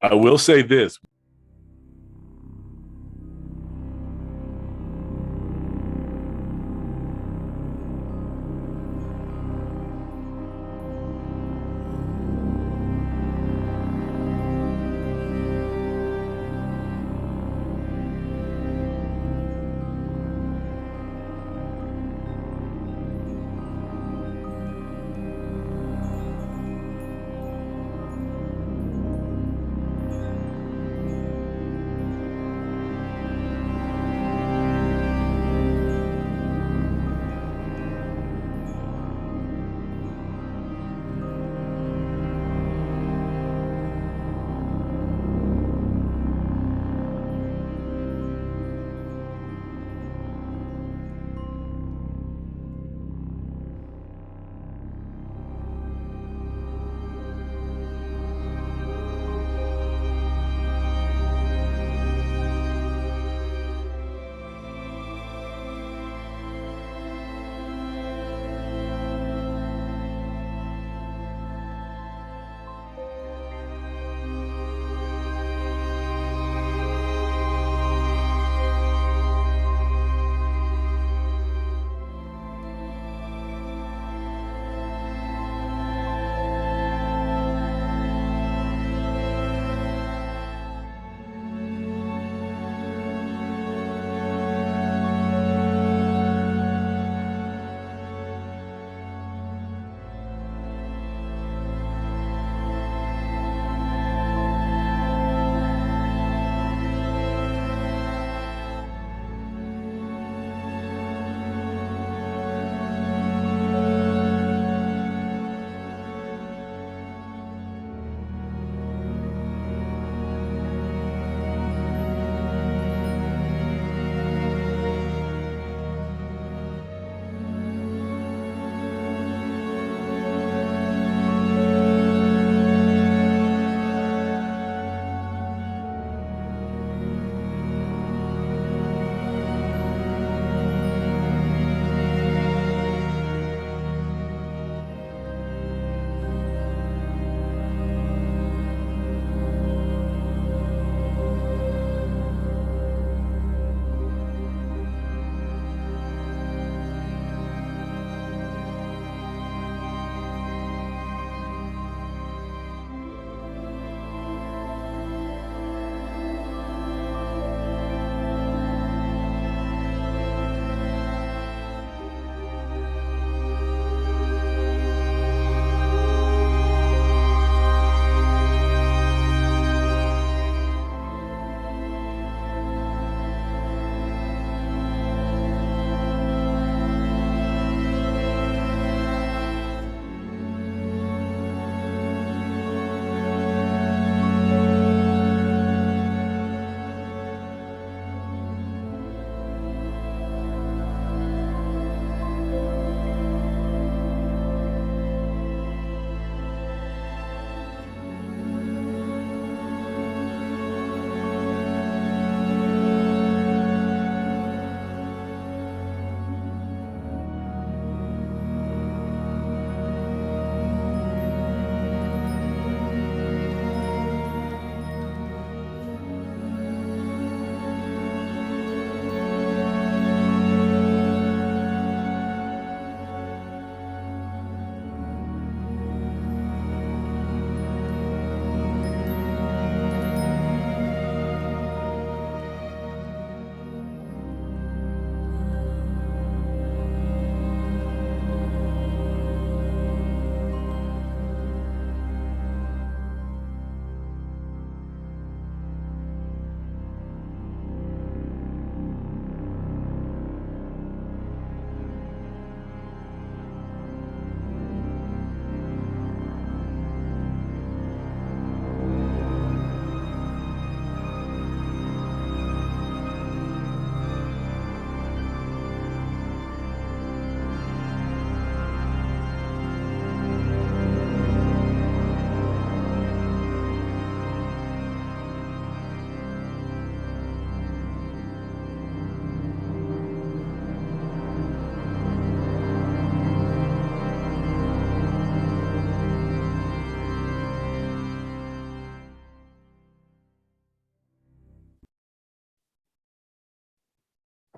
I will say this.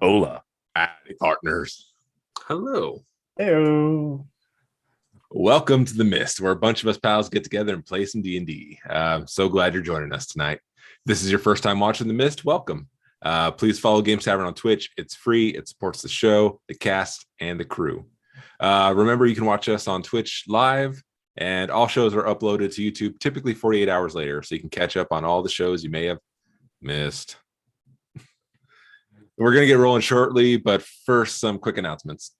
Hola. Howdy, partners. Hello. Heyo. Welcome to The Mist, where a bunch of us pals get together and play some D&D. So glad you're joining us tonight. If this is your first time watching The Mist, welcome. Please follow Games Tavern on Twitch. It's free. It supports the show, the cast, and the crew. Remember, you can watch us on Twitch live, and all shows are uploaded to YouTube typically 48 hours later, so you can catch up on all the shows you may have missed. We're going to get rolling shortly, but first, some quick announcements.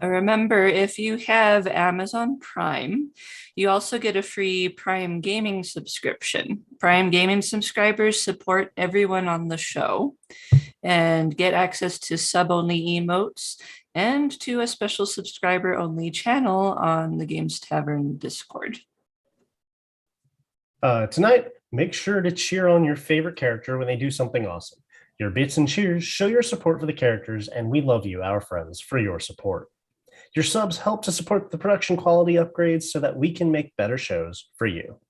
Remember, if you have Amazon Prime, you also get a free Prime Gaming subscription. Prime Gaming subscribers support everyone on the show and get access to sub-only emotes and to a special subscriber-only channel on the Games Tavern Discord. Tonight, make sure to cheer on your favorite character when they do something awesome. Your bits and cheers show your support for the characters, and we love you, our friends, for your support. Your subs help to support the production quality upgrades so that we can make better shows for you.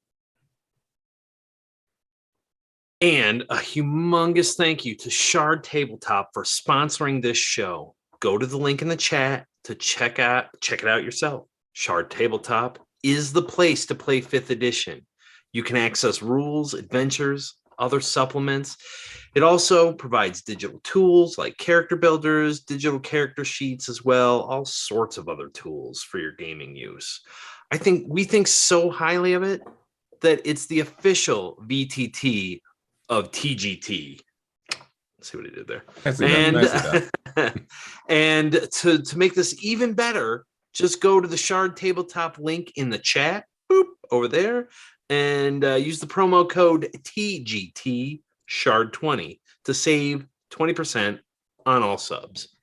And a humongous thank you to Shard Tabletop for sponsoring this show. Go to the link in the chat to check it out yourself. Shard Tabletop is the place to play 5th edition. You can access rules, adventures, other supplements. It also provides digital tools like character builders, digital character sheets as well, all sorts of other tools for your gaming use. We think so highly of it that it's the official VTT of TGT. Let's see what he did there. And to make this even better, just go to the Shard Tabletop link in the chat, boop, over there, and use the promo code TGT Shard20 to save 20% on all subs.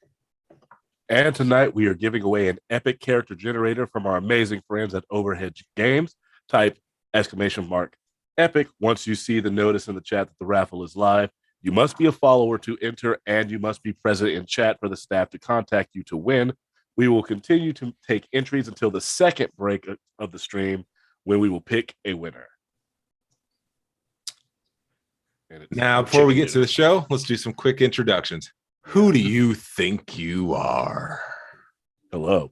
And tonight we are giving away an epic character generator from our amazing friends at Overhead Games. Type !epic once you see the notice in the chat that the raffle is live. You must be a follower to enter, and you must be present in chat for the staff to contact you to win. We will continue to take entries until the second break of the stream, when we will pick a winner. Now, before we get to the show, let's do some quick introductions. Who do you think you are? Hello,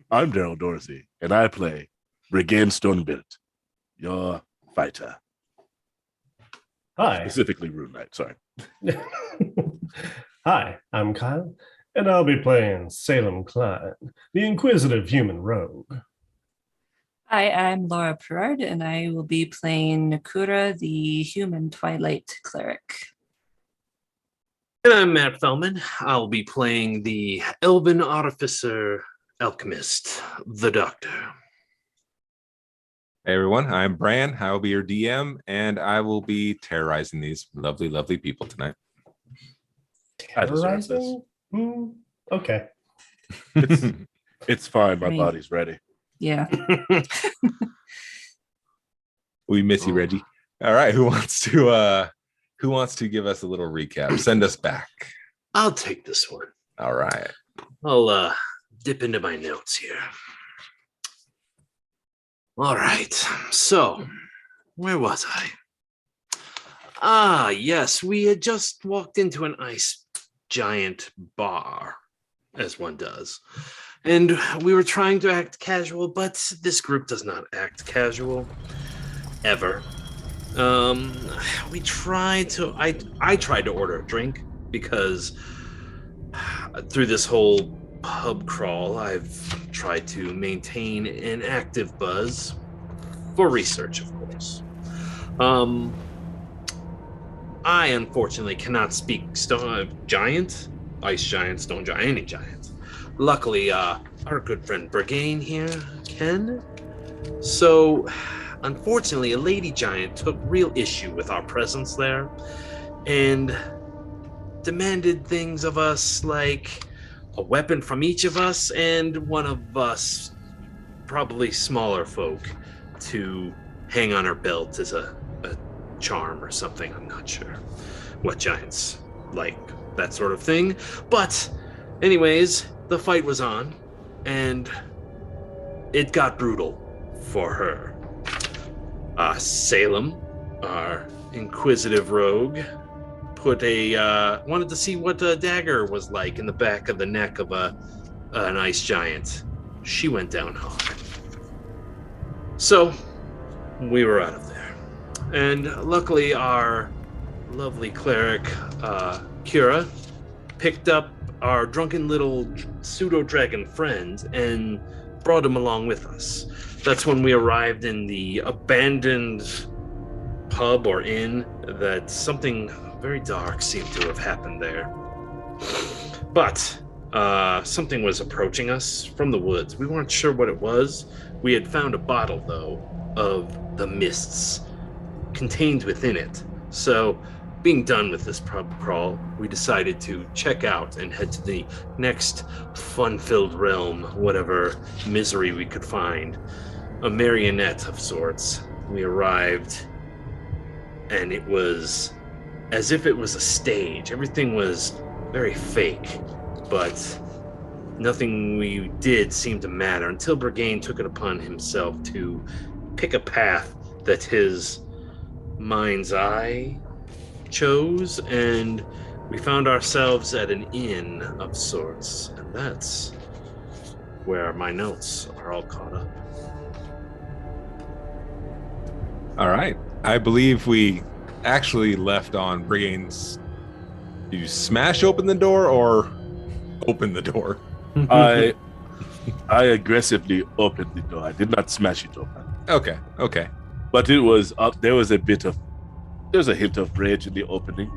I'm Daryl Dorsey, and I play Brigand Stonebilt, your fighter. Hi. Specifically Rune Knight, sorry. Hi, I'm Kyle, and I'll be playing Salem Klein, the inquisitive human rogue. Hi, I'm Laura Perard, and I will be playing Nakura, the human Twilight cleric. And I'm Matt Fellman. I'll be playing the Elven Artificer Alchemist, the Doctor. Hey everyone, I'm Bran. I will be your DM, and I will be terrorizing these lovely, lovely people tonight. Terrorizing? Okay. It's fine. My body's ready. Yeah. We miss you, Reggie. All right, who wants to give us a little recap? Send us back. I'll take this one. All right. I'll dip into my notes here. All right. So, where was I? Ah, yes, we had just walked into an ice giant bar, as one does. And we were trying to act casual, but this group does not act casual ever. I tried to order a drink because through this whole pub crawl, I've tried to maintain an active buzz for research, of course. I unfortunately cannot speak ice giant, stone giant, any giant. Luckily, our good friend Brigane here can. So, unfortunately, a lady giant took real issue with our presence there and demanded things of us like a weapon from each of us and one of us, probably smaller folk, to hang on her belt as a charm or something. I'm not sure what giants like that sort of thing. But anyways, the fight was on, and it got brutal for her. Salem, our inquisitive rogue, wanted to see what a dagger was like in the back of the neck of an ice giant. She went down hard. So we were out of there. And luckily our lovely cleric, Kira, picked up our drunken little pseudo-dragon friend and brought him along with us. That's when we arrived in the abandoned pub or inn that something very dark seemed to have happened there. But something was approaching us from the woods. We weren't sure what it was. We had found a bottle, though, of the mists contained within it. So, being done with this pub crawl, we decided to check out and head to the next fun-filled realm, whatever misery we could find. A marionette of sorts. We arrived, and it was as if it was a stage. Everything was very fake, but nothing we did seemed to matter until Brigane took it upon himself to pick a path that his mind's eye chose, and we found ourselves at an inn of sorts, and that's where my notes are all caught up. All right. I believe we actually left on Brigane's. You smash open the door or open the door? I aggressively opened the door. I did not smash it open. Okay. But it was up. There was a hint of rage in the opening.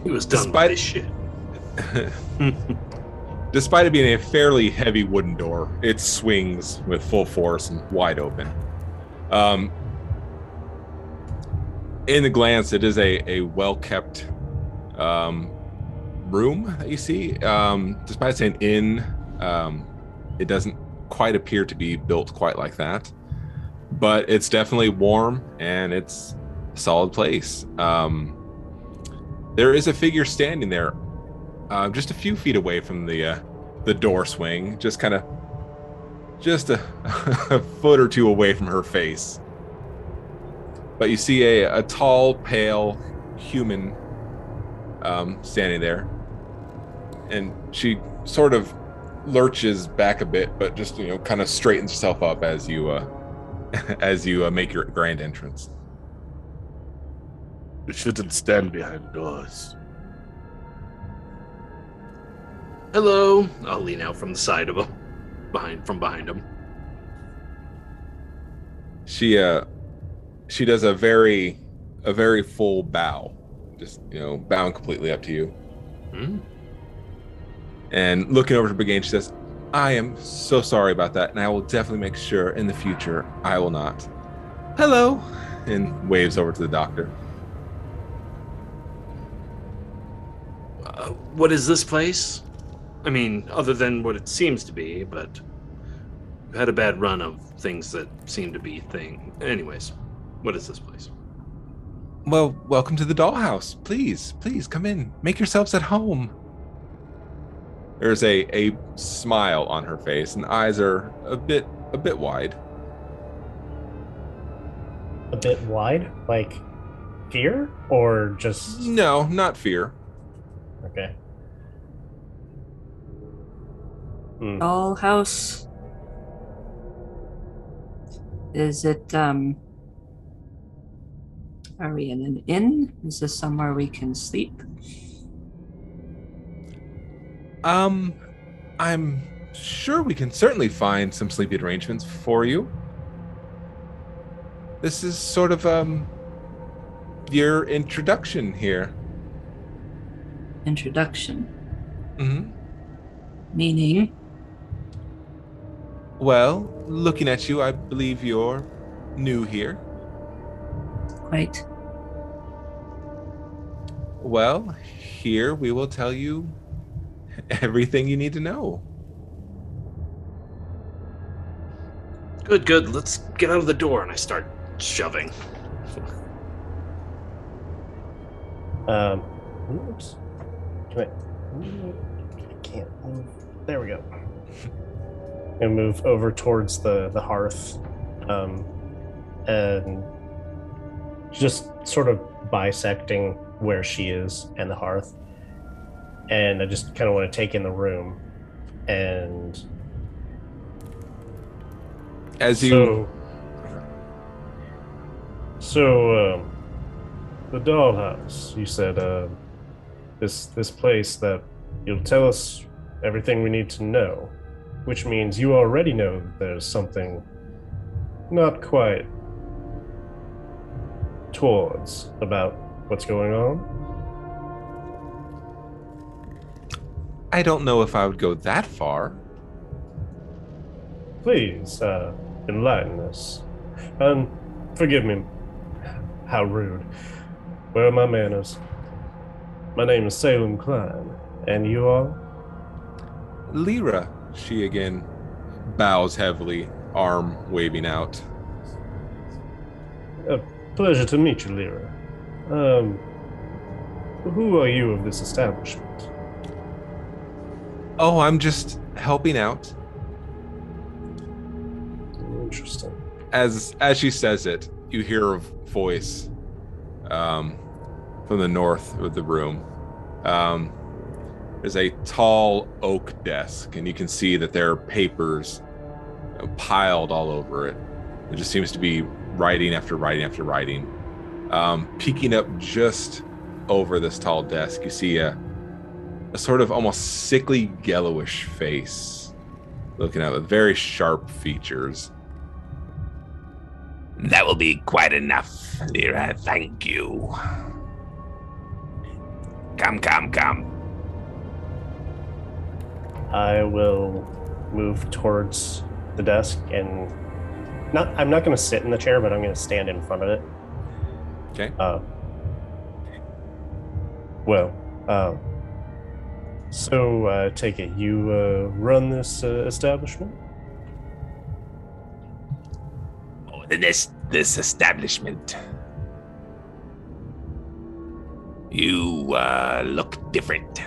He was done Despite- with this shit. Despite it being a fairly heavy wooden door, it swings with full force and wide open. In the glance, it is a well-kept room that you see. Despite saying inn, it doesn't quite appear to be built quite like that. But it's definitely warm, and it's a solid place. There is a figure standing there, just a few feet away from the door swing, just a foot or two away from her face. But you see a tall, pale human standing there, and she sort of lurches back a bit, but just kind of straightens herself up as you make your grand entrance. You shouldn't stand behind doors. Hello. I'll lean out from the side of him, behind him. She does a very full bow, just bowing completely up to you. Hmm? And looking over to Brigane, she says, "I am so sorry about that, and I will definitely make sure in the future I will not." Hello, and waves over to the doctor. What is this place? I mean, other than what it seems to be, but we've had a bad run of things that seem to be Anyways, what is this place? Well, welcome to the dollhouse. Please come in. Make yourselves at home. There's a smile on her face, and eyes are a bit wide. A bit wide? Like fear? Or just... No, not fear. Okay. Dollhouse. Is it, are we in an inn? Is this somewhere we can sleep? I'm sure we can certainly find some sleeping arrangements for you. This is sort of, your introduction here. Introduction. Mm-hmm. Meaning? Well, looking at you, I believe you're new here. Quite. Well, here we will tell you everything you need to know. Good. Let's get out of the door. And I start shoving. Oops. I can't move. There we go. And move over towards the hearth, and just sort of bisecting where she is and the hearth. And I just kind of want to take in the room. And As you the dollhouse, you said, this place that you'll tell us everything we need to know, which means you already know that there's something not quite towards about what's going on. I don't know if I would go that far. Please, enlighten us. And forgive me, how rude. Where are my manners? My name is Salem Klein, and you are? Lyra, she again bows heavily, arm waving out. A pleasure to meet you, Lyra. Who are you of this establishment? Oh, I'm just helping out. Interesting. As she says it, you hear a voice from the north of the room. There's a tall oak desk, and you can see that there are papers piled all over it. It just seems to be writing after writing after writing. Peeking up just over this tall desk, you see a sort of almost sickly yellowish face looking at with very sharp features. That will be quite enough, Lyra. Thank you. Come. I will move towards the desk and I'm not going to sit in the chair, but I'm going to stand in front of it. Okay. So I take it you run this establishment? Oh, this establishment. You look different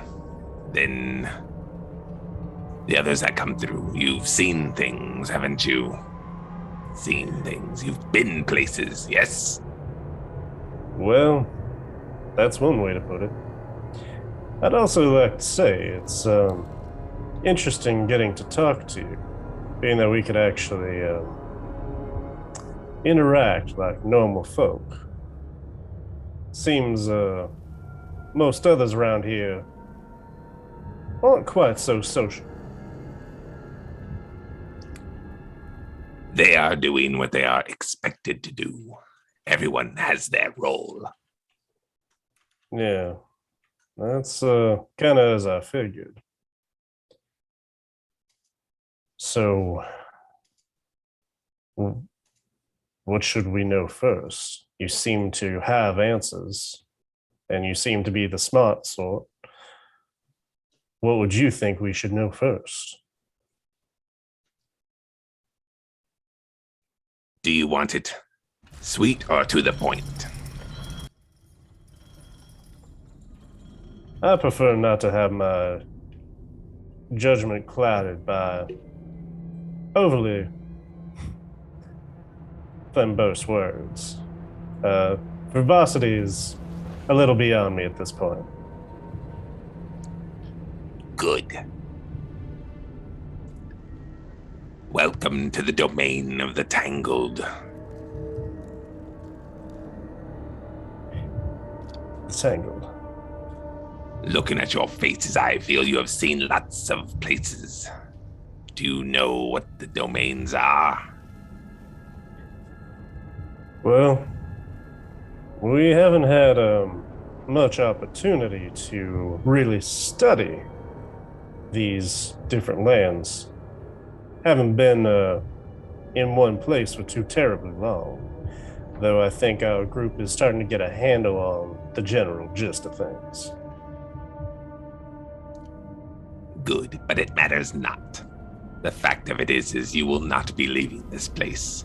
than the others that come through. You've seen things, haven't you? Seen things. You've been places, yes? Well, that's one way to put it. I'd also like to say it's interesting getting to talk to you, being that we could actually interact like normal folk. Seems most others around here aren't quite so social. They are doing what they are expected to do. Everyone has their role. Yeah, that's kind of as I figured. So, what should we know first? You seem to have answers, and you seem to be the smart sort. What would you think we should know first? Do you want it sweet or to the point? I prefer not to have my judgment clouded by overly verbose words. Verbosity is a little beyond me at this point. Good. Welcome to the domain of the Tangled. Tangled. Looking at your faces, I feel you have seen lots of places. Do you know what the domains are? Well, we haven't had much opportunity to really study these different lands. Haven't been in one place for too terribly long, though I think our group is starting to get a handle on the general gist of things. Good, but it matters not. The fact of it is you will not be leaving this place.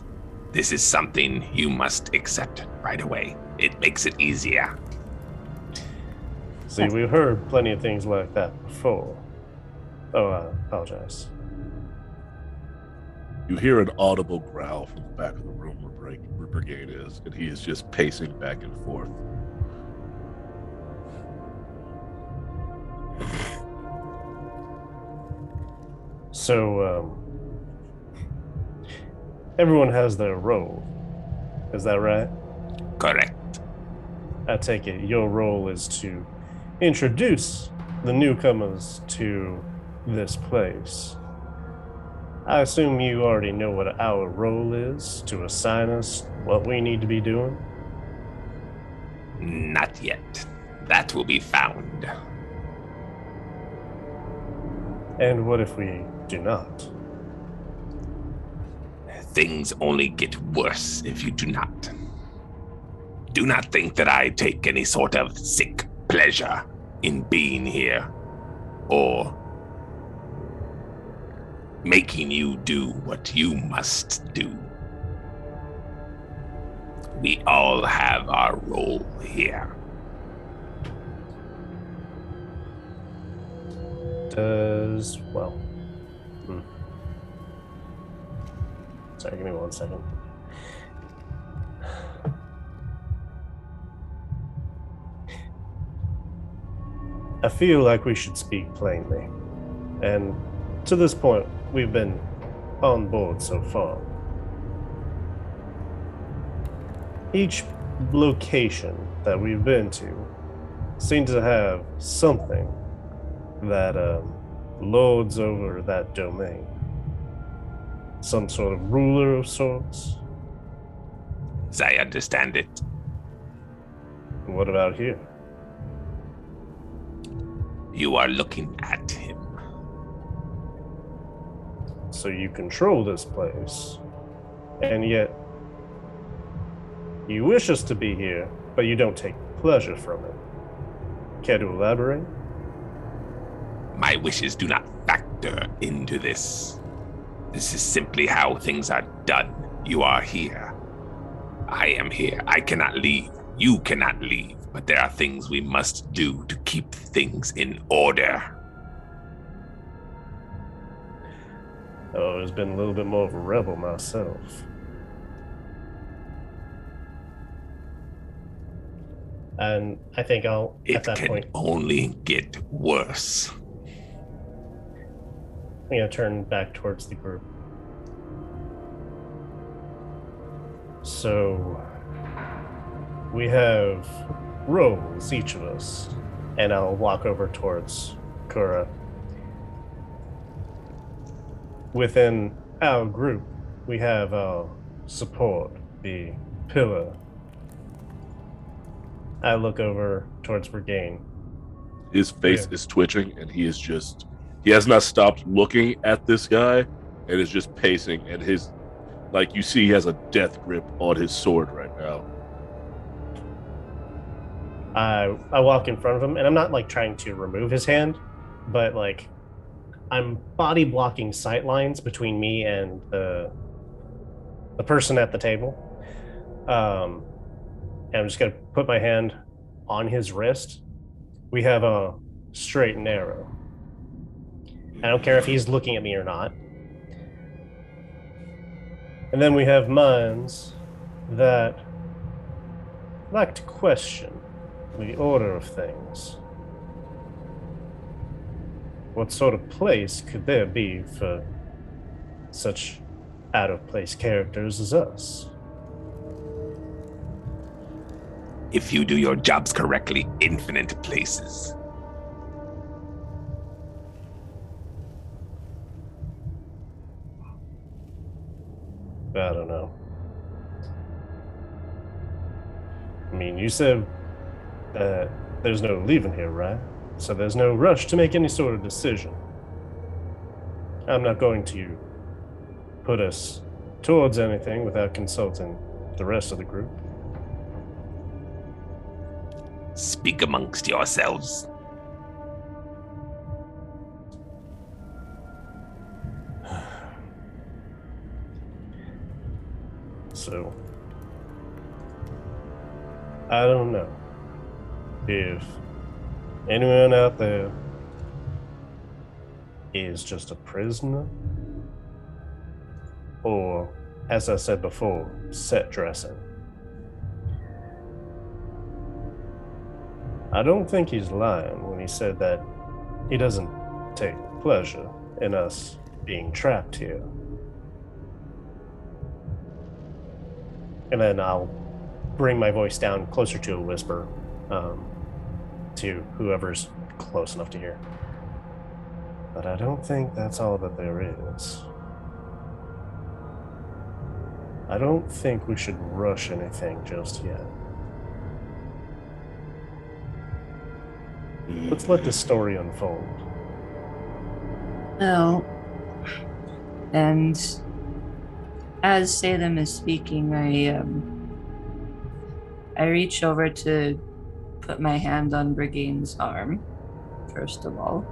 This is something you must accept right away. It makes it easier. See, we've heard plenty of things like that before. Oh, I apologize. You hear an audible growl from the back of the room where Brigade is, and he is just pacing back and forth. So, everyone has their role. Is that right? Correct. I take it your role is to introduce the newcomers to this place. I assume you already know what our role is to assign us what we need to be doing. Not yet. That will be found. And what if we do not? Things only get worse if you do not. Do not think that I take any sort of sick pleasure in being here or making you do what you must do. We all have our role here. Sorry, give me 1 second. I feel like we should speak plainly. And to this point, we've been on board so far. Each location that we've been to seems to have something that lords over that domain. Some sort of ruler of sorts. As I understand it, What about here? you are looking at him. So you control this place, and yet you wish us to be here, but you don't take pleasure from it. Care to elaborate? My wishes do not factor into this. This is simply how things are done. You are here. I am here. I cannot leave. You cannot leave. But there are things we must do to keep things in order. I've always been a little bit more of a rebel myself. And I think I'll, at It that can point, only get worse. I'm going to turn back towards the group. So, we have roles, each of us, and I'll walk over towards Kura. Within our group, we have our support, the pillar. I look over towards Brigade. His face Yeah. is twitching, and he has not stopped looking at this guy, and is just pacing, and you see he has a death grip on his sword right now. I walk in front of him, and I'm not like trying to remove his hand, but like I'm body blocking sight lines between me and the person at the table. And I'm just gonna put my hand on his wrist. We have a straight and arrow. I don't care if he's looking at me or not. And then we have minds that like to question the order of things. What sort of place could there be for such out-of-place characters as us? If you do your jobs correctly, infinite places. I don't know. I mean, you said that there's no leaving here, right? So there's no rush to make any sort of decision. I'm not going to put us towards anything without consulting the rest of the group. Speak amongst yourselves. So, I don't know if anyone out there is just a prisoner or, as I said before, set dressing. I don't think he's lying when he said that he doesn't take pleasure in us being trapped here. And then I'll bring my voice down closer to a whisper to whoever's close enough to hear. But I don't think that's all that there is. I don't think we should rush anything just yet. Let's let this story unfold. Well, and as Salem is speaking, I reach over to put my hand on Brigane's arm, first of all.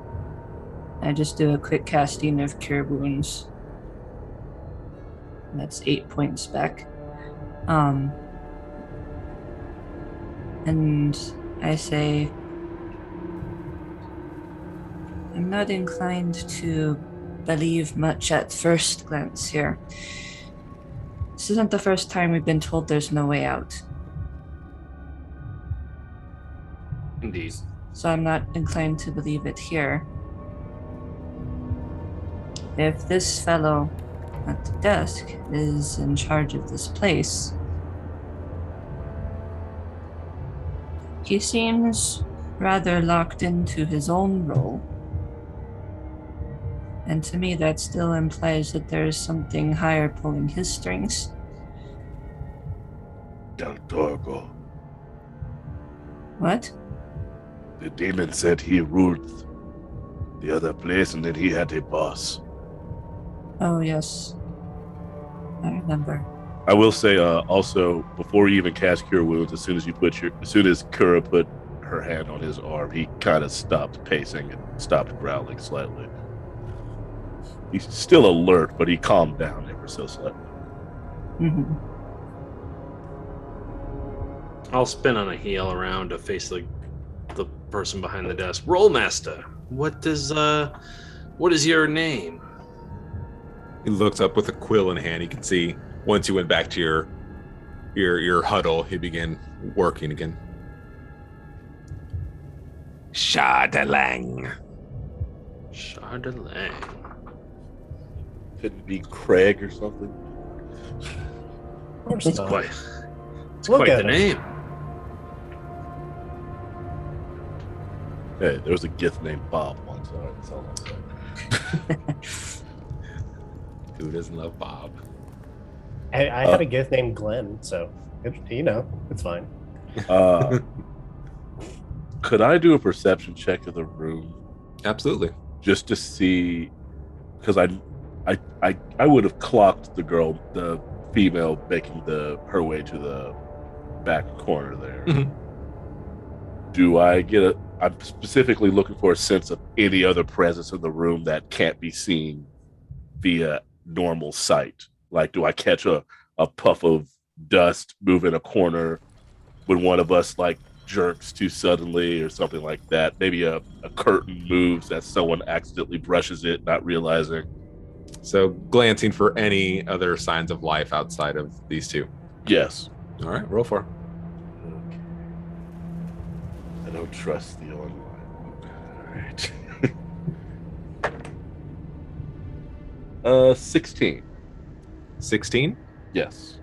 I just do a quick casting of Cure Wounds. That's 8 points back. And I say, I'm not inclined to believe much at first glance here. This isn't the first time we've been told there's no way out. Indeed. So I'm not inclined to believe it here. If this fellow at the desk is in charge of this place, he seems rather locked into his own role. And to me, that still implies that there is something higher pulling his strings. Del Torgo. What? The demon said he ruled the other place and then he had a boss. Oh, yes. I remember. I will say also, before you even cast Cure Wounds, as soon as Kura put her hand on his arm, he kind of stopped pacing and stopped growling slightly. He's still alert, but he calmed down ever so slightly. Mm-hmm. I'll spin on a heel around to face the person behind the desk. Rollmaster, what is your name? He looks up with a quill in hand. You can see once you went back to your huddle, he began working again. Chardelang. Chardelang. Couldn't it be Craig or something? Of course It's not. quite Look the at him. name. Hey, there was a gift named Bob once. All right, that's all I'm saying. Who doesn't love Bob? I had a gift named Glenn, so it's fine. Could I do a perception check of the room Absolutely. just to see? Because I would have clocked the female making her way to the back corner there. Mhm. Do I get I'm specifically looking for a sense of any other presence in the room that can't be seen via normal sight. Like, do I catch a puff of dust move in a corner when one of us like jerks too suddenly or something like that? Maybe a curtain moves that someone accidentally brushes it, not realizing. So glancing for any other signs of life outside of these two. Yes. All right, roll for. Okay. I don't trust the online. All right. 16. 16. Yes.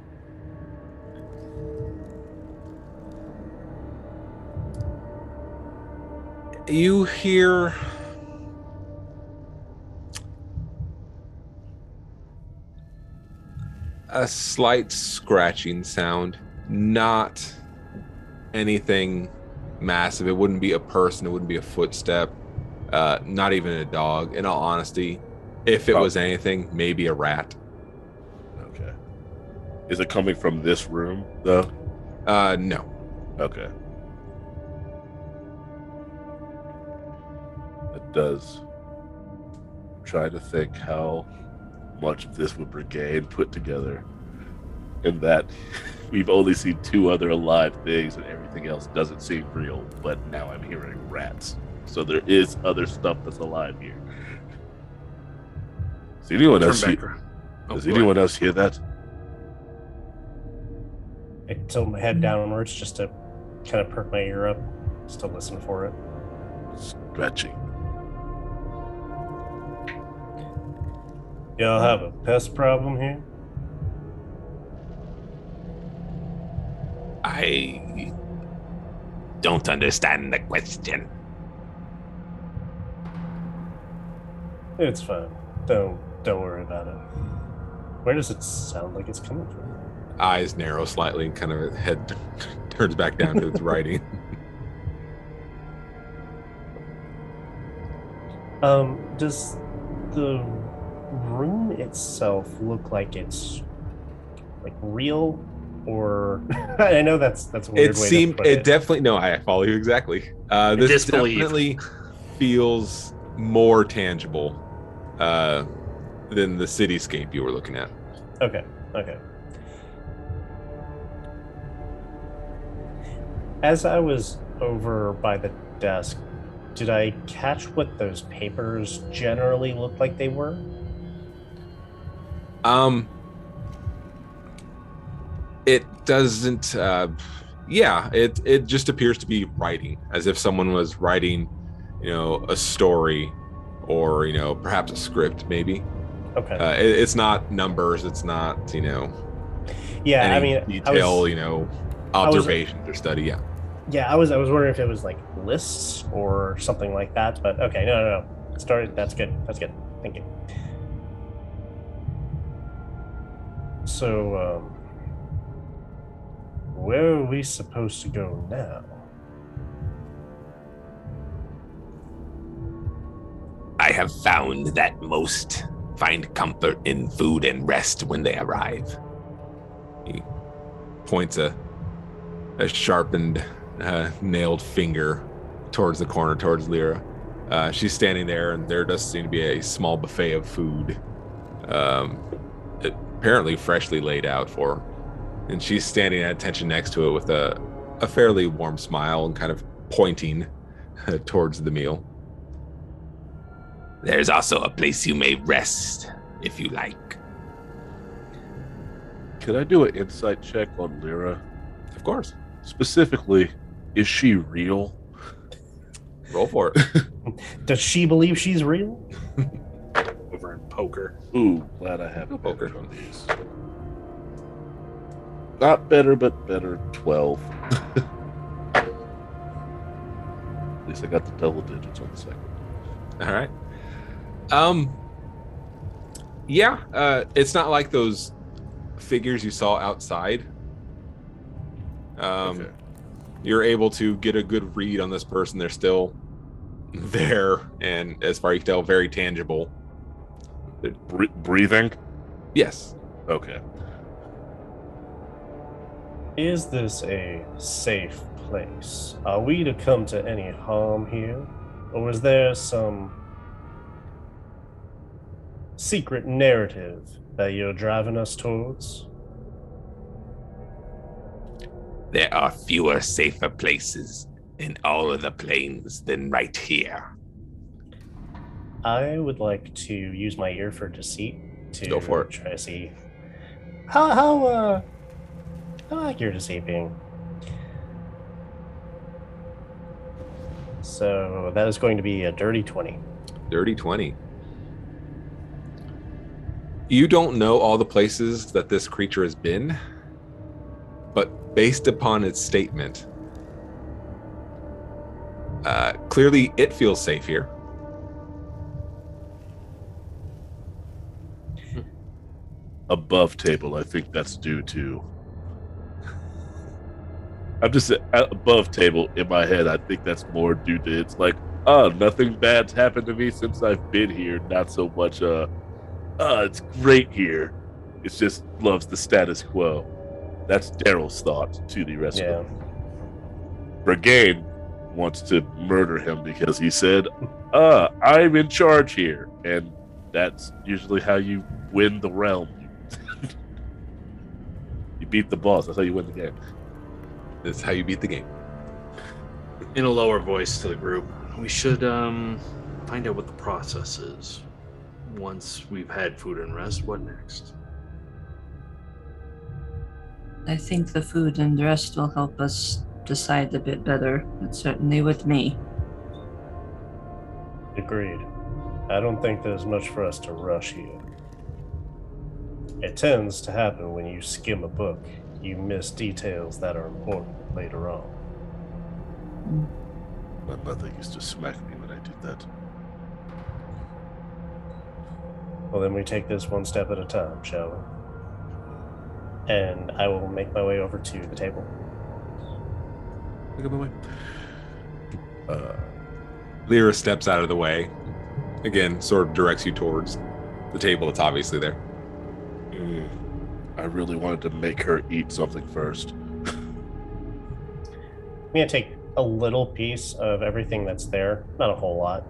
You hear a slight scratching sound, not anything massive. It wouldn't be a person, it wouldn't be a footstep, not even a dog. In all honesty, if it was anything, maybe a rat. Okay. Is it coming from this room, though? No. Okay. It does. I'm trying to think how much of this would Brigade put together, and that we've only seen 2 other alive things and everything else doesn't seem real, but now I'm hearing rats. So there is other stuff that's alive here. So anyone else? Does boy. anyone else hear that? I tilt my head downwards just to kind of perk my ear up, just to listen for it. Scratching. Y'all have a pest problem here? I don't understand the question. It's fine. Don't worry about it. Where does it sound like it's coming from? Eyes narrow slightly and kind of head turns back down to its writing. Does the room itself look like it's like real, or I know that's a weird way to put it. It definitely, no, I follow you exactly. This Disbelief. definitely feels more tangible than the cityscape you were looking at. Okay. As I was over by the desk, did I catch what those papers generally looked like they were? It doesn't. It just appears to be writing, as if someone was writing, a story, or perhaps a script, maybe. Okay. It's not numbers. It's not Yeah, any I mean, detail, observations or study. Yeah. Yeah, I was wondering if it was like lists or something like that, but okay, no. Started. That's good. Thank you. So, where are we supposed to go now? I have found that most find comfort in food and rest when they arrive. He points a sharpened, nailed finger towards the corner, towards Lyra. She's standing there, and there does seem to be a small buffet of food, apparently freshly laid out for her. And she's standing at attention next to it with a fairly warm smile and kind of pointing towards the meal. There's also a place you may rest if you like. Could I do an insight check on Lyra? Of course. Specifically, is she real? Roll for it. Does she believe she's real? Over in poker. Ooh, glad I have Go a poker. poker on these. Not better, but better. 12. At least I got the double digits on the second. All right. It's not like those figures you saw outside. Okay. You're able to get a good read on this person. They're still there, and as far as you can tell, very tangible. Breathing? Yes. Okay. Is this a safe place? Are we to come to any harm here? Or is there some secret narrative that you're driving us towards? There are fewer safer places in all of the plains than right here. I would like to use my ear for deceit to Go for it. try to see how accurate is he being. So that is going to be a dirty 20. Dirty 20. You don't know all the places that this creature has been, but based upon its statement, clearly it feels safe here. Above table, I think that's due to. I'm just above table in my head. I think that's more due to it's like, nothing bad's happened to me since I've been here. Not so much, it's great here. It's just loves the status quo. That's Daryl's thought to the rest of them. Brigade wants to murder him because he said, I'm in charge here. And that's usually how you win the realm. You beat the boss. That's how you win the game. That's how you beat the game. In a lower voice to the group, we should find out what the process is. Once we've had food and rest, what next? I think the food and the rest will help us decide a bit better. It's certainly with me. Agreed. I don't think there's much for us to rush here. It tends to happen when you skim a book. You miss details that are important later on. My mother used to smack me when I did that. Well, then we take this one step at a time, shall we? And I will make my way over to the table. Look at the way. Lyra steps out of the way. Again, sort of directs you towards the table that's obviously there. I really wanted to make her eat something first. I'm going to take a little piece of everything that's there. Not a whole lot.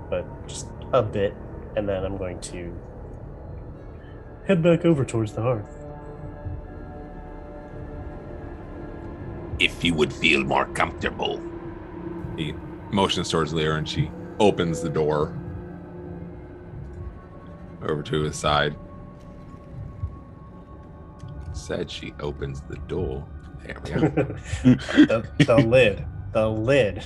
But just a bit. And then I'm going to head back over towards the hearth. If you would feel more comfortable. He motions towards Lyra and she opens the door over to his side. Said she opens the door. There we go. the lid. The lid.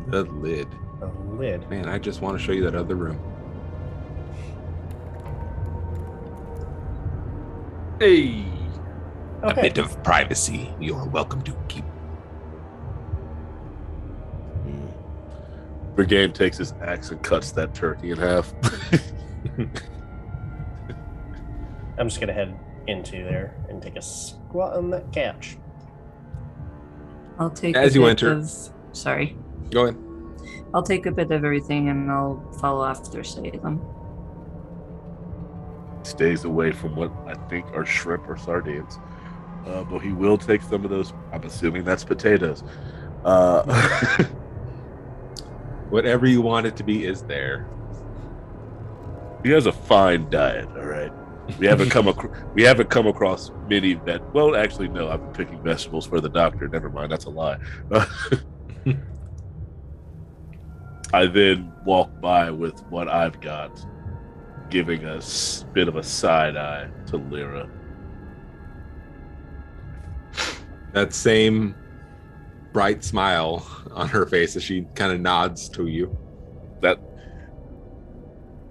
The lid. The lid. Man, I just want to show you that other room. Hey. A bit of privacy you're welcome to keep. Brigade takes his axe and cuts that turkey in half. I'm just going to head into there and take a squat on that couch. I'll take As a you bit enter- of... Sorry. Go ahead. I'll take a bit of everything and I'll follow after Salem. Stays away from what I think are shrimp or sardines. But he will take some of those. I'm assuming that's potatoes. Whatever you want it to be is there. He has a fine diet, all right. We haven't come across many that. Well, actually, no. I've been picking vegetables for the doctor. Never mind, that's a lie. I then walk by with what I've got, giving a bit of a side eye to Lyra. That same bright smile on her face as she kind of nods to you.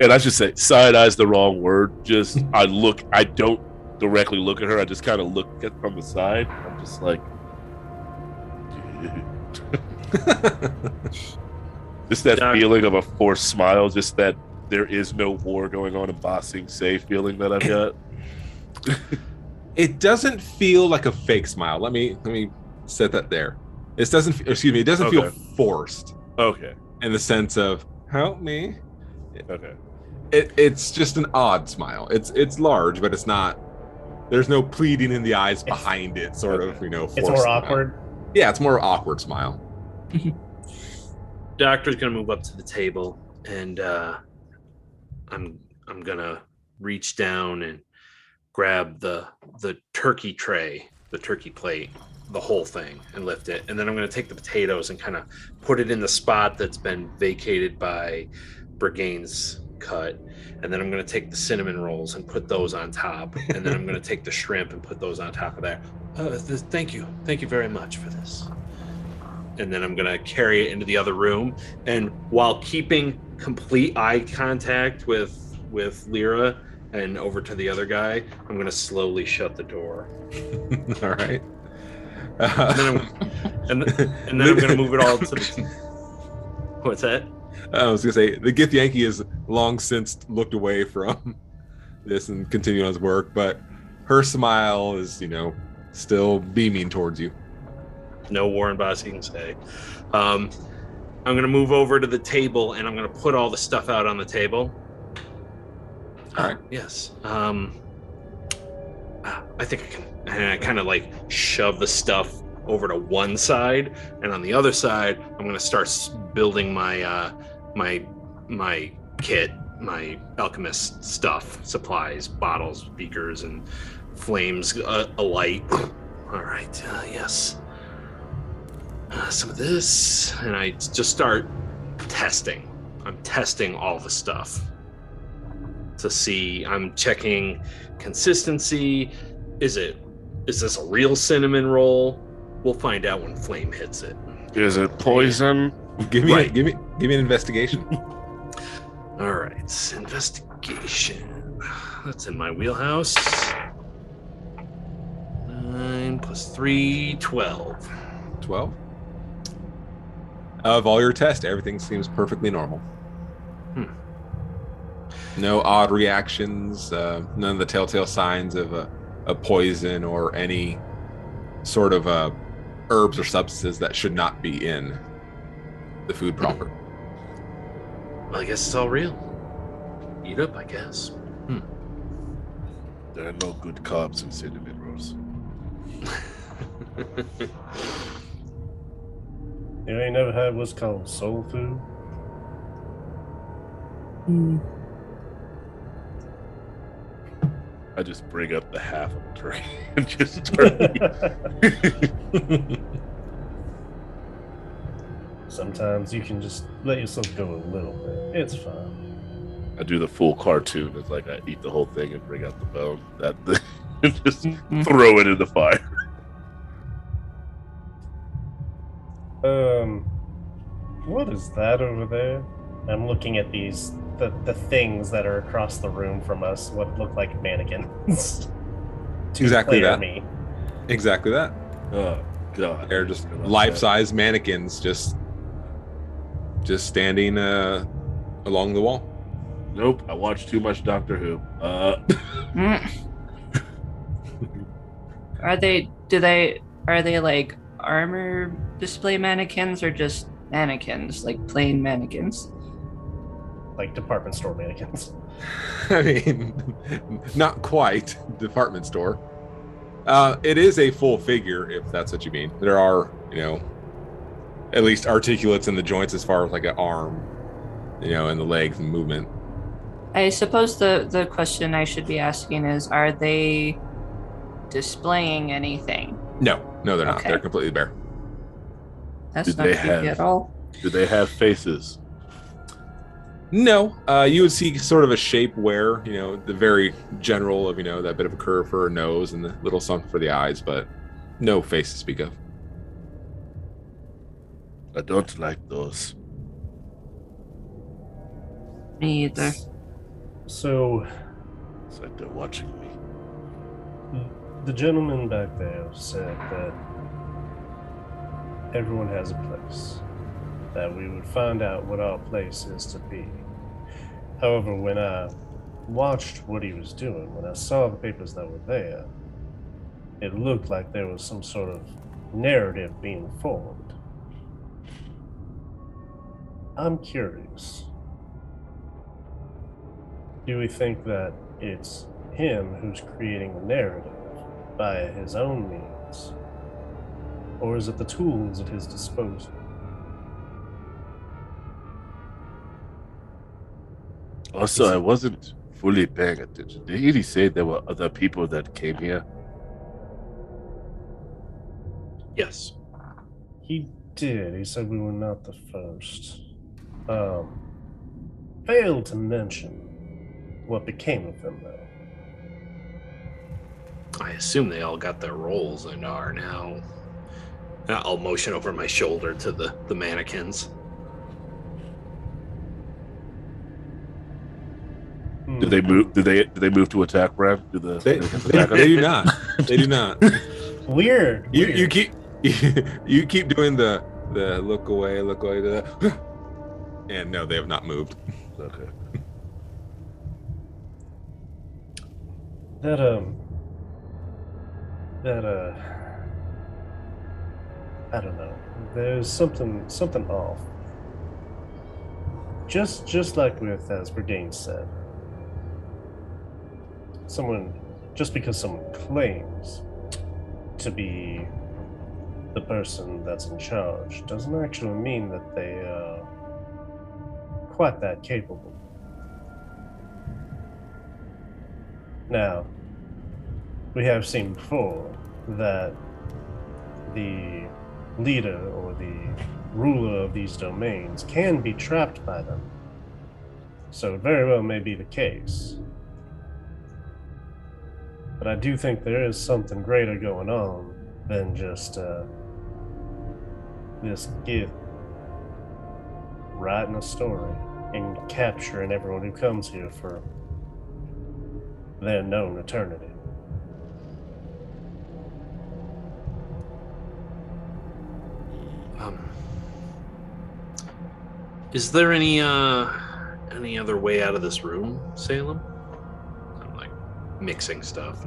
And I should say, side eye's the wrong word. Just I don't directly look at her. I just kind of look at from the side. I'm just like, just that feeling of a forced smile. Just that there is no war going on in Ba Sing Se feeling that I've got. It doesn't feel like a fake smile. Let me set that there. It doesn't feel forced. Okay. In the sense of help me. Okay. It's just an odd smile. It's large, but it's not. There's no pleading in the eyes behind it. Sort of, forced It's more smile. awkward. Yeah, it's more awkward smile. Doctor's gonna move up to the table, and I'm gonna reach down and grab the turkey tray, the turkey plate, the whole thing, and lift it. And then I'm gonna take the potatoes and kind of put it in the spot that's been vacated by Brigane's cut. And then I'm gonna take the cinnamon rolls and put those on top. And then I'm gonna take the shrimp and put those on top of that. Thank you very much for this. And then I'm gonna carry it into the other room, and while keeping complete eye contact with Lyra and over to the other guy, I'm gonna slowly shut the door. All right. And then I'm gonna move it all to the. What's that? I was gonna say the Gith Yankee has long since looked away from this and continued on his work, but her smile is, still beaming towards you. No war in Ba Sing Se. I'm gonna move over to the table and I'm gonna put all the stuff out on the table. All right. Yes. I think I can. And I kind of like shove the stuff over to one side, and on the other side, I'm gonna start building my my kit, my alchemist stuff, supplies, bottles, beakers, and flames alight. All right. Yes. Some of this, and I just start testing. I'm testing all the stuff to see. I'm checking consistency. Is this a real cinnamon roll? We'll find out when Flame hits it. Is it poison? Give me an investigation. All right, investigation. That's in my wheelhouse. 9 + 3, 12. 12. Of all your tests, everything seems perfectly normal. No odd reactions, none of the telltale signs of a poison or any sort of herbs or substances that should not be in the food proper. Well, I guess it's all real. Eat up, I guess. There are no good carbs in cinnamon rolls. You ain't never had what's called soul food? I just bring up the half of the tray and just start. Sometimes you can just let yourself go a little bit. It's fine. I do the full cartoon. It's like I eat the whole thing and bring out the bone. And just throw it in the fire. What is that over there? I'm looking at the things that are across the room from us, what look like mannequins. Exactly that. Me. Exactly that. Oh God! They're just life-size mannequins, just standing along the wall. Nope, I watched too much Doctor Who. Are they like armor display mannequins or just mannequins, like plain mannequins? Like department store mannequins. I mean, not quite department store. It is a full figure, if that's what you mean. There are, at least articulates in the joints as far as like an arm, and the legs and movement. I suppose the question I should be asking is, are they displaying anything? No, they're not. Okay. They're completely bare. That's Did not they creepy at all. Do they have faces? No, you would see sort of a shape where, the very general of, that bit of a curve for a nose and the little something for the eyes, but no face to speak of. I don't like those. Me either. So, It's like they're watching me. the gentleman back there said that everyone has a place, that we would find out what our place is to be. However, when I watched what he was doing, when I saw the papers that were there, it looked like there was some sort of narrative being formed. I'm curious. Do we think that it's him who's creating the narrative by his own means? Or is it the tools at his disposal? Also, I wasn't fully paying attention. Did he say there were other people that came here? Yes. He did. He said we were not the first. Failed to mention what became of them, though. I assume they all got their roles and are now. I'll motion over my shoulder to the mannequins. Did they move? Did they move to attack, Brad? They do not. They do not. Weird. You keep you keep doing the look away, and no, they have not moved. Okay. That I don't know. There's something off. Just like with, as Brigade said, just because someone claims to be the person that's in charge doesn't actually mean that they are quite that capable. Now, we have seen before that the leader or the ruler of these domains can be trapped by them. So it very well may be the case But I do think there is something greater going on than just this gift. Writing a story and capturing everyone who comes here for their known eternity. Is there any other way out of this room, Salem? I'm like mixing stuff.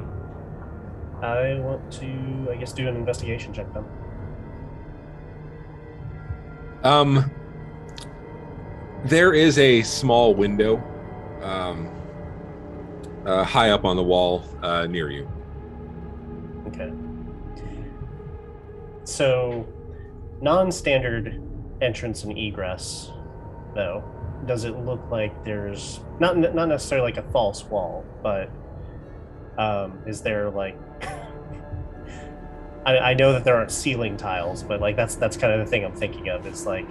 I want to, I guess, do an investigation check then. There is a small window high up on the wall near you. Okay. So, non-standard entrance and egress, though. Does it look like there's not necessarily like a false wall, but is there like I know that there aren't ceiling tiles, but like that's kind of the thing I'm thinking of. It's like,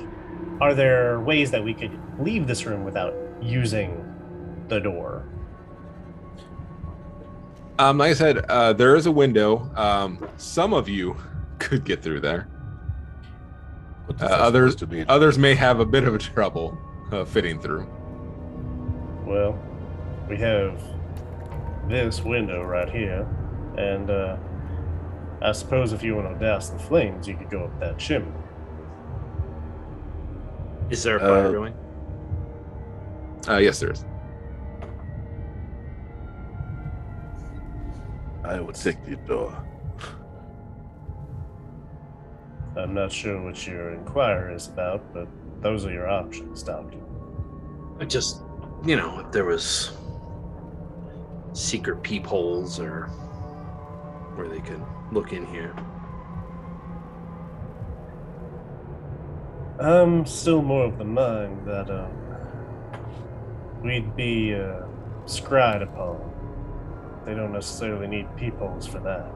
are there ways that we could leave this room without using the door? Like I said, there is a window. Some of you could get through there. Others may have a bit of a trouble fitting through. Well, we have this window right here, and I suppose if you want to douse the flames, you could go up that chimney. Is there a fire going? Yes, there is. I would take the door. I'm not sure what your inquiry is about, but those are your options, Doctor. I just, if there was secret peepholes or where they could look in here. I'm still more of the mind that we'd be scryed upon. They don't necessarily need peepholes for that.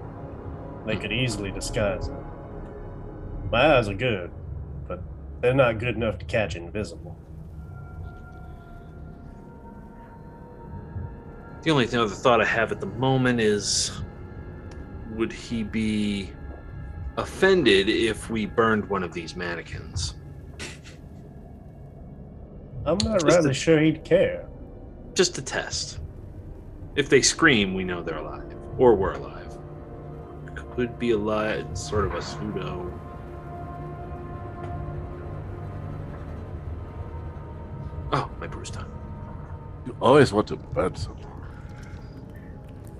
They could easily disguise it. My eyes are good, but they're not good enough to catch invisible. The only other thought I have at the moment is, would he be offended if we burned one of these mannequins? I'm not really sure he'd care. Just a test. If they scream, we know they're alive. Or we're alive. Could be alive, sort of a pseudo... Oh, my brew's done. You always want to burn something.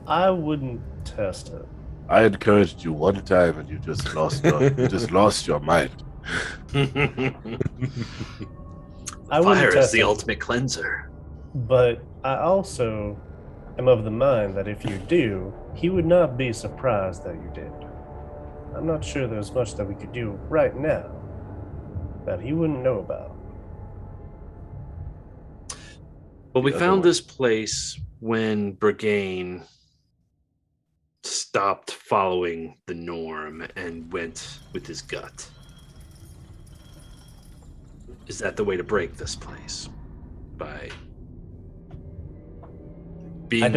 I wouldn't test it. I encouraged you one time and you just lost your mind. Fire is the ultimate cleanser. But I also am of the mind that if you do, he would not be surprised that you did. I'm not sure there's much that we could do right now that he wouldn't know about. Well, we found this place when Brigane stopped following the norm and went with his gut. Is that the way to break this place? By being I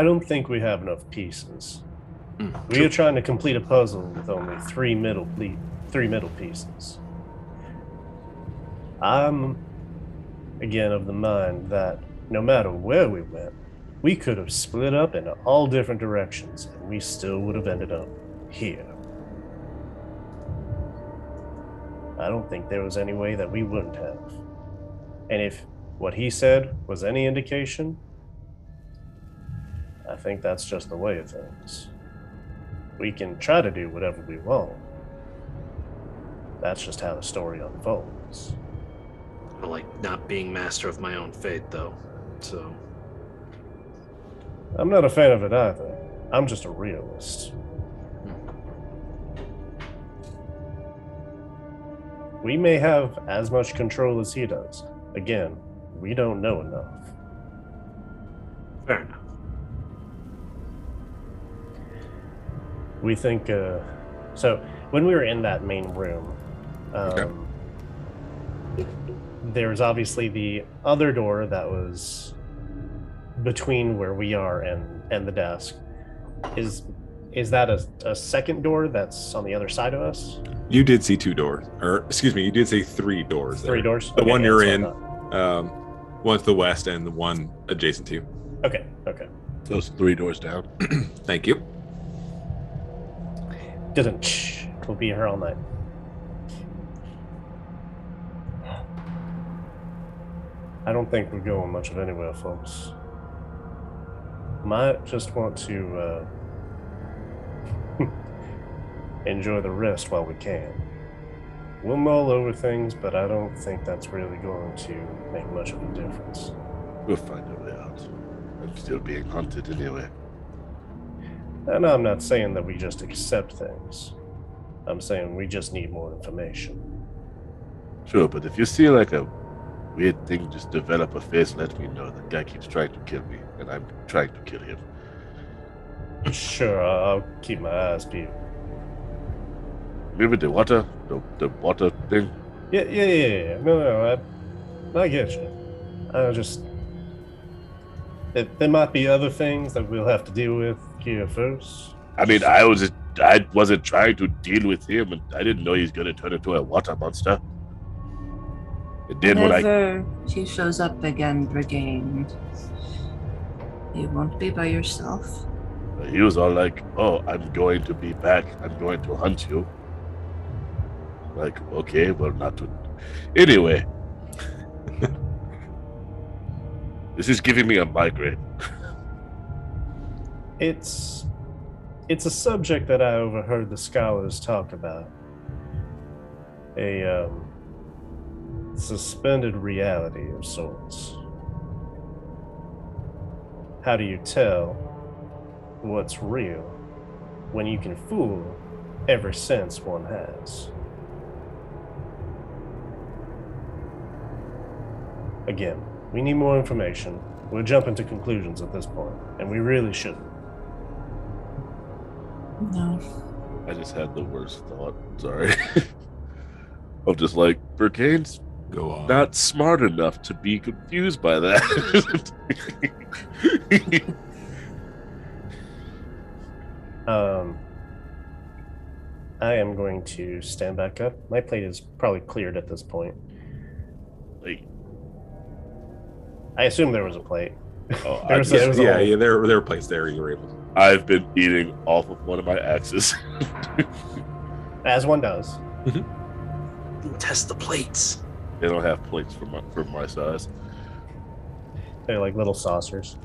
don't think we have enough pieces. We are trying to complete a puzzle with only three middle pieces. I'm again of the mind that no matter where we went, we could have split up in all different directions and we still would have ended up here. I don't think there was any way that we wouldn't have. And if what he said was any indication, I think that's just the way of things. We can try to do whatever we want. That's just how the story unfolds. I like not being master of my own fate, though. So I'm not a fan of it either. I'm just a realist. We may have as much control as he does. Again, we don't know enough. Fair enough. We think, so when we were in that main room, there was obviously the other door that was between where we are and and the desk. Is that a second door that's on the other side of us? You did see 2 doors, or excuse me, you did see 3 doors. 3 doors? The Okay, one yeah, you're that's in, what I one to the west, and the one adjacent to you. thought. Okay. Those 3 doors down. Thank you. Didn't. We'll be here all night. I don't think we're going much of anywhere, folks. Might just want to enjoy the rest while we can. We'll mull over things, but I don't think that's really going to make much of a difference. We'll find a way out. I'm still being hunted anyway. And I'm not saying that we just accept things. I'm saying we just need more information. Sure, but if you see like a weird thing just develop a face, let me know. That guy keeps trying to kill me, and I'm trying to kill him. Sure, I'll keep my eyes peeled. Remember the water thing? Yeah. No, I get you. I just... There might be other things that we'll have to deal with here first. I mean, I wasn't trying to deal with him, and I didn't know he's gonna turn into a water monster. And then Whenever she shows up again, Brigade, you won't be by yourself. he was all like, "Oh, I'm going to be back. I'm going to hunt you." Like, okay, well, not to. Anyway, this is giving me a migraine. It's a subject that I overheard the scholars talk about. A suspended reality of sorts. How do you tell what's real when you can fool every sense one has? Again, we need more information. We'll jump into conclusions at this point, and we really shouldn't. No. I just had the worst thought. Sorry. I'm just like, Brigade's Go on. not smart enough to be confused by that. I am going to stand back up. My plate is probably cleared at this point. Like, I assume there was a plate. oh, There was a whole- there were places there you were able to. I've been eating off of one of my axes. As one does. Test the plates. They don't have plates for my size. They're like little saucers.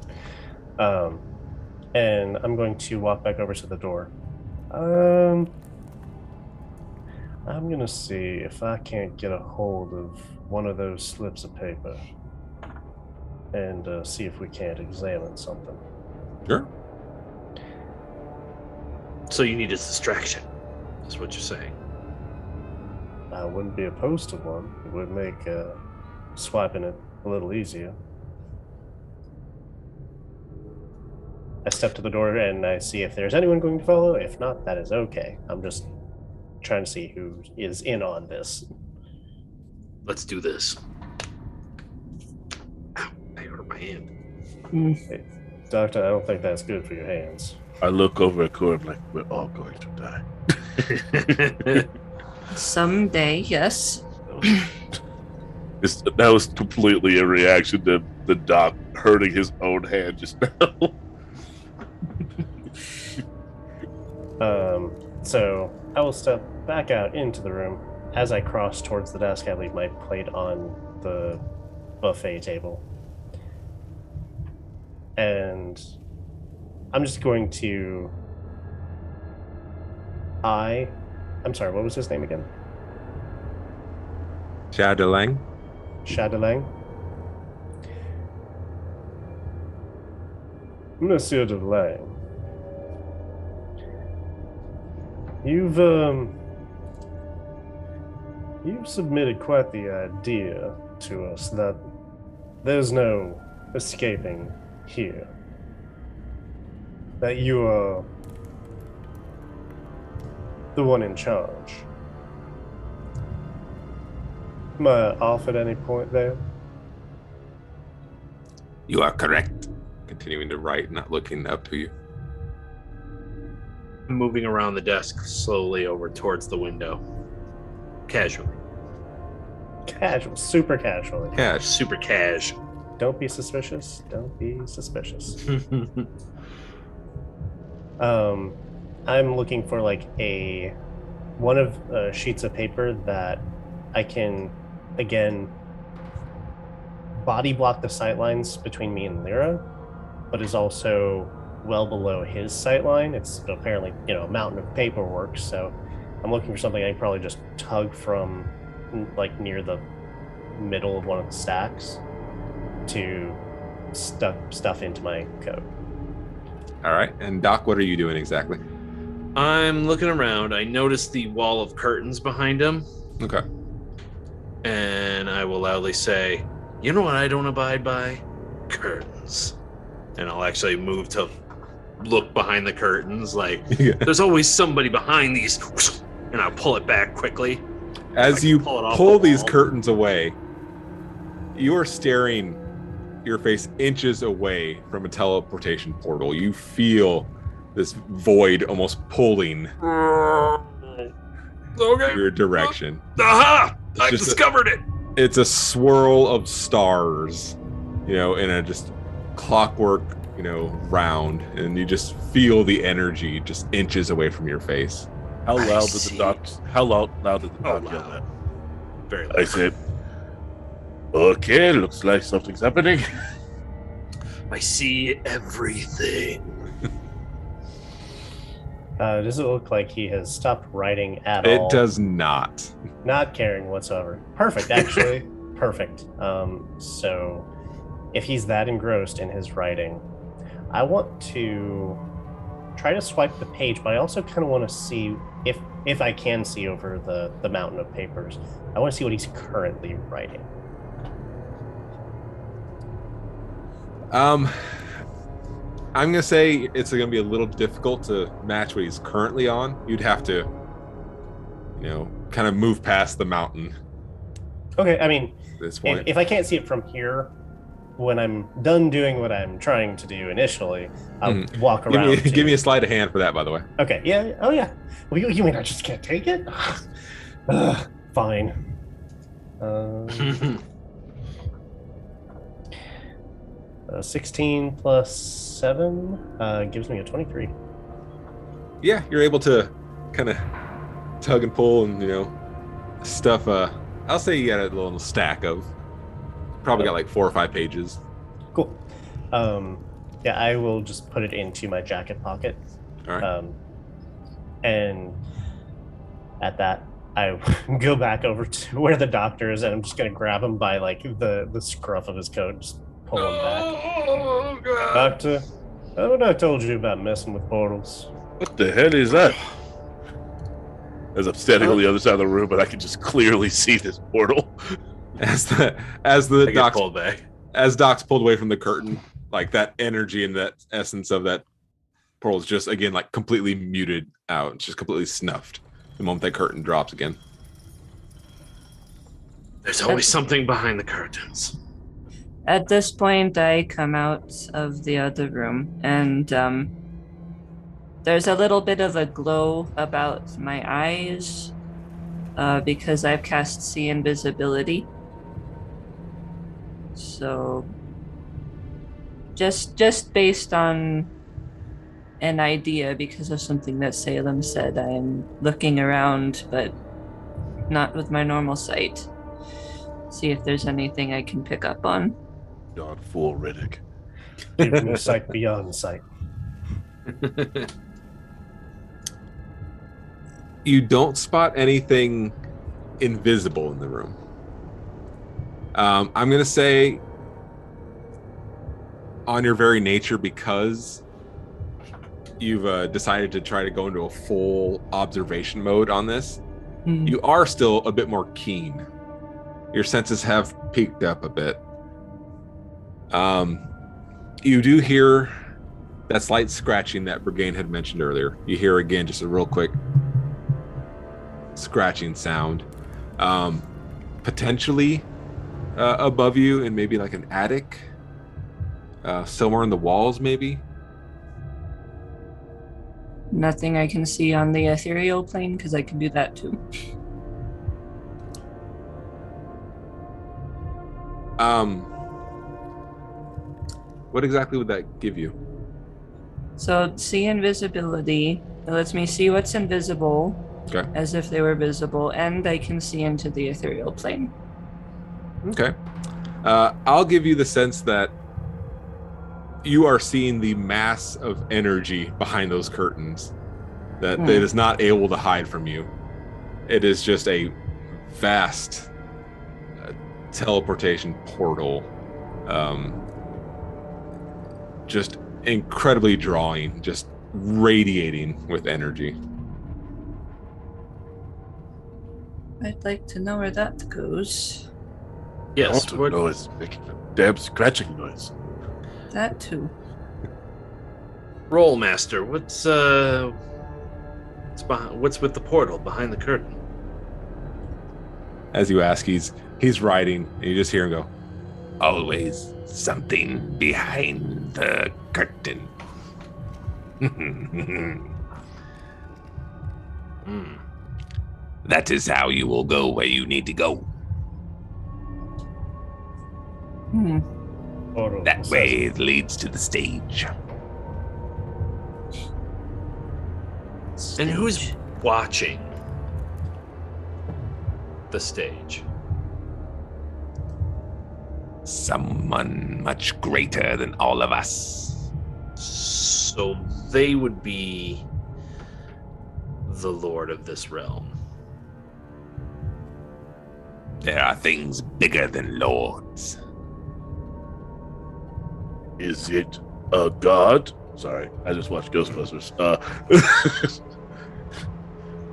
And I'm going to walk back over to the door. I'm going to see if I can't get a hold of one of those slips of paper and see if we can't examine something. Sure. So you need a distraction. That's what you're saying. I wouldn't be opposed to one. It would make swiping it a little easier. I step to the door and I see if there's anyone going to follow. If not, that is okay. I'm just trying to see who is in on this. Let's do this. Ow, I hurt my hand. Hey, Doctor, I don't think that's good for your hands. I look over at Corin like, we're all going to die. Someday, yes. That was completely a reaction to the doc hurting his own hand just now. So I will step back out into the room. As I cross towards the desk, I leave my plate on the buffet table. And I'm just going to... I'm sorry, what was his name again? Shadalang. Shadalang? Monsieur Delang. You've submitted quite the idea to us that there's no escaping here. That you are the one in charge. Am I off at any point there? You are correct. continuing to write, not looking up to you. Moving around the desk slowly over towards the window. Casually. Casual, super casually. Cash. Super cash. Don't be suspicious. Don't be suspicious. I'm looking for like one of sheets of paper that I can again body block the sight lines between me and Lyra, but is also well below his sight line. It's apparently, a mountain of paperwork, so I'm looking for something I can probably just tug from like near the middle of one of the stacks to stuff into my coat. All right. And Doc, what are you doing exactly? I'm looking around. I noticed the wall of curtains behind him. Okay. And I will loudly say, you know what I don't abide by? Curtains. And I'll actually move to look behind the curtains. Like, there's always somebody behind these. And I'll pull it back quickly. As you pull these wall. curtains away, you are staring your face inches away from a teleportation portal. You feel this void almost pulling your direction. Aha! I just discovered it! It's a swirl of stars, in a just clockwork, round, and you just feel the energy just inches away from your face. How I loud did the see. doc yell Loud. that? Very I loud. said, okay, looks like something's happening. I see everything. Does it look like he has stopped writing at all? It does not. Not caring whatsoever. Perfect, actually. Perfect. So if he's that engrossed in his writing, I want to try to swipe the page, but I also kind of want to see if I can see over the mountain of papers. I want to see what he's currently writing. I'm gonna say it's gonna be a little difficult to match what he's currently on. You'd have to, kind of move past the mountain Okay, I mean, at this point. if I can't see it from here, when I'm done doing what I'm trying to do initially, I'll walk around. Give me a sleight of hand for that, by the way. Okay, yeah, oh yeah. Well, you mean I just can't take it? Fine. 16 plus 7 gives me a 23. Yeah, you're able to kind of tug and pull and stuff. I'll say you got a little stack of probably got like 4 or 5 pages. Cool. Yeah, I will just put it into my jacket pocket. All right. And at that, I go back over to where the doctor is, and I'm just gonna grab him by like the scruff of his coat, just pull him back. Oh, God. Doctor, what I told you about messing with portals? What the hell is that? As I'm standing on the other side of the room, but I can just clearly see this portal. As I the get pulled back. as Doc's pulled away from the curtain, like that energy and that essence of that portal is just again like completely muted out. It's just completely snuffed the moment that curtain drops again. There's always something behind the curtains. At this point, I come out of the other room, and there's a little bit of a glow about my eyes because I've cast See Invisibility. So, just based on an idea, because of something that Salem said, I am looking around, but not with my normal sight. See if there's anything I can pick up on. Darn fool, Riddick. Give me sight beyond sight. You don't spot anything invisible in the room. I'm going to say on your very nature, because you've decided to try to go into a full observation mode on this, you are still a bit more keen. Your senses have peaked up a bit. You do hear that slight scratching that Brigade had mentioned earlier. You hear again just a real quick scratching sound. Potentially above you in maybe like an attic. Somewhere in the walls, maybe? Nothing I can see on the ethereal plane, because I can do that too. What exactly would that give you? So see invisibility. It lets me see what's invisible, Okay. as if they were visible, and I can see into the ethereal plane. Okay. I'll give you the sense that you are seeing the mass of energy behind those curtains that it is not able to hide from you. It is just a vast teleportation portal, just incredibly drawing, just radiating with energy. I'd like to know where that goes. Yes. Also, noise making a damn scratching noise. That too. Roll master. What's with the portal behind the curtain? As you ask, he's writing, and you just hear him go, Always something behind the curtain. That is how you will go where you need to go. That way it leads to the stage. And who's watching the stage? Someone much greater than all of us. So they would be the lord of this realm. There are things bigger than lords. Is it a god? Sorry, I just watched Ghostbusters.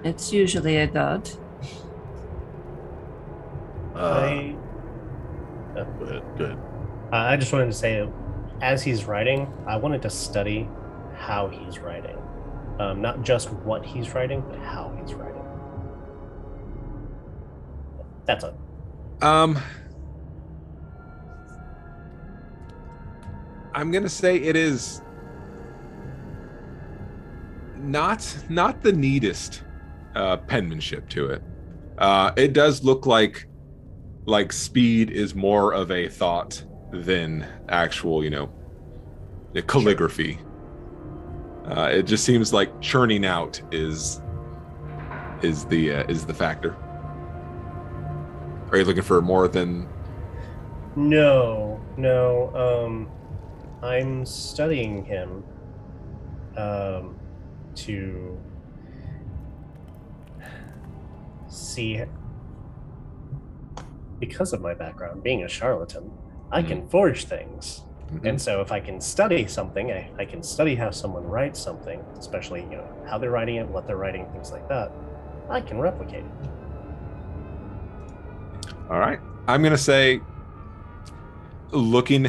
It's usually a god. Go ahead. I just wanted to say, as he's writing, I wanted to study how he's writing. Not just what he's writing, but how he's writing. That's it. I'm gonna say it is not the neatest penmanship to it. It does look like speed is more of a thought than actual, the calligraphy. It just seems like churning out is the factor. Are you looking for more than? No. I'm studying him to see, because of my background being a charlatan, I can forge things. And so if I can study something, I can study how someone writes something, especially how they're writing it, what they're writing, things like that. I can replicate it. All right. I'm going to say, looking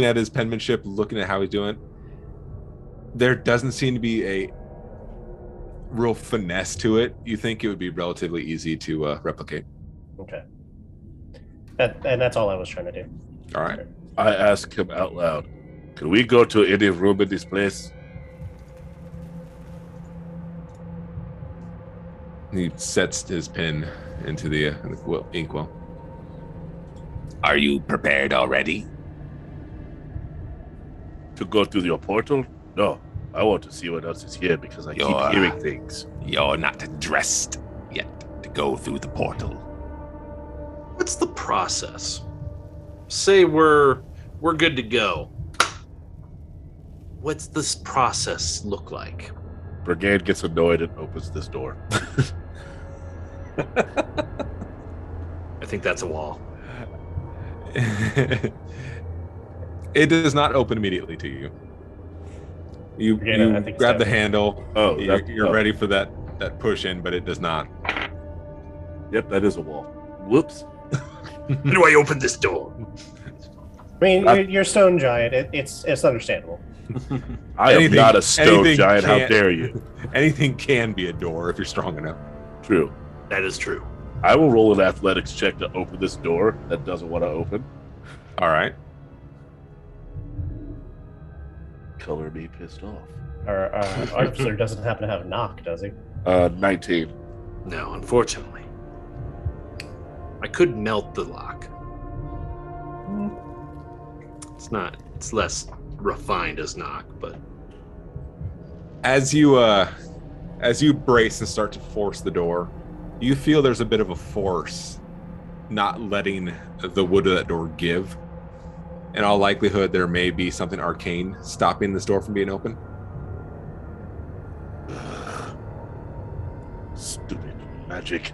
at his penmanship, looking at how he's doing, there doesn't seem to be a real finesse to it. You think it would be relatively easy to replicate. Okay. And that's all I was trying to do. All right. I asked him out loud, can we go to any room in this place? He sets his pen into the inkwell. Are you prepared already? To go through your portal? No, I want to see what else is here because I keep hearing things. You're not dressed yet to go through the portal. What's the process? Say we're good to go. What's this process look like? Brigade gets annoyed and opens this door. I think that's a wall. It does not open immediately to you. You grab the handle. You're ready for that push in, but it does not. Yep, that is a wall. Whoops. How do I open this door? I mean, you're a stone giant. It's understandable. I am not a stone giant. How dare you? Anything can be a door if you're strong enough. True. That is true. I will roll an athletics check to open this door that doesn't want to open. All right. color me pissed off. Our artificer doesn't happen to have knock, does he? 19. No, unfortunately. I could melt the lock. It's less refined as knock, but As you brace and start to force the door, you feel there's a bit of a force not letting the wood of that door give. In all likelihood, there may be something arcane stopping this door from being open. Stupid magic.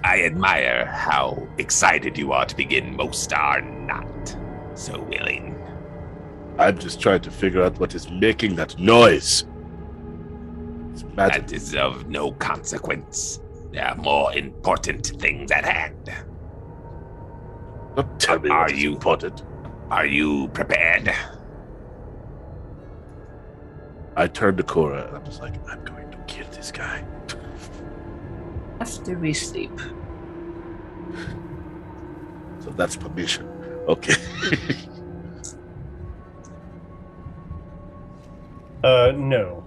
I admire how excited you are to begin. Most are not so willing. I'm just trying to figure out what is making that noise. It's magic. That is of no consequence. There are more important things at hand. Don't tell me Are what is you- important. Are you prepared? I turned to Cora and I'm just like, I'm going to kill this guy. After we sleep. So that's permission. Okay. No.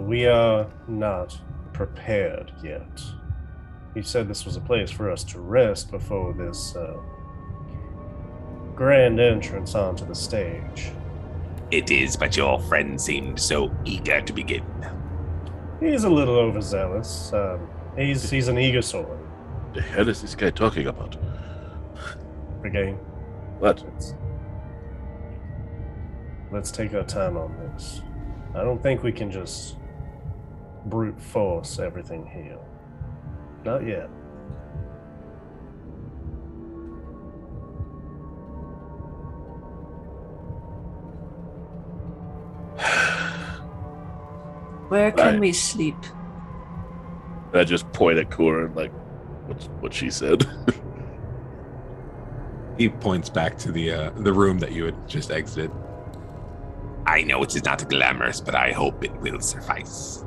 We are not prepared yet. You said this was a place for us to rest before this grand entrance onto the stage. It is, but your friend seemed so eager to begin. He's a little overzealous. He's an egosaur. The hell is this guy talking about? Again, What? let's take our time on this. I don't think we can just brute force everything here. Not yet. Where can Right. we sleep? I just point at Cora and like, what she said. He points back to the room that you had just exited. I know it is not glamorous, but I hope it will suffice.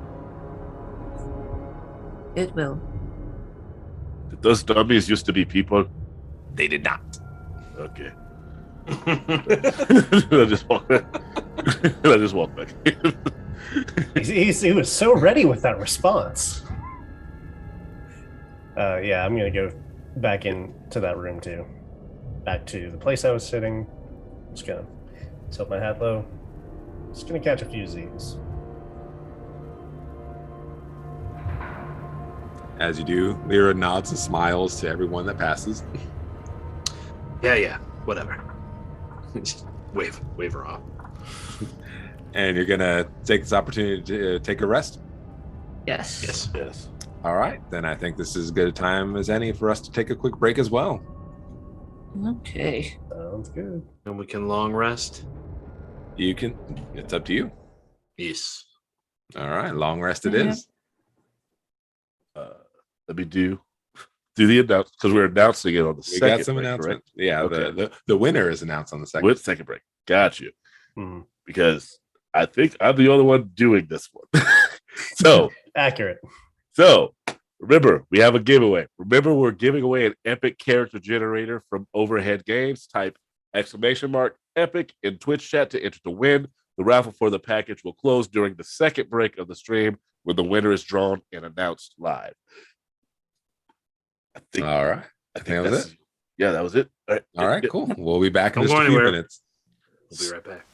It will. Did those dummies used to be people? They did not. Okay. I just walk back. I just walk back. He was so ready with that response. Yeah, I'm gonna go back into that room too. Back to the place I was sitting. Just gonna tilt my hat low. Just gonna catch a few Z's. As you do, Lyra nods and smiles to everyone that passes. yeah, whatever. Just wave her off. And you're gonna take this opportunity to take a rest. Yes. Yes. All right, then I think this is as good a time as any for us to take a quick break as well. Okay. Sounds good. And we can long rest. You can. It's up to you. Yes. All right, long rest it Yeah. is. Let me do the announce because we're announcing it on the We second got some break, announcement. correct? Yeah, Okay. the winner is announced on the second. With second break. Got you. Mhm. Because I think I'm the only one doing this one. So Accurate. remember, we have a giveaway. Remember, we're giving away an epic character generator from Overhead Games. Type !epic in Twitch chat to enter to win. The raffle for the package will close during the second break of the stream when the winner is drawn and announced live. I think, All right. I I think think that was that's- Yeah, that was it. All right, cool. We'll be back in Don't just go a few anywhere. minutes. We'll be right back.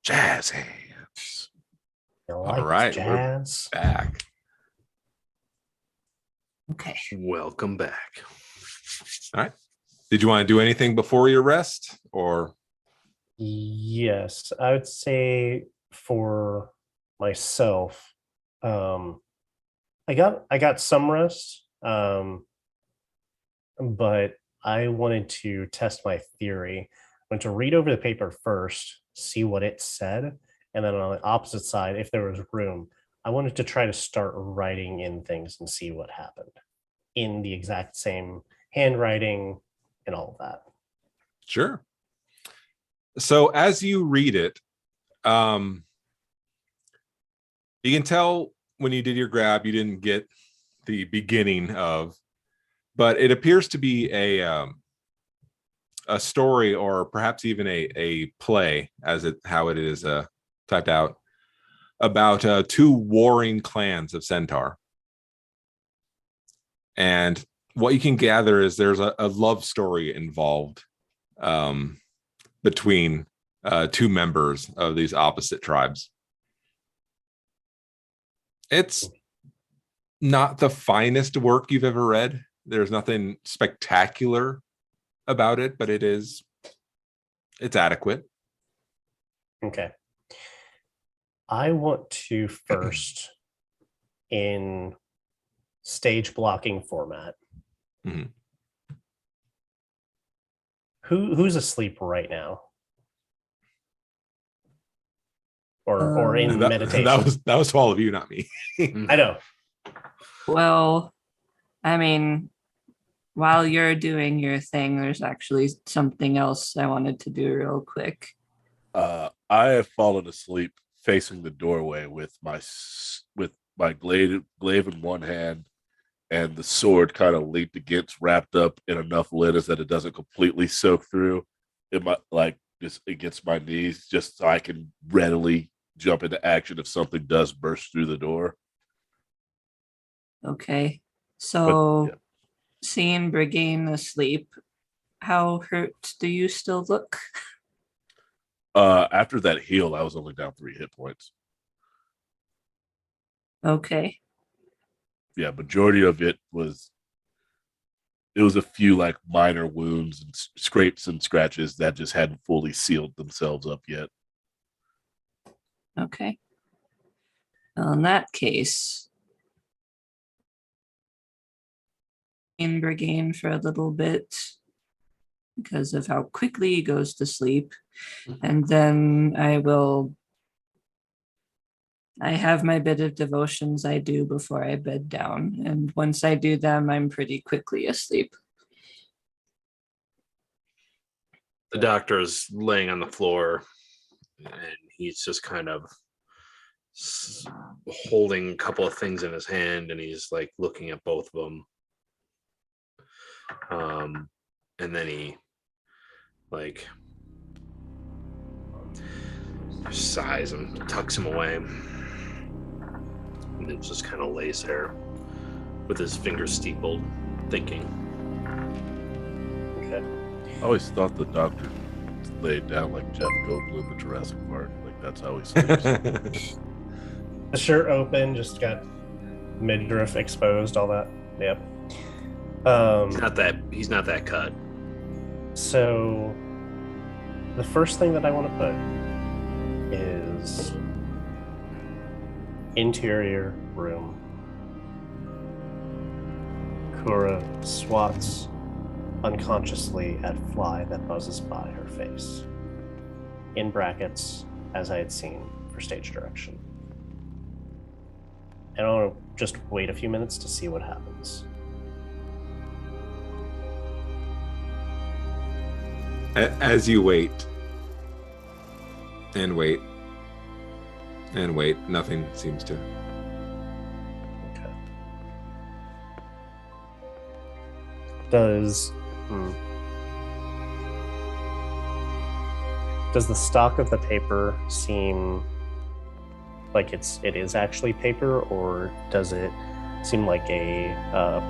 Jazz hands. You All like right, we're jazz? back. Okay. Welcome back. All right. Did you want to do anything before your rest, or? Yes, I would say for myself, I got some rest, but I wanted to test my theory. I wanted to read over the paper first, see what it said, and then on the opposite side, if there was room, I wanted to try to start writing in things and see what happened in the exact same handwriting and all of that. Sure. So as you read it, you can tell when you did your grab, you didn't get the beginning of, but it appears to be a story, or perhaps even a play, how it is typed out, about two warring clans of Centaur. And what you can gather is there's a love story involved between two members of these opposite tribes. It's not the finest work you've ever read. There's nothing spectacular about it, but it's adequate. Okay. I want to first, in stage blocking format, Mhm. who's asleep right now, or in meditation? That was to all of you, not me. I know. Well, I mean, while you're doing your thing, there's actually something else I wanted to do real quick. I have fallen asleep facing the doorway with my glaive in one hand and the sword kind of leaned against, wrapped up in enough letters that it doesn't completely soak through. It might just against my knees, just so I can readily jump into action if something does burst through the door. Okay. So, yeah. Seeing Brigane asleep, how hurt do you still look? After that heal, I was only down 3 hit points. Okay. Yeah, majority of it was a few like minor wounds and scrapes and scratches that just hadn't fully sealed themselves up yet. Okay. Well, in that case, in Brigane for a little bit because of how quickly he goes to sleep. And then I have my bit of devotions I do before I bed down. And once I do them, I'm pretty quickly asleep. The doctor is laying on the floor, and he's just kind of holding a couple of things in his hand, and he's like looking at both of them. And then he like sighs and tucks him away, and then just kind of lays there with his fingers steepled, thinking. Okay. I always thought the doctor laid down like Jeff Goldblum in Jurassic Park. Like that's how he sleeps. The shirt open, just got midriff exposed, all that. Yep. He's not that cut. So the first thing that I want to put is interior room. Kura swats unconsciously at fly that buzzes by her face. In brackets, as I had seen for stage direction. And I want to just wait a few minutes to see what happens. As you wait and wait and wait, nothing seems to. Okay. Does the stock of the paper seem like it is actually paper, or does it seem like a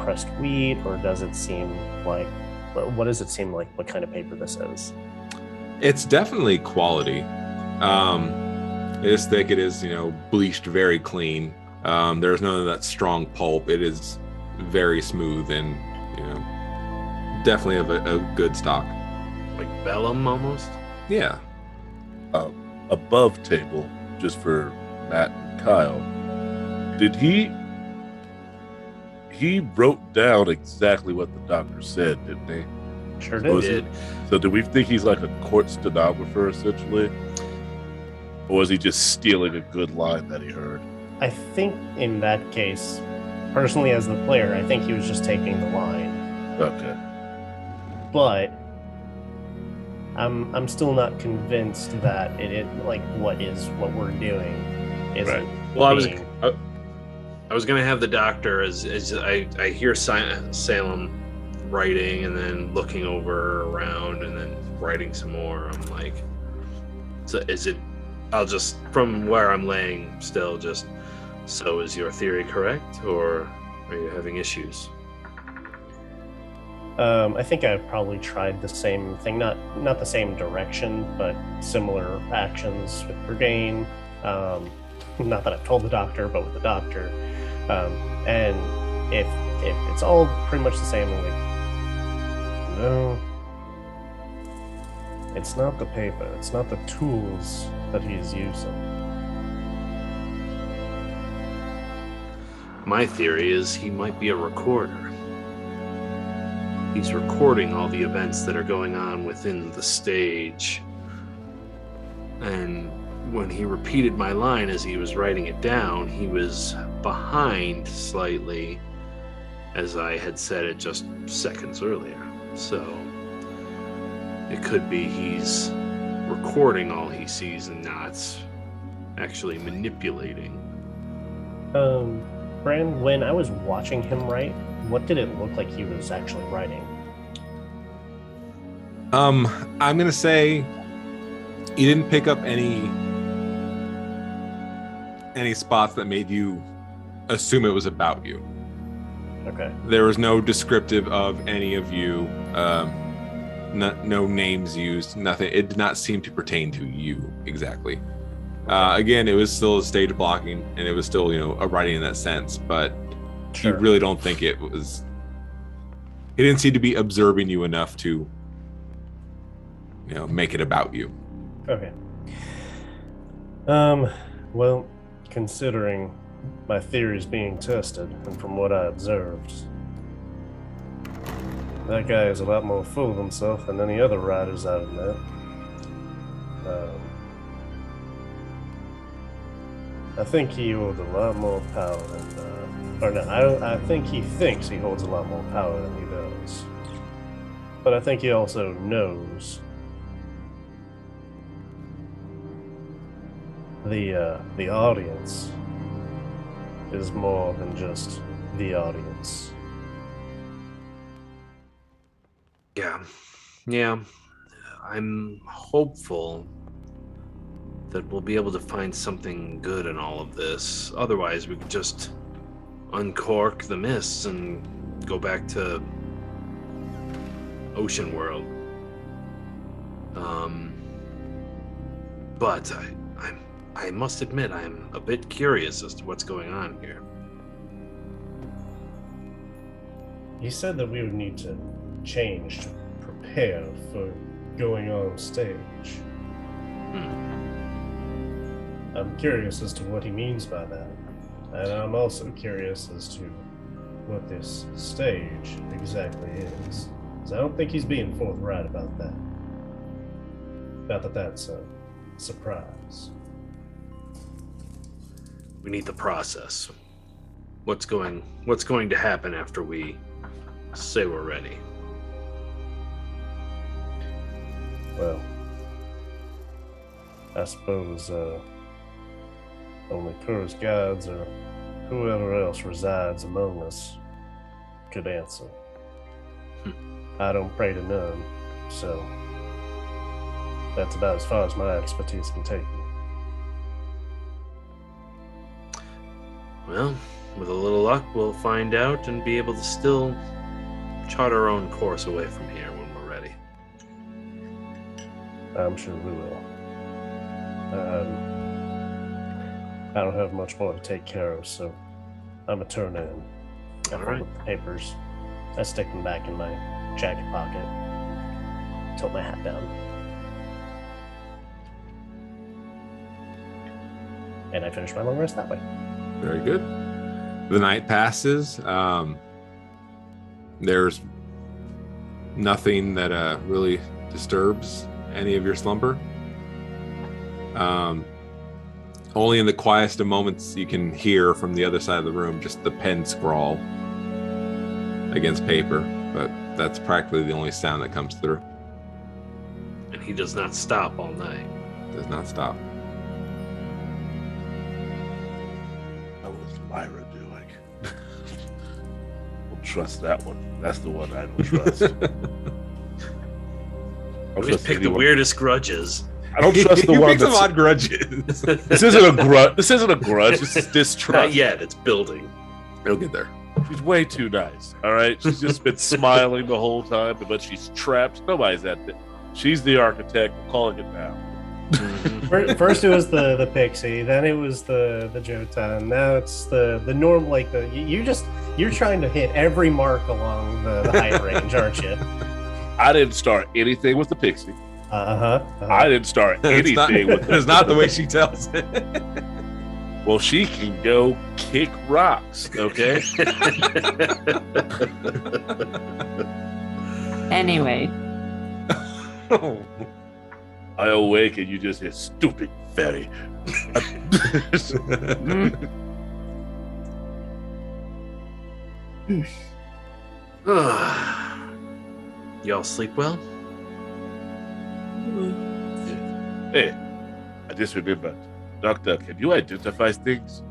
pressed wheat, or does it seem like what does it seem like? What kind of paper this is? It's definitely quality. It is thick. It is, bleached very clean. There's none of that strong pulp. It is very smooth and, definitely of a good stock. Like vellum almost? Yeah. Above table, just for Matt and Kyle, did he wrote down exactly what the doctor said, didn't he? Sure Was did. it- So do we think he's like a court stenographer, essentially? Or was he just stealing a good line that he heard? I think in that case, personally as the player, I think he was just taking the line. Okay. But I'm still not convinced that what we're doing isn't Right. Well, I was gonna have the doctor as I hear Salem writing and then looking around and then writing some more. I'm like, so is it? I'll just from where I'm laying still just. So is your theory correct, or are you having issues? I think I've probably tried the same thing, not the same direction, but similar actions with Burgain. Not that I've told the doctor, but with the doctor. And if it's all pretty much the same, I'm like, no, it's not the paper, it's not the tools that he's using. My theory is he might be a recorder. He's recording all the events that are going on within the stage. And when he repeated my line as he was writing it down, he was behind slightly, as I had said it just seconds earlier. So it could be he's recording all he sees and not actually manipulating. Brand, when I was watching him write, what did it look like he was actually writing? I'm gonna say you didn't pick up any spots that made you assume it was about you. Okay. There was no descriptive of any of you, no names used, nothing. It did not seem to pertain to you exactly. Again, it was still a stage blocking, and it was still, a writing in that sense, but Sure. you really don't think it was. It didn't seem to be observing you enough to, make it about you. Okay. Well, considering my theories being tested, and from what I observed, that guy is a lot more full of himself than any other writers I've met. I think he holds a lot more power than, I think he thinks he holds a lot more power than he does. But I think he also knows the audience is more than just the audience. Yeah. I'm hopeful that we'll be able to find something good in all of this. Otherwise, we could just uncork the mists and go back to Ocean World. But I must admit, I'm a bit curious as to what's going on here. He said that we would need to change to prepare for going on stage. I'm curious as to what he means by that. And I'm also curious as to what this stage exactly is. 'Cause I don't think he's being forthright about that. Not that that's a surprise. We need the process. What's going to happen after we say we're ready? Well, I suppose only Kur's guides or whoever else resides among us could answer. I don't pray to none, so that's about as far as my expertise can take me. Well, with a little luck, we'll find out and be able to still chart our own course away from here when we're ready. I'm sure we will. I don't have much more to take care of, so I'm gonna turn in. I All fold right. up the papers. I stick them back in my jacket pocket. Tilt my hat down. And I finish my long rest that way. Very good. The night passes. There's nothing that really disturbs any of your slumber. Only in the quietest of moments you can hear from the other side of the room just the pen scrawl against paper, but that's practically the only sound that comes through. And he does not stop all night. Does not stop. How was Lyra doing? Don't trust that one. That's the one I don't trust. Always pick the weirdest grudges. I don't trust the You one pick some that's. odd grudges. This isn't a grudge. This isn't a grudge. This is distrust. Not yet. It's building. It'll get there. She's way too nice. All right, she's just been smiling the whole time, but she's trapped. Nobody's at that. She's the architect. We're calling it now. First it was the pixie, then it was the Jotun. Now it's the norm. Like you're trying to hit every mark along the height range, aren't you? I didn't start anything with the pixie. I didn't start It's not, anything with. it's not the way she tells it. Well, she can go kick rocks. Okay. Anyway, I awake and you just hear stupid fairy. Y'all sleep well? Hey, I just remembered. Doctor, can you identify things?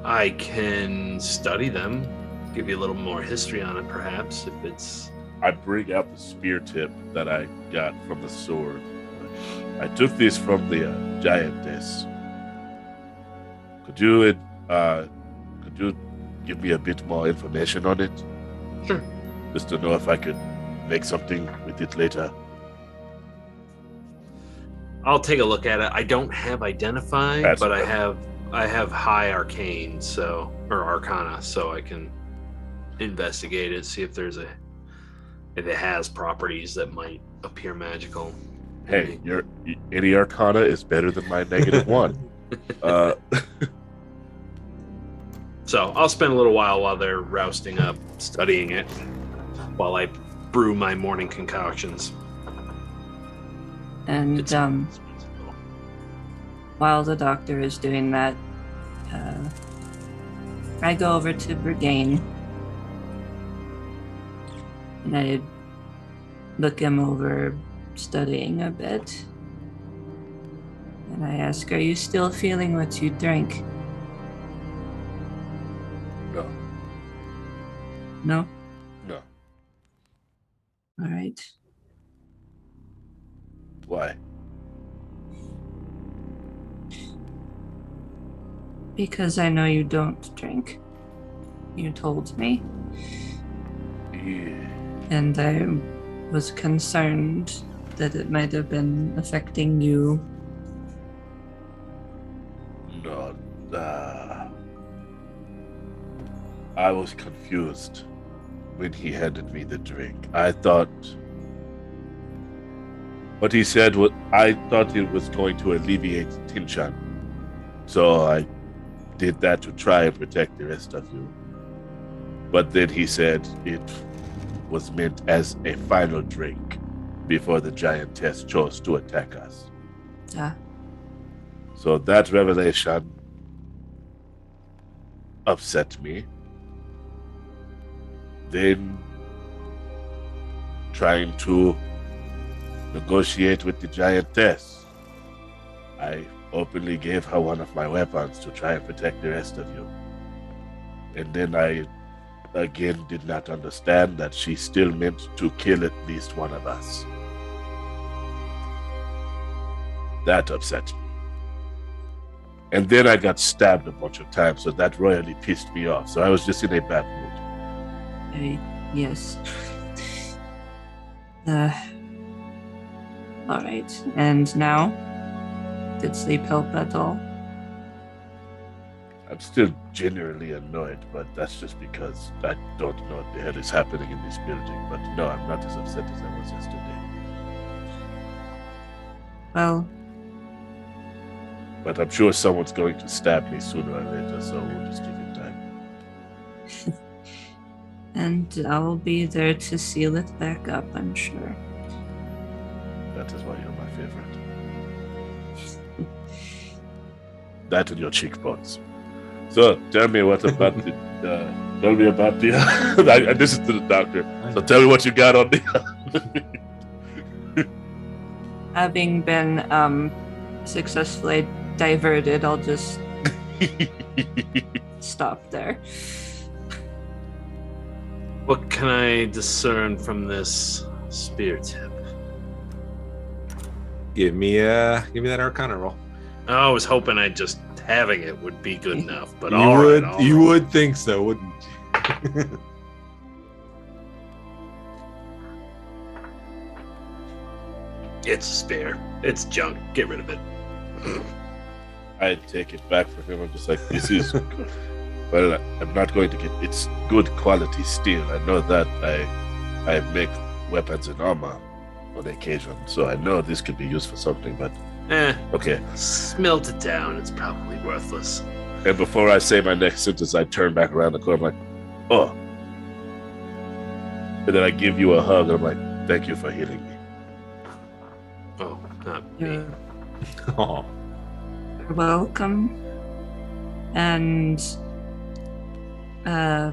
I can study them, give you a little more history on it, perhaps, if it's... I bring out the spear tip that I got from the sword. I took this from the giantess. Could you give me a bit more information on it? Sure. Just to know if I could make something with it later. I'll take a look at it. I don't have identify, That's but I okay. have high arcane, or arcana, so I can investigate it, see if if it has properties that might appear magical. Hey, your any arcana is better than my -1. So I'll spend a little while they're rousting up, studying it, while I brew my morning concoctions. and It's- while the doctor is doing that, I go over to Brigane and I look him over, studying a bit. And I ask, "Are you still feeling what you drank?" No, No? no. All right. Why? Because I know you don't drink. You told me. Yeah. And I was concerned that it might have been affecting you. No. I was confused when he handed me the drink. I thought what he said was, I thought it was going to alleviate tension. So I did that to try and protect the rest of you. But then he said it was meant as a final drink before the giantess chose to attack us. Ah, So that revelation upset me. Then, trying to negotiate with the giantess, I openly gave her one of my weapons to try and protect the rest of you. And then I again did not understand that she still meant to kill at least one of us. That upset me. And then I got stabbed a bunch of times, so that royally pissed me off. So I was just in a bad mood. yes. All right. And now, did sleep help at all? I'm still genuinely annoyed, but that's just because I don't know what the hell is happening in this building. But no, I'm not as upset as I was yesterday. Well, But I'm sure someone's going to stab me sooner or later, so we'll just give it time. and I'll be there to seal it back up, I'm sure. That is why you're my favorite. That and your cheekbones. So tell me what about the. Tell me about the. This is to the doctor. So tell me what you got on the. Having been successfully diverted, I'll just stop there. What can I discern from this spear tip? Give me that Arcana roll. I was hoping just having it would be good enough, but You would think so, wouldn't you? It's a spear. It's junk. Get rid of it. I take it back from him. I'm just like, this is. Well, I'm not going to get. It's good quality steel. I know that. I make weapons and armor on occasion, so I know this could be used for something. But okay. Smelt it down. It's probably worthless. And before I say my next sentence, I turn back around the corner. I'm like, oh. And then I give you a hug. And I'm like, thank you for healing me. Oh, not me. Oh. You're welcome. And I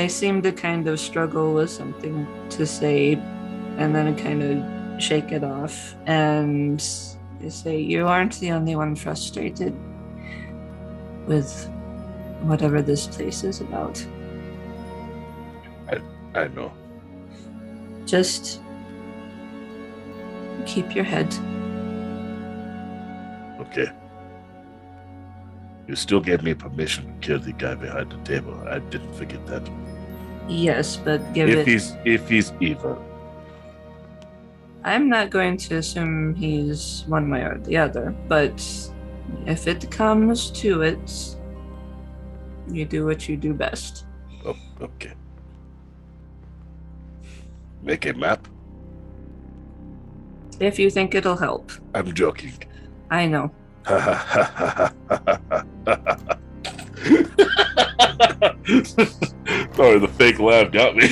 seem to kind of struggle with something to say, and then I kind of shake it off, and I say, you aren't the only one frustrated with whatever this place is about. I know. Just keep your head. Okay. You still gave me permission to kill the guy behind the table. I didn't forget that. Yes, but If he's evil. I'm not going to assume he's one way or the other, but if it comes to it, you do what you do best. Oh, okay. Make a map? If you think it'll help. I'm joking. I know. Sorry, the fake laugh got me.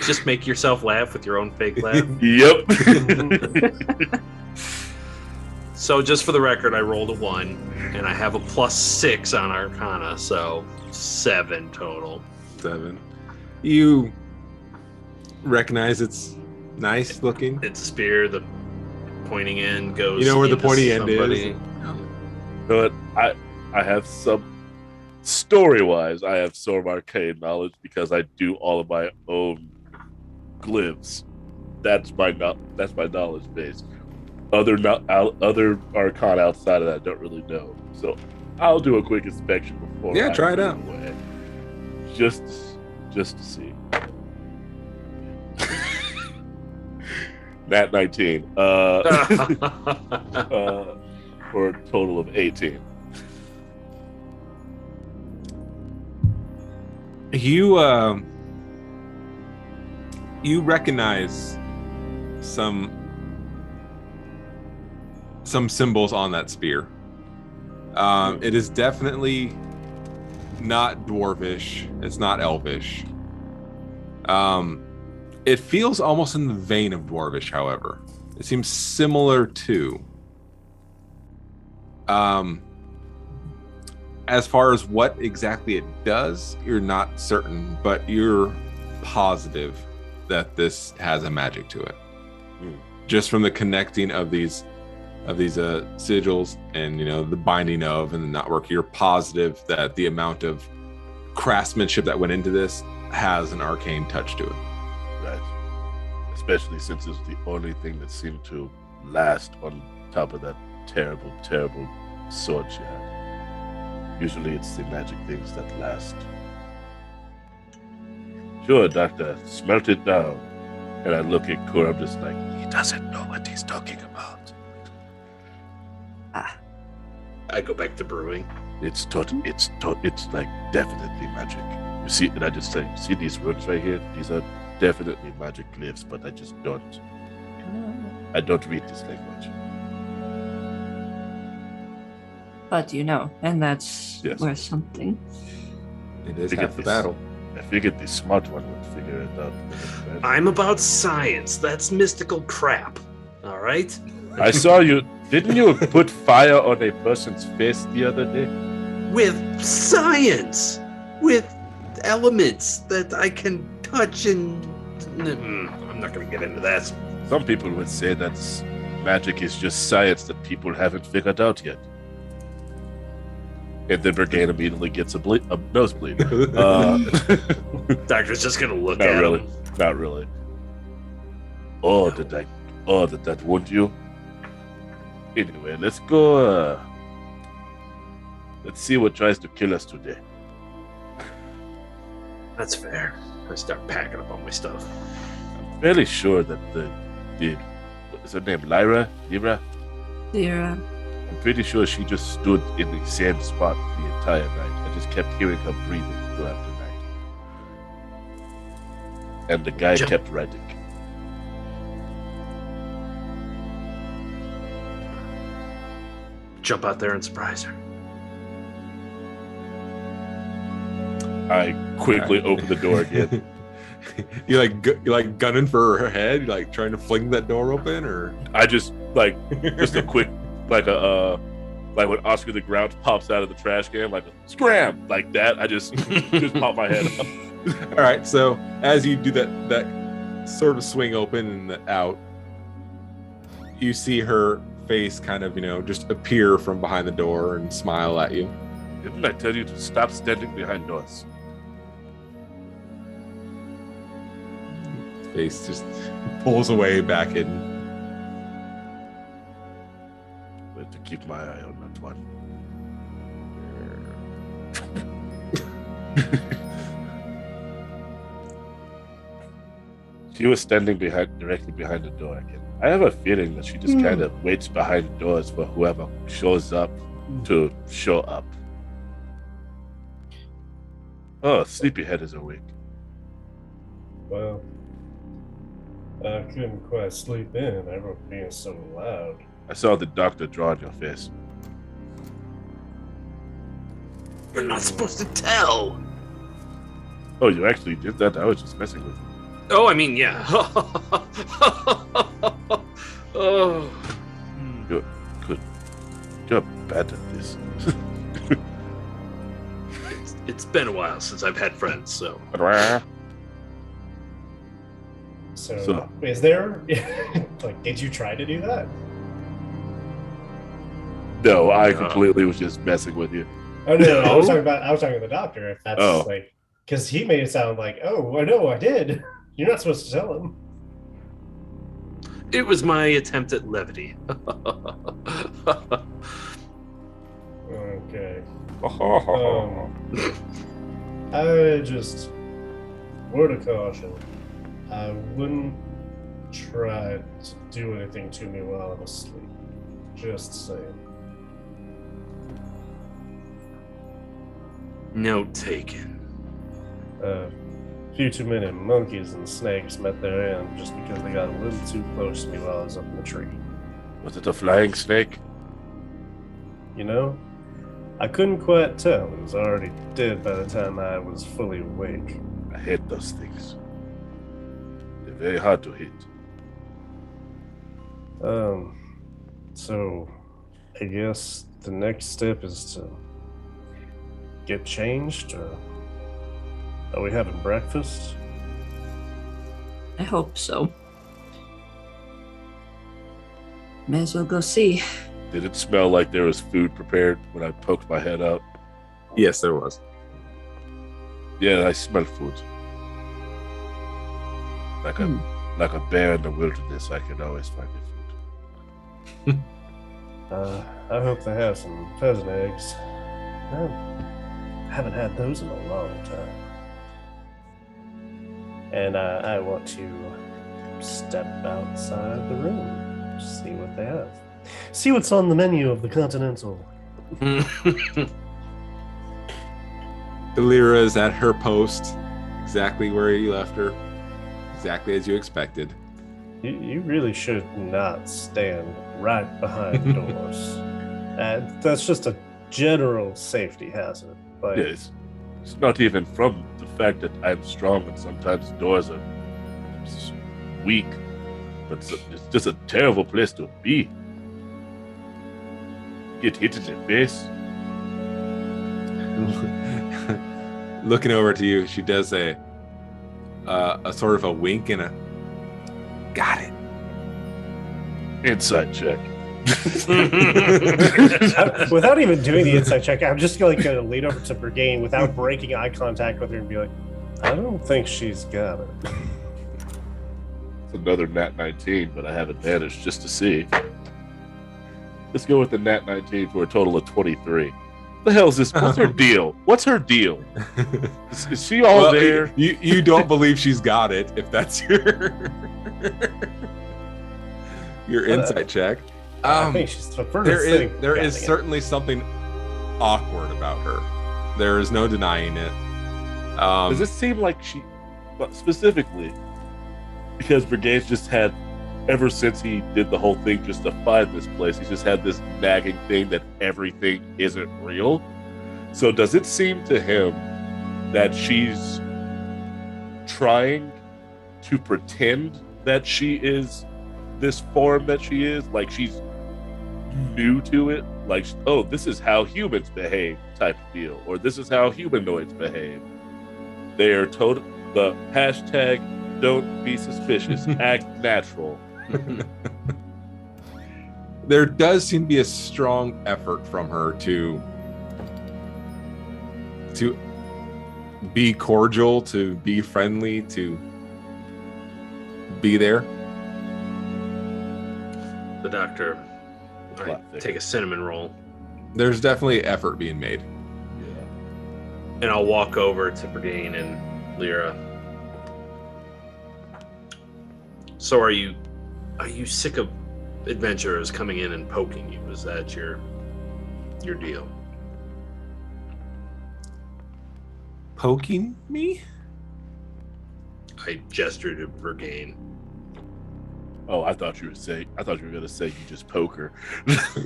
Just make yourself laugh with your own fake laugh. Yep. So just for the record, I rolled a 1, and I have a +6 on Arcana, so 7 total. 7. You recognize it's nice looking. It's a spear. The pointing end goes. You know where the into pointy end somebody. is. But I have some story-wise, I have some arcane knowledge because I do all of my own glyphs. That's my knowledge base. Other arcana outside of that I don't really know. So I'll do a quick inspection before. Yeah, I try it go out. away. Just to see. Nat 19. For a total of 18. You recognize some symbols on that spear. It is definitely not dwarvish. It's not elvish. It feels almost in the vein of dwarvish, however. It seems similar to. As far as what exactly it does, you're not certain, but you're positive that this has a magic to it. Just from the connecting of these sigils and the binding of and the knotwork, you're positive that the amount of craftsmanship that went into this has an arcane touch to it. Right. Especially since it's the only thing that seemed to last on top of that terrible, terrible sword she had. Usually it's the magic things that last. Sure, Doctor, smelt it down. And I look at Kur, I'm just like, he doesn't know what he's talking about. I go back to brewing. It's like definitely magic. You see, and I just say, see these runes right here? These are definitely magic glyphs, but I just don't. I don't read this language. But and that's Yes. worth something. It is Figure half the this. battle. I figured the smart one would figure it out. I'm about science. That's mystical crap. All right? I saw you. Didn't you put fire on a person's face the other day? With science! With elements that I can touch and. I'm not going to get into that. Some people would say that magic is just science that people haven't figured out yet. And then Brigade immediately gets a nosebleed. Doctor's just going to look Not at really. him. Not really. Oh, did that wound you? Anyway, let's go. Let's see what tries to kill us today. That's fair. I start packing up all my stuff. I'm fairly sure that the what is her name? Lyra? Lyra. I'm pretty sure she just stood in the same spot the entire night. I just kept hearing her breathing throughout the night. And the guy Jump. kept writing. Jump out there and surprise her. I quickly opened the door again. You like gunning for her head? You like trying to fling that door open, or I just just a quick like when Oscar the Grouch pops out of the trash can, like a scram, like that. I just pop my head up. all right? So as you do that sort of swing open and out, you see her face kind of just appear from behind the door and smile at you. Didn't I tell you to stop standing behind doors? Face just pulls away back in. But to keep my eye on that one. She was standing directly behind the door again. I have a feeling that she just kind of waits behind doors for whoever shows up to show up. Oh, Sleepyhead is awake. Well, I couldn't quite sleep in. Everyone being so loud. I saw the doctor draw on your face. You're not supposed to tell. Oh, you actually did that? I was just messing with you. Oh, I mean, yeah. Oh. You're bad at this. It's been a while since I've had friends, so. So, is there did you try to do that? No, I completely was just messing with you. Oh no, I was talking to the doctor. If that's Oh. because he made it sound like, oh, I know, I did. You're not supposed to tell him. It was my attempt at levity. Okay. I just, word of caution, I wouldn't try to do anything to me while I'm asleep. Just saying. Note taken. A few too many monkeys and snakes met their end just because they got a little too close to me while I was up in the tree. Was it a flying snake? I couldn't quite tell. It was already dead by the time I was fully awake. I hate those things. They're very hard to hit. So I guess the next step is to get changed, or are we having breakfast? I hope so. May as well go see. Did it smell like there was food prepared when I poked my head out? Yes, there was. Yeah, I smell food. Like a bear in the wilderness, I can always find the food. I hope they have some pheasant eggs. I haven't had those in a long time. And I want to step outside the room, see what they have. See what's on the menu of the Continental. Lyra is at her post, exactly where you left her, exactly as you expected. You really should not stand right behind the doors. That's just a general safety hazard. Like, Yes. It's not even from the fact that I'm strong and sometimes doors are weak, but it's just a terrible place to be. Get hit in the face. Looking over to you, she does a sort of a wink and a got it. Inside check. Without even doing the inside check, I'm just going to lean over to Brigade without breaking eye contact with her and be like, I don't think she's got it. It's another Nat 19, but I have advantage just to see. Let's go with the Nat 19 for a total of 23. The hell is this? What's her deal? What's her deal? Is she all there? You don't believe she's got it if that's your insight check. I think she's the first there is certainly something awkward about her. There is no denying it. Does it seem like she, but specifically, because Brigade's just had, ever since he did the whole thing just to find this place, he's just had this nagging thing that everything isn't real. So does it seem to him that she's trying to pretend that she is this form that she is? Like she's new to it? Like, oh, this is how humans behave type of deal. Or this is how humanoids behave. They are told the hashtag don't be suspicious, act natural. There does seem to be a strong effort from her to be cordial, to be friendly, to be there. The doctor, I take a cinnamon roll. There's definitely effort being made. And I'll walk over to Brigade and Lyra. So are you sick of adventurers coming in and poking you? Is that your deal? Poking me? I gestured to Brigade. Oh, I thought you were going to say you just poke her.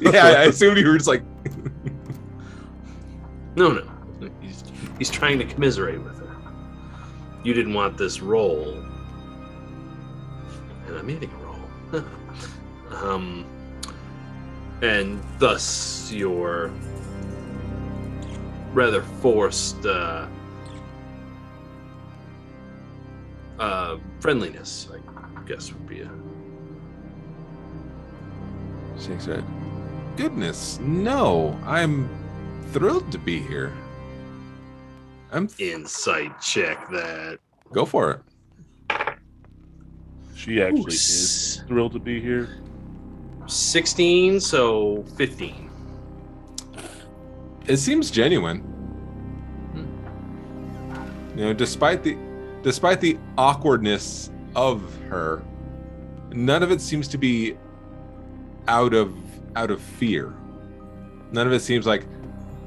Yeah, I assumed you were just like... No. He's trying to commiserate with her. You didn't want this role, and I'm eating a roll. And thus your rather forced friendliness, I guess, would be a... Shakes her head. Goodness, no. I'm thrilled to be here. Insight check that. Go for it. She actually is thrilled to be here. 16, so 15. It seems genuine. You know, despite the awkwardness of her, none of it seems to be out of fear. None of it seems like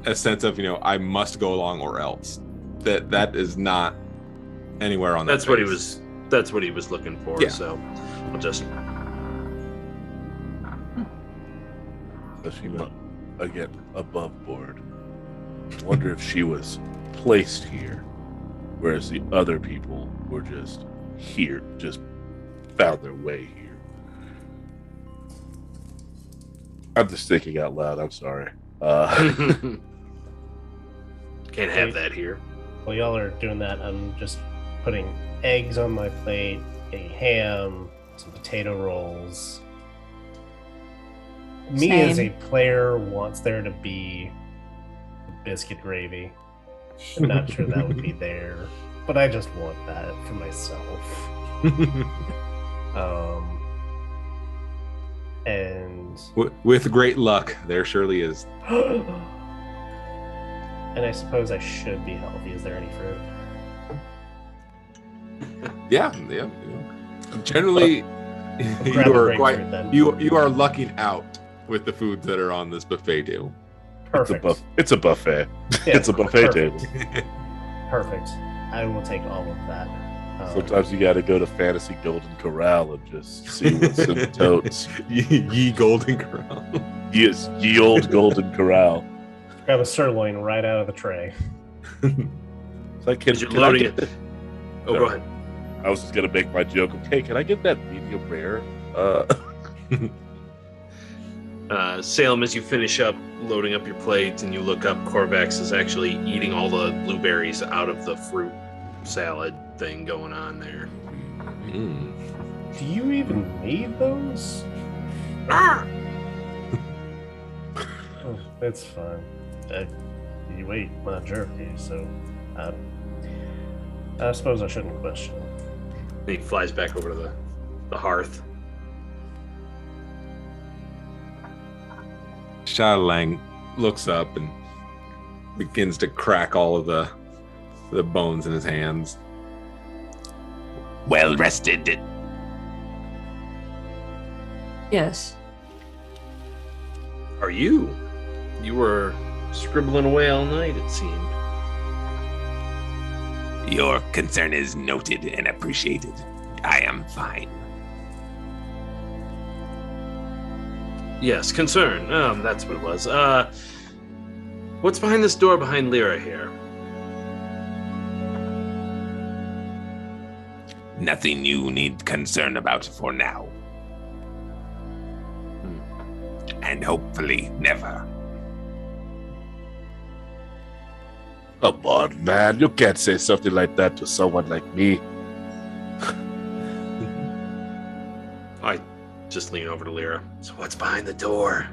a sense of, I must go along or else. That is not anywhere on that. That's what he was looking for. Yeah. So I'll just she again above board. I wonder if she was placed here, whereas the other people were just here, just found their way here. I'm just thinking out loud. I'm sorry. Can't have that here. While y'all are doing that, I'm just putting eggs on my plate, a ham, some potato rolls. Me as a player wants there to be biscuit gravy. I'm not sure that would be there, but I just want that for myself. And with great luck, there surely is. And I suppose I should be healthy. Is there any fruit? Yeah. Generally, you are lucking out with the foods that are on this buffet table. Perfect. It's a buffet. Yeah, It's a buffet perfect. table. Perfect. I will take all of that. Sometimes you got to go to Fantasy Golden Corral and just see what's in the totes. Ye Golden Corral. Yes, ye old Golden Corral. Grab a sirloin right out of the tray. It's like, As you're loading it. Oh, No. go ahead. I was just gonna make my joke. Okay, can I get that medium rare? Salem, as you finish up loading up your plate and you look up, Corvax is actually eating all the blueberries out of the fruit salad thing going on there. Mm. Do you even need those? Ah! Oh, it's fine. You ate my jerky, so I suppose I shouldn't question it. And he flies back over to the hearth. Shadalang looks up and begins to crack all of the bones in his hands. Well rested. Yes. Are you? You were scribbling away all night, it seemed. Your concern is noted and appreciated. I am fine. Yes, concern. That's what it was. What's behind this door behind Lyra here? Nothing you need concern about for now. And hopefully never. Come on, man. You can't say something like that to someone like me. I just lean over to Lyra. So what's behind the door?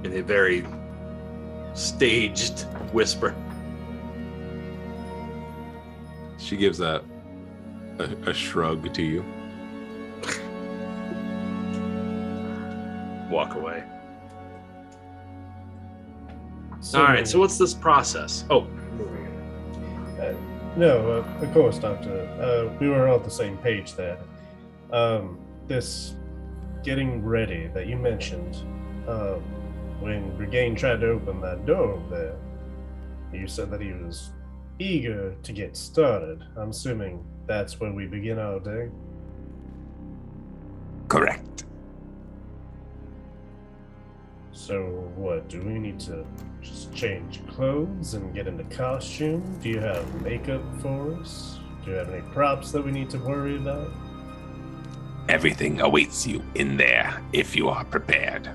In a very staged whisper. She gives a shrug to you. Walk away. All right, so what's this process? Oh, No, of course, Doctor. We were on the same page there. This getting ready that you mentioned, when Regain tried to open that door over there, you said that he was eager to get started. I'm assuming that's where we begin our day. Correct. So what, do we need to just change clothes and get into costume? Do you have makeup for us? Do you have any props that we need to worry about? Everything awaits you in there if you are prepared.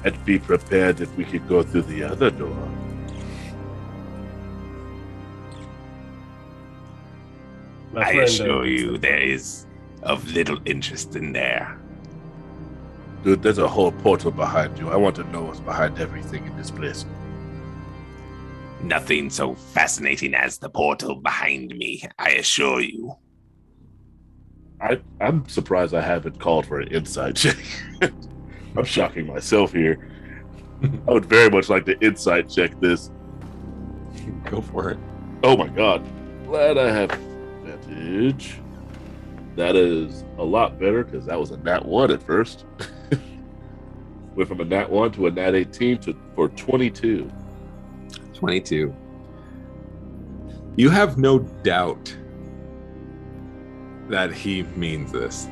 I'd be prepared if we could go through the other door. My I friend, assure you there is of little interest in there. Dude, there's a whole portal behind you. I want to know what's behind everything in this place. Nothing so fascinating as the portal behind me, I assure you. I'm surprised I haven't called for an inside check. I'm shocking myself here. I would very much like to inside check this. Go for it. Oh my god. Glad I have advantage. That is a lot better because that was a nat 1 at first. Went from a nat 1 to a nat 18 for 22. 22. You have no doubt that he means this.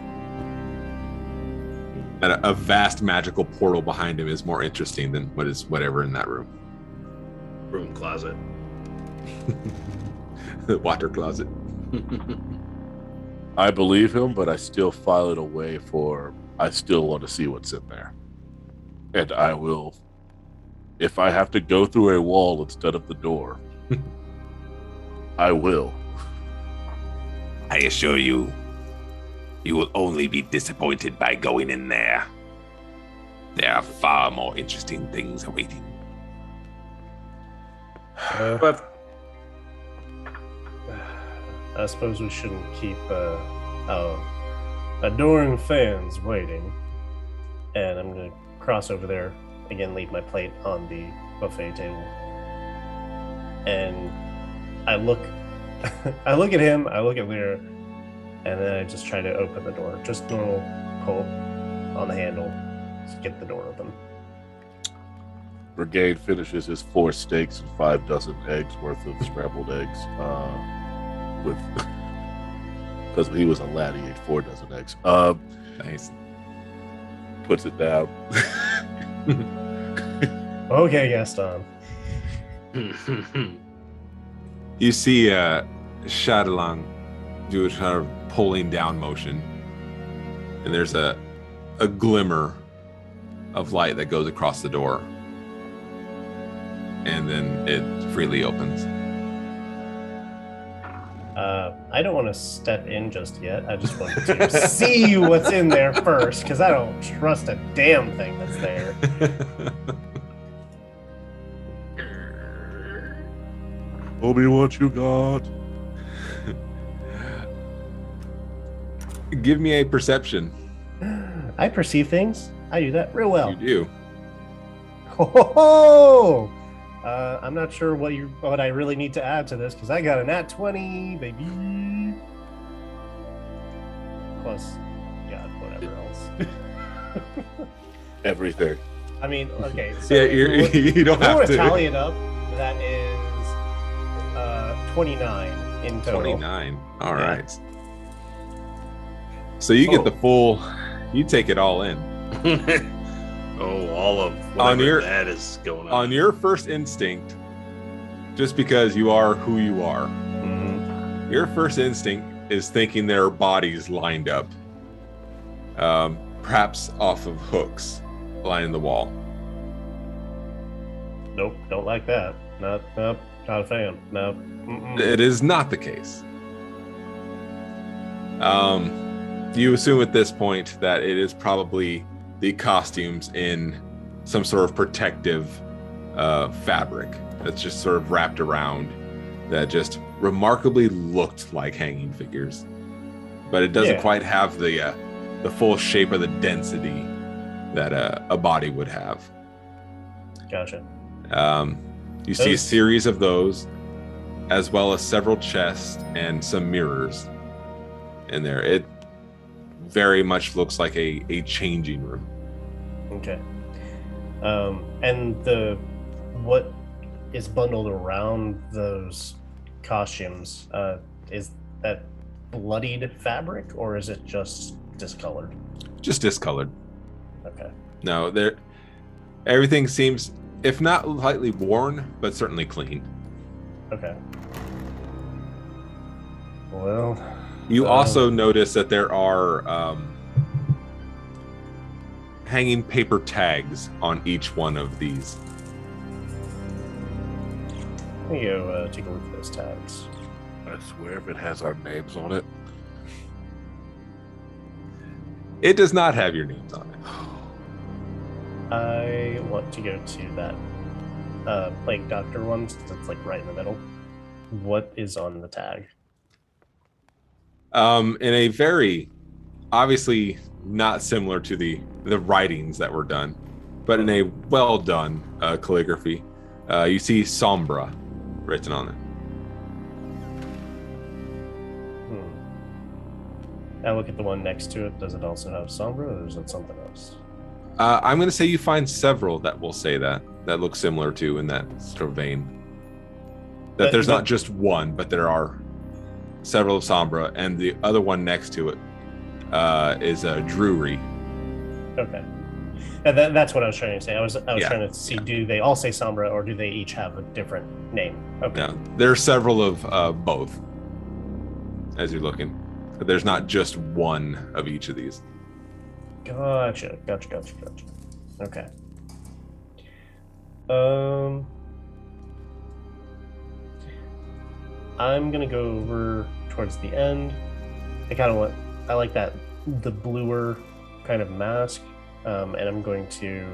That a vast magical portal behind him is more interesting than whatever in that room. room closet. The water closet. I believe him, but I still file it away I still want to see what's in there. And I will, if I have to go through a wall instead of the door, I will. I assure you, you will only be disappointed by going in there. There are far more interesting things awaiting. But I suppose we shouldn't keep our adoring fans waiting. And I'm going to cross over there, again, leave my plate on the buffet table. And I look at him, I look at Lyra, and then I just try to open the door. Just normal pull on the handle. get the door open. Brigade finishes his 4 steaks and 5 dozen eggs worth of scrambled eggs. With because he was a lad, he ate 4 dozen eggs. Nice. Puts it down. Okay, Gaston. You see Shadowlong do a kind of pulling down motion, and there's a glimmer of light that goes across the door, and then it freely opens. I don't want to step in just yet. I just want to see what's in there first, because I don't trust a damn thing that's there. Show me what you got. Give me a perception. I perceive things. I do that real well. You do. Ho, ho, ho! I'm not sure what I really need to add to this, because I got a nat 20, baby. Plus, God, whatever else. Everything. I mean, okay. So Yeah, you don't if we were have to to. tally it up, that is 29 in total. 29. All Yeah. right. So you get the full. You take it all in. Oh, all of whatever your- that is going on. On your first instinct, just because you are who you are, Mhm. your first instinct is thinking there are bodies lined up, perhaps off of hooks lining the wall. Nope, don't like that. Nope, not a fan. Nope. Mm-mm. It is not the case. You assume at this point that it is probably the costumes in some sort of protective fabric that's just sort of wrapped around that just remarkably looked like hanging figures, but it doesn't Yeah. quite have the full shape or the density that a body would have. Gotcha. You see a Those- series of those, as well as several chests and some mirrors in there. It very much looks like a changing room. Okay. And what is bundled around those costumes, is that bloodied fabric, or is it just discolored? Just discolored. Okay. No, everything seems, if not slightly worn, but certainly clean. Okay. Well, You also notice that there are hanging paper tags on each one of these. let me go take a look at those tags. I swear if it has our names on it. It does not have your names on it. I want to go to that plague doctor one, since it's like right in the middle. What is on the tag? In a very, obviously not similar to the writings that were done, but in a well done calligraphy, you see Sombra written on it. I look at the one next to it. Does it also have Sombra, or is it something else? I'm going to say you find several that will say that look similar to in that sort of vein. That there's not just one, but there are several of Sombra, and the other one next to it is a Drury. Okay. That's what I was trying to say. I was Yeah, trying to see, do they all say Sombra, or do they each have a different name? Okay. Now, there are several of both as you're looking. But there's not just one of each of these. Gotcha. Okay. I'm gonna go over towards the end. I like that, the bluer kind of mask, and I'm going to,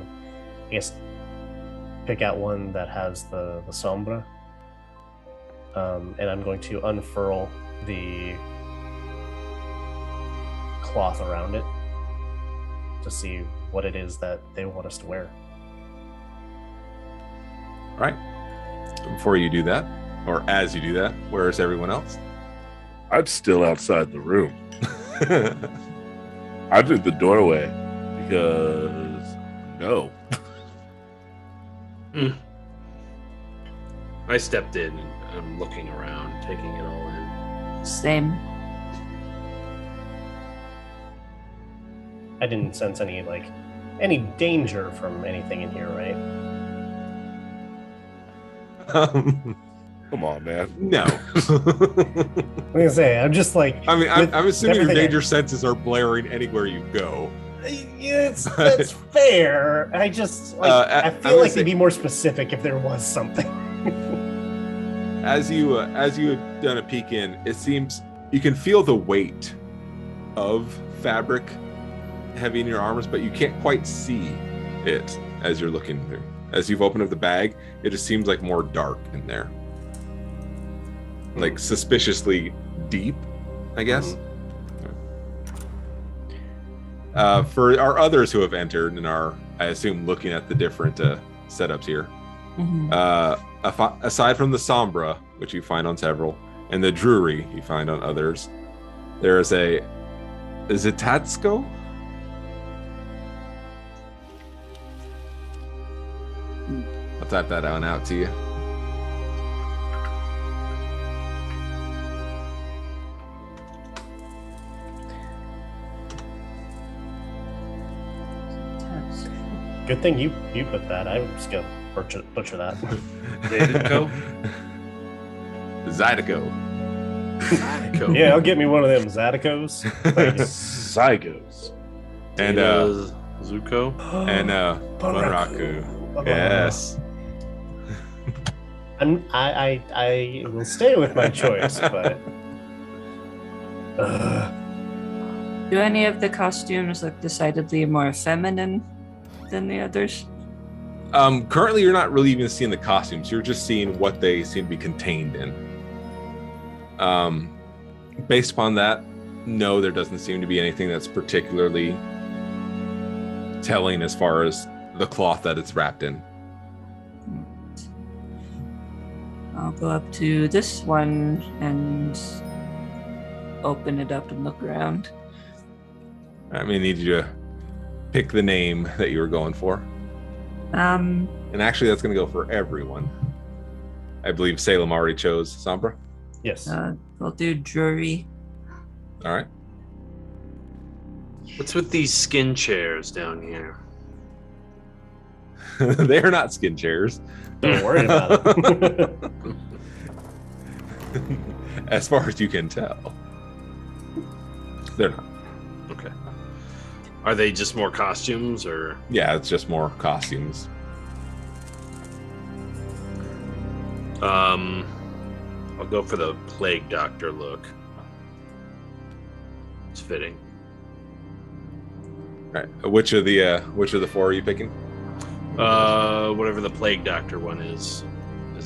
I guess, pick out one that has the sombra, and I'm going to unfurl the cloth around it to see what it is that they want us to wear. All right. Before you do that, or as you do that, where is everyone else? I'm still outside the room. I'm in the doorway because No. I stepped in and I'm looking around, taking it all in. Same. I didn't sense any danger from anything in here, right? Come on, man. No. I'm gonna say, I'm just like. I mean, I'm assuming your everything danger senses are blaring anywhere you go. That's fair. I just I I'm feel gonna like say- they'd be more specific if there was something. As you had done a peek in, it seems you can feel the weight of fabric heavy in your arms, but you can't quite see it as you're looking through. As you've opened up the bag, it just seems like more dark in there, like suspiciously deep, I guess. For our others who have entered and are, I assume, looking at the different setups here. Aside from the Sombra, which you find on several, and the Drury you find on others, there is a Zitatsko? I'll type that one out to you. Good thing you put that. I was just gonna butcher that. Zydeco? Zydeco. Yeah, I'll get me one of them Zadicos. Zygos. And Zuko? and Bunraku. Yes. I will stay with my choice, but Do any of the costumes look decidedly more feminine than the others? Currently, you're not really even seeing the costumes. You're just seeing what they seem to be contained in. Based upon that, no, there doesn't seem to be anything that's particularly telling as far as the cloth that it's wrapped in. I'll go up to this one and open it up and look around. I'm gonna need you to pick the name that you were going for. And actually, that's gonna go for everyone. I believe Salem already chose Sombra. yes. We'll do Drury. All right. What's with these skin chairs down here? They are not skin chairs. Don't worry about it. As far as you can tell. They're not. Okay. Are they just more costumes or? Yeah, it's just more costumes. I'll go for the Plague Doctor look. It's fitting. All right. Which of the four are you picking? Whatever the Plague Doctor one is.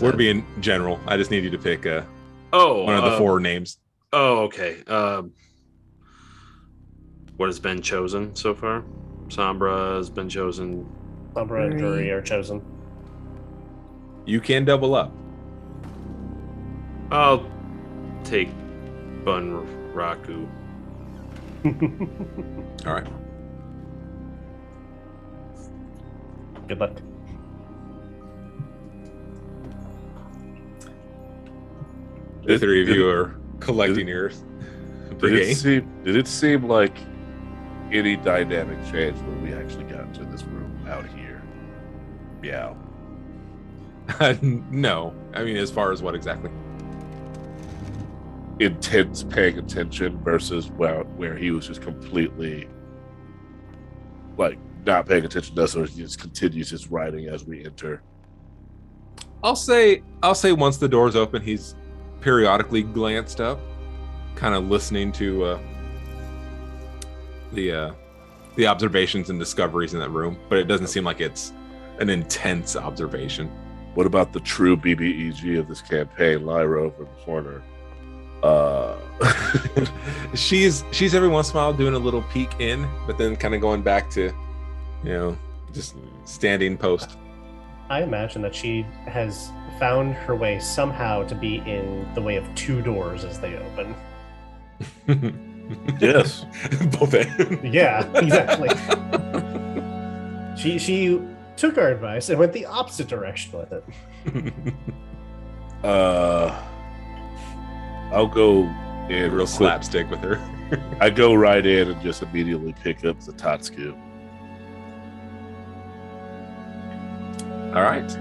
We're being general. I just need you to pick one one of the four names. Oh, okay. What has been chosen so far? Sombra has been chosen. Sombra and Drury are chosen. You can double up. I'll take Bunraku. All right. Good luck. The three of you are collecting yours. Did it seem like any dynamic changed when we actually got into this room out here? Yeah. No. I mean, as far as what exactly? Intense paying attention versus where he was just completely like not paying attention to us, or he just continues his writing as we enter. I'll say once the doors open, he's periodically glanced up, kind of listening to the observations and discoveries in that room, but it doesn't seem like it's an intense observation. What about the true BBEG of this campaign, Lyra over in the corner? She's every once in a while doing a little peek in, but then kind of going back to, just standing post. I imagine that she has found her way somehow to be in the way of two doors as they open. Yes. Both ends. Yeah, exactly. She took our advice and went the opposite direction with it. I'll go in Real slapstick with her. I go right in and just immediately pick up the Tatsu. All right.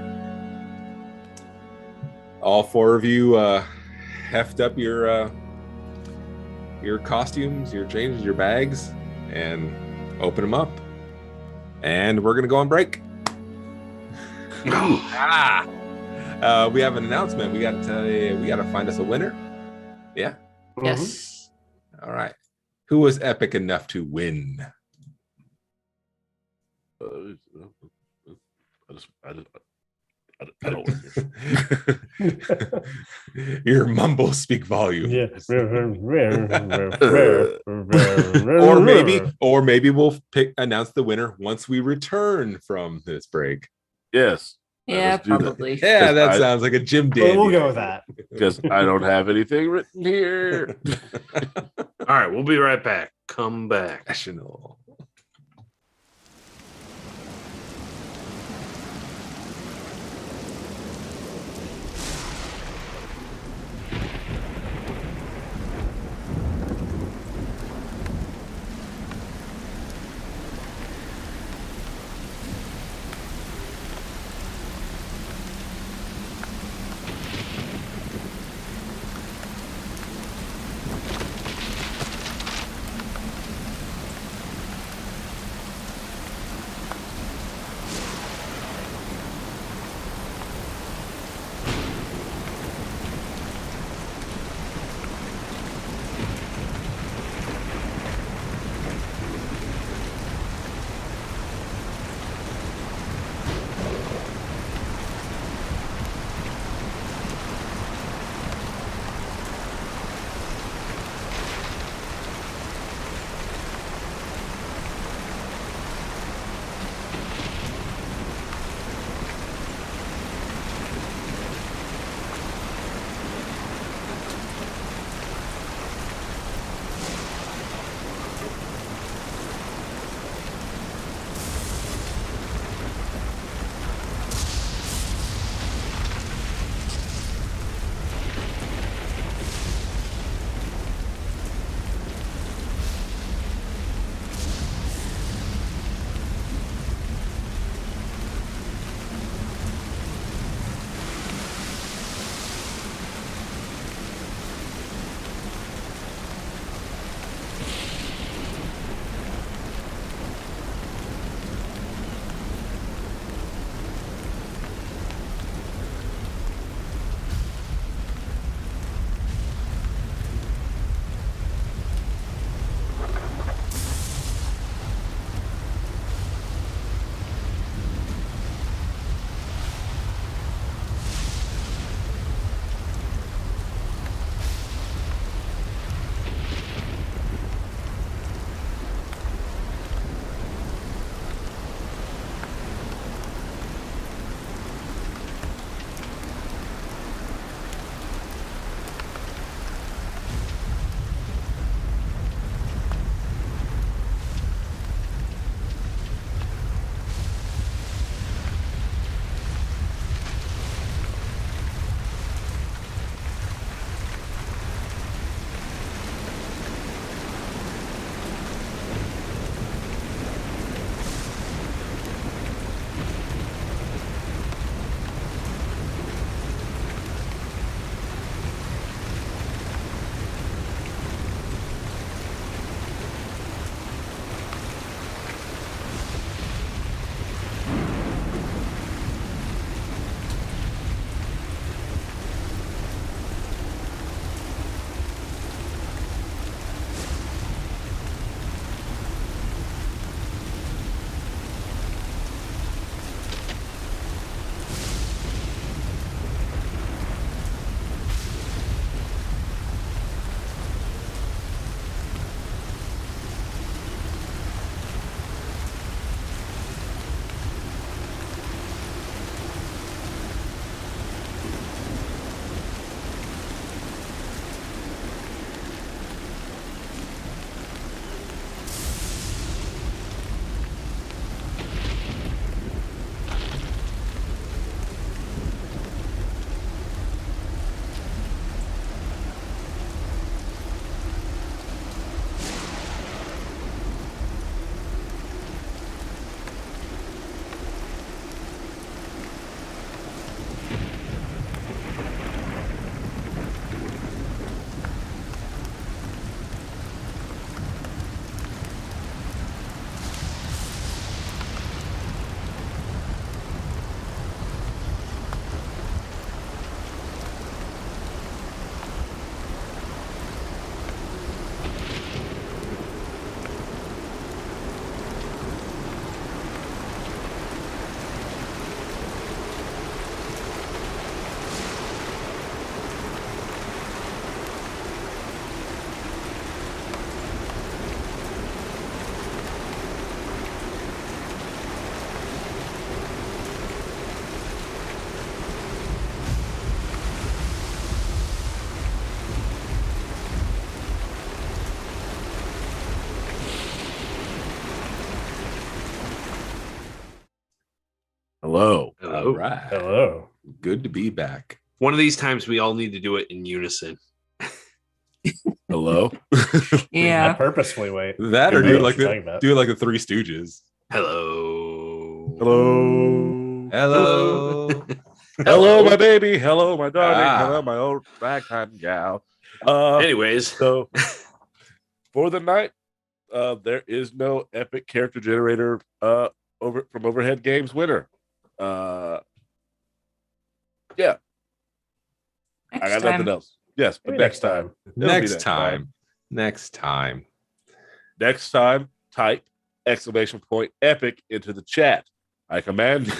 All four of you heft up your costumes, your changes, your bags, and open them up. And we're gonna go on break. We have an announcement. We got to find us a winner. Yeah. Yes. All right. Who was epic enough to win? I don't work here. Your mumbles speak volumes. Yeah. or maybe we'll announce the winner once we return from this break. Yes. Yeah, let's do that. probably. Yeah, that sounds like a Jim Dandy. We'll go with that. Because I don't have anything written here. All right, we'll be right back. Come back. Professional. Hello. Hello. All right. Hello. Good to be back. One of these times we all need to do it in unison. Hello. I Yeah. purposefully wait. That I or know do it what like you're the talking about. Three Stooges. Hello. Hello. Hello. Hello, my baby. Hello, my darling. Ah. Hello, my old ragtime gal. Anyways, So for the night, there is no epic character generator from Overhead Games winner. Yeah, I got nothing else. Yes, but Maybe next time. It'll be Next time. Next time. Next time, type !epic into the chat. I command you.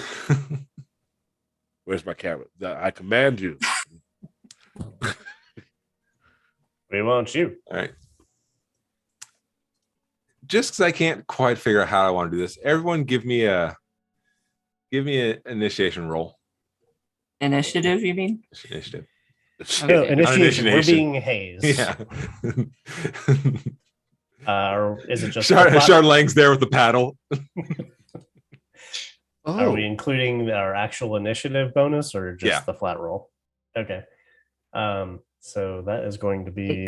Where's my camera? I command you. We want you. All right. Just because I can't quite figure out how I want to do this, everyone give me an initiation roll. Initiative, you mean? Initiative. No, Okay. initiation. We're Initiation. being hazed. Yeah. Or is it just Shard Lang's there with the paddle. Are we including our actual initiative bonus or just Yeah. the flat roll? Okay. So that is going to be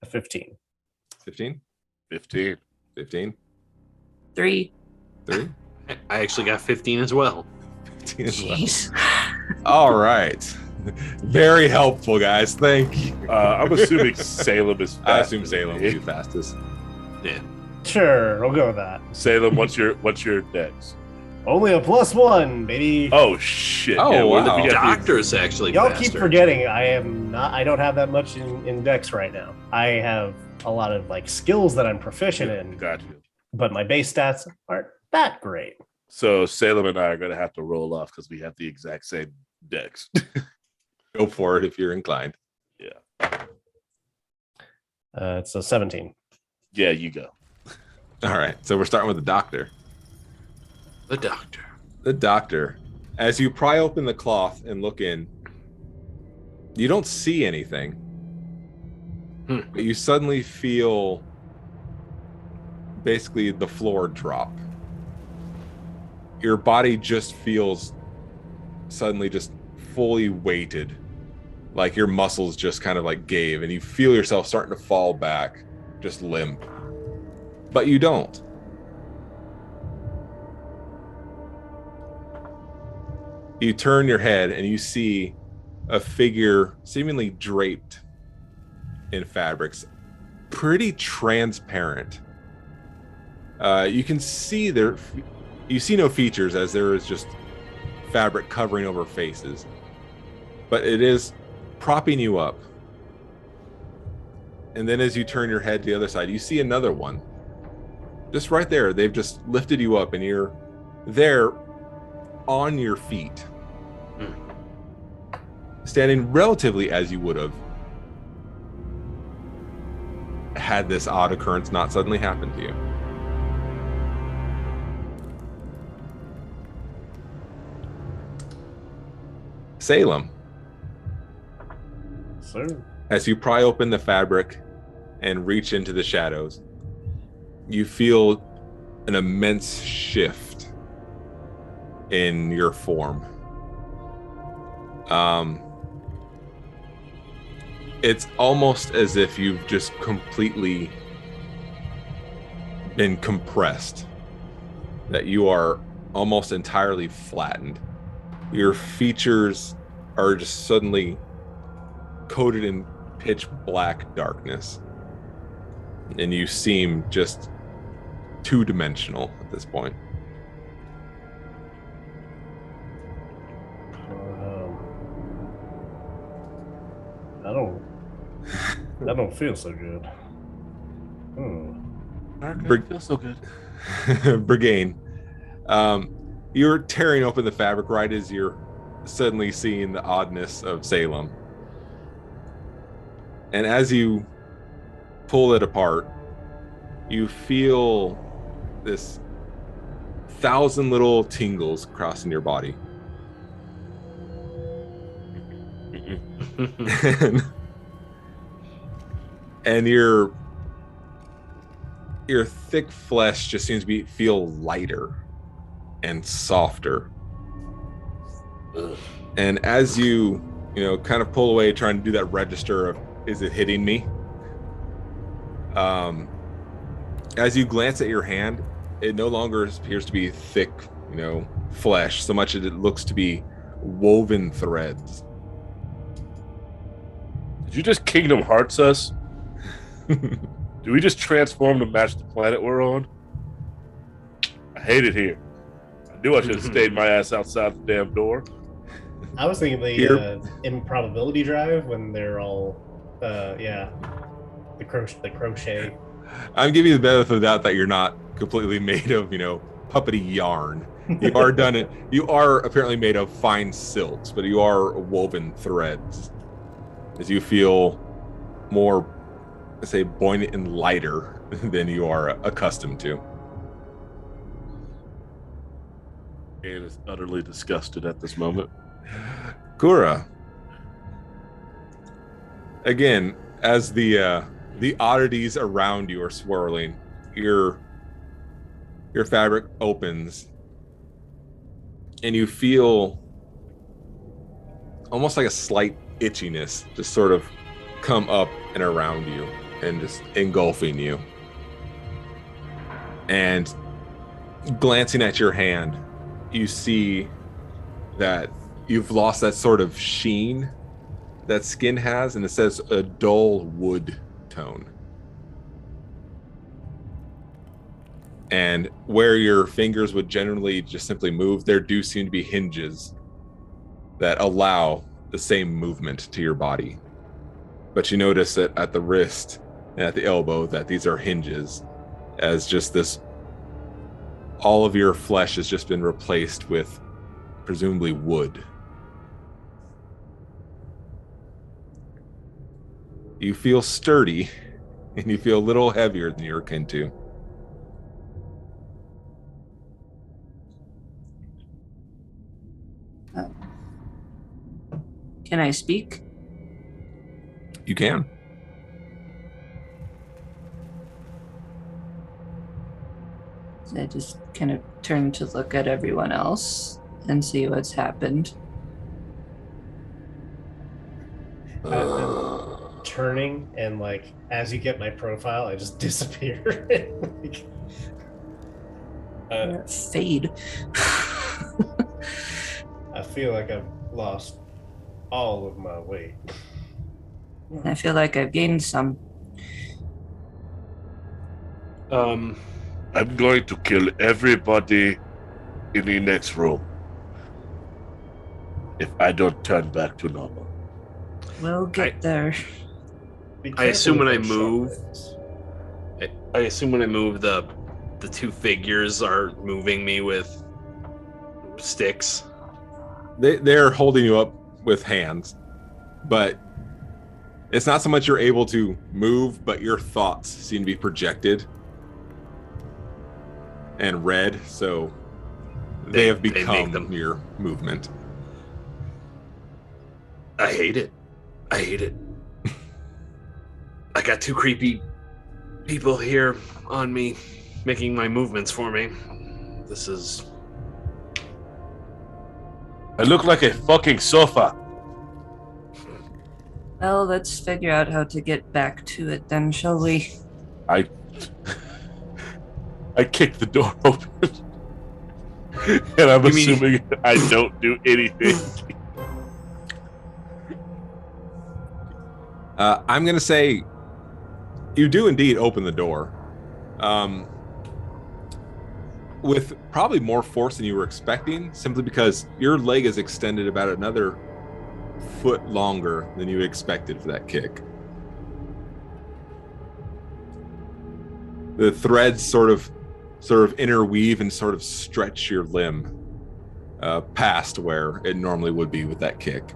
a 15. 15? 15. 15? 3. 3? I actually got 15 as well. 15 as well. Jeez. All right. Very helpful, guys. Thank you. I'm assuming Salem is fast. I assume Salem will be fastest. Sure, we'll go with that. Salem, what's your dex? Only a +1, baby. Oh shit. Oh, well, wow. we got the- Doctor's actually Y'all faster. keep forgetting I don't have that much in Dex right now. I have a lot of like skills that I'm proficient in, Got you. but my base stats aren't that great. So Salem and I are going to have to roll off because we have the exact same dex. Go for it if you're inclined. It's a 17. Yeah, you go. All right. So we're starting with the doctor. The doctor. The doctor. As you pry open the cloth and look in, you don't see anything. But you suddenly feel basically the floor drop. Your body just feels suddenly just fully weighted. Like your muscles just kind of like gave, and you feel yourself starting to fall back, just limp. But you don't. You turn your head and you see a figure seemingly draped in fabrics, pretty transparent. You can see you see no features as there is just fabric covering over faces, but it is propping you up. And then as you turn your head to the other side, you see another one. Just right there, they've just lifted you up and you're there on your feet, standing relatively as you would have had this odd occurrence not suddenly happen to you. Salem, So as you pry open the fabric and reach into the shadows, you feel an immense shift in your form. It's almost as if you've just completely been compressed, that you are almost entirely flattened. Your features are just suddenly coated in pitch black darkness, and you seem just two-dimensional at this point. I don't feel so good. Feels so good. Brigane, you're tearing open the fabric right as you're suddenly seeing the oddness of Salem. And as you pull it apart, you feel this 1,000 little tingles crossing your body. and your thick flesh just seems to feel lighter and softer. And as you kind of pull away, trying to do that register of, is it hitting me? As you glance at your hand, it no longer appears to be thick, flesh, so much as it looks to be woven threads. Did you just Kingdom Hearts us? Do we just transform to match the planet we're on? I hate it here. I knew I should have stayed my ass outside the damn door. I was thinking the improbability drive when they're all, the crochet. I'm giving you the benefit of the doubt that you're not completely made of, puppety yarn. You are apparently made of fine silks, but you are woven threads. As you feel more, let's say, buoyant and lighter than you are accustomed to. And is utterly disgusted at this moment. Kura. Again, as the oddities around you are swirling, your fabric opens, and you feel almost like a slight itchiness just sort of come up and around you and just engulfing you. And glancing at your hand, you see that you've lost that sort of sheen that skin has, and it says a dull wood tone. And where your fingers would generally just simply move, there do seem to be hinges that allow the same movement to your body. But you notice that at the wrist and at the elbow that these are hinges, as just this, all of your flesh has just been replaced with presumably wood. You feel sturdy, and you feel a little heavier than you're akin to. Can I speak? You can. I just kind of turn to look at everyone else and see what's happened. Turning, and as you get my profile, I just disappear. Fade. I feel like I've lost all of my weight. I feel like I've gained some. I'm going to kill everybody in the next room if I don't turn back to normal. We'll get there. I assume when I Careful with move, those I assume when I move, the two figures are moving me with sticks. They're holding you up with hands, but it's not so much you're able to move, but your thoughts seem to be projected and read, so they have become your movement. I hate it. I got two creepy people here on me, making my movements for me. This is... I look like a fucking sofa. Well, let's figure out how to get back to it then, shall we? I kick the door open. And I'm assuming I don't do anything. I'm going to say you do indeed open the door. With probably more force than you were expecting, simply because your leg is extended about another foot longer than you expected for that kick. The threads sort of interweave and sort of stretch your limb past where it normally would be with that kick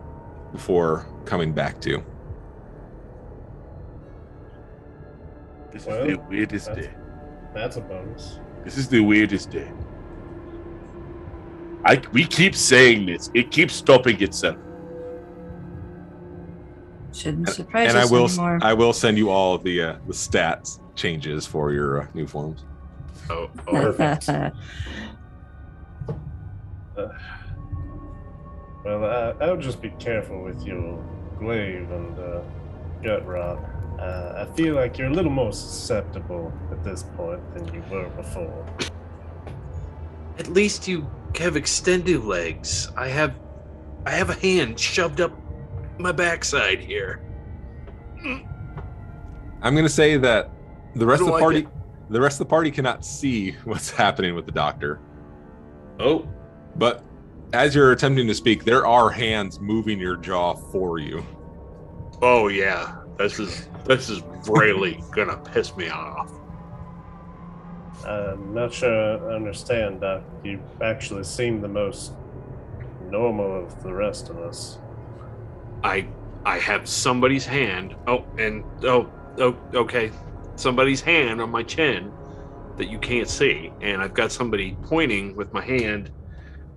before coming back to. This is the weirdest day. That's a bonus. This is the weirdest day. We keep saying this. It keeps stopping itself. Shouldn't surprise And us anymore. I will send you all of the stats changes for your new forms. Oh, Perfect. Well, I would just be careful with your glaive and gut rot. I feel like you're a little more susceptible at this point than you were before. At least you have extended legs. I have a hand shoved up my backside here. I'm gonna say that the rest of the don't party, like the rest of the party cannot see what's happening with the doctor. Oh, But as you're attempting to speak, there are hands moving your jaw for you. oh yeah. This is really gonna piss me off. I'm not sure I understand, Doc. You actually seem the most normal of the rest of us. I have somebody's hand. Okay. Somebody's hand on my chin that you can't see, and I've got somebody pointing with my hand,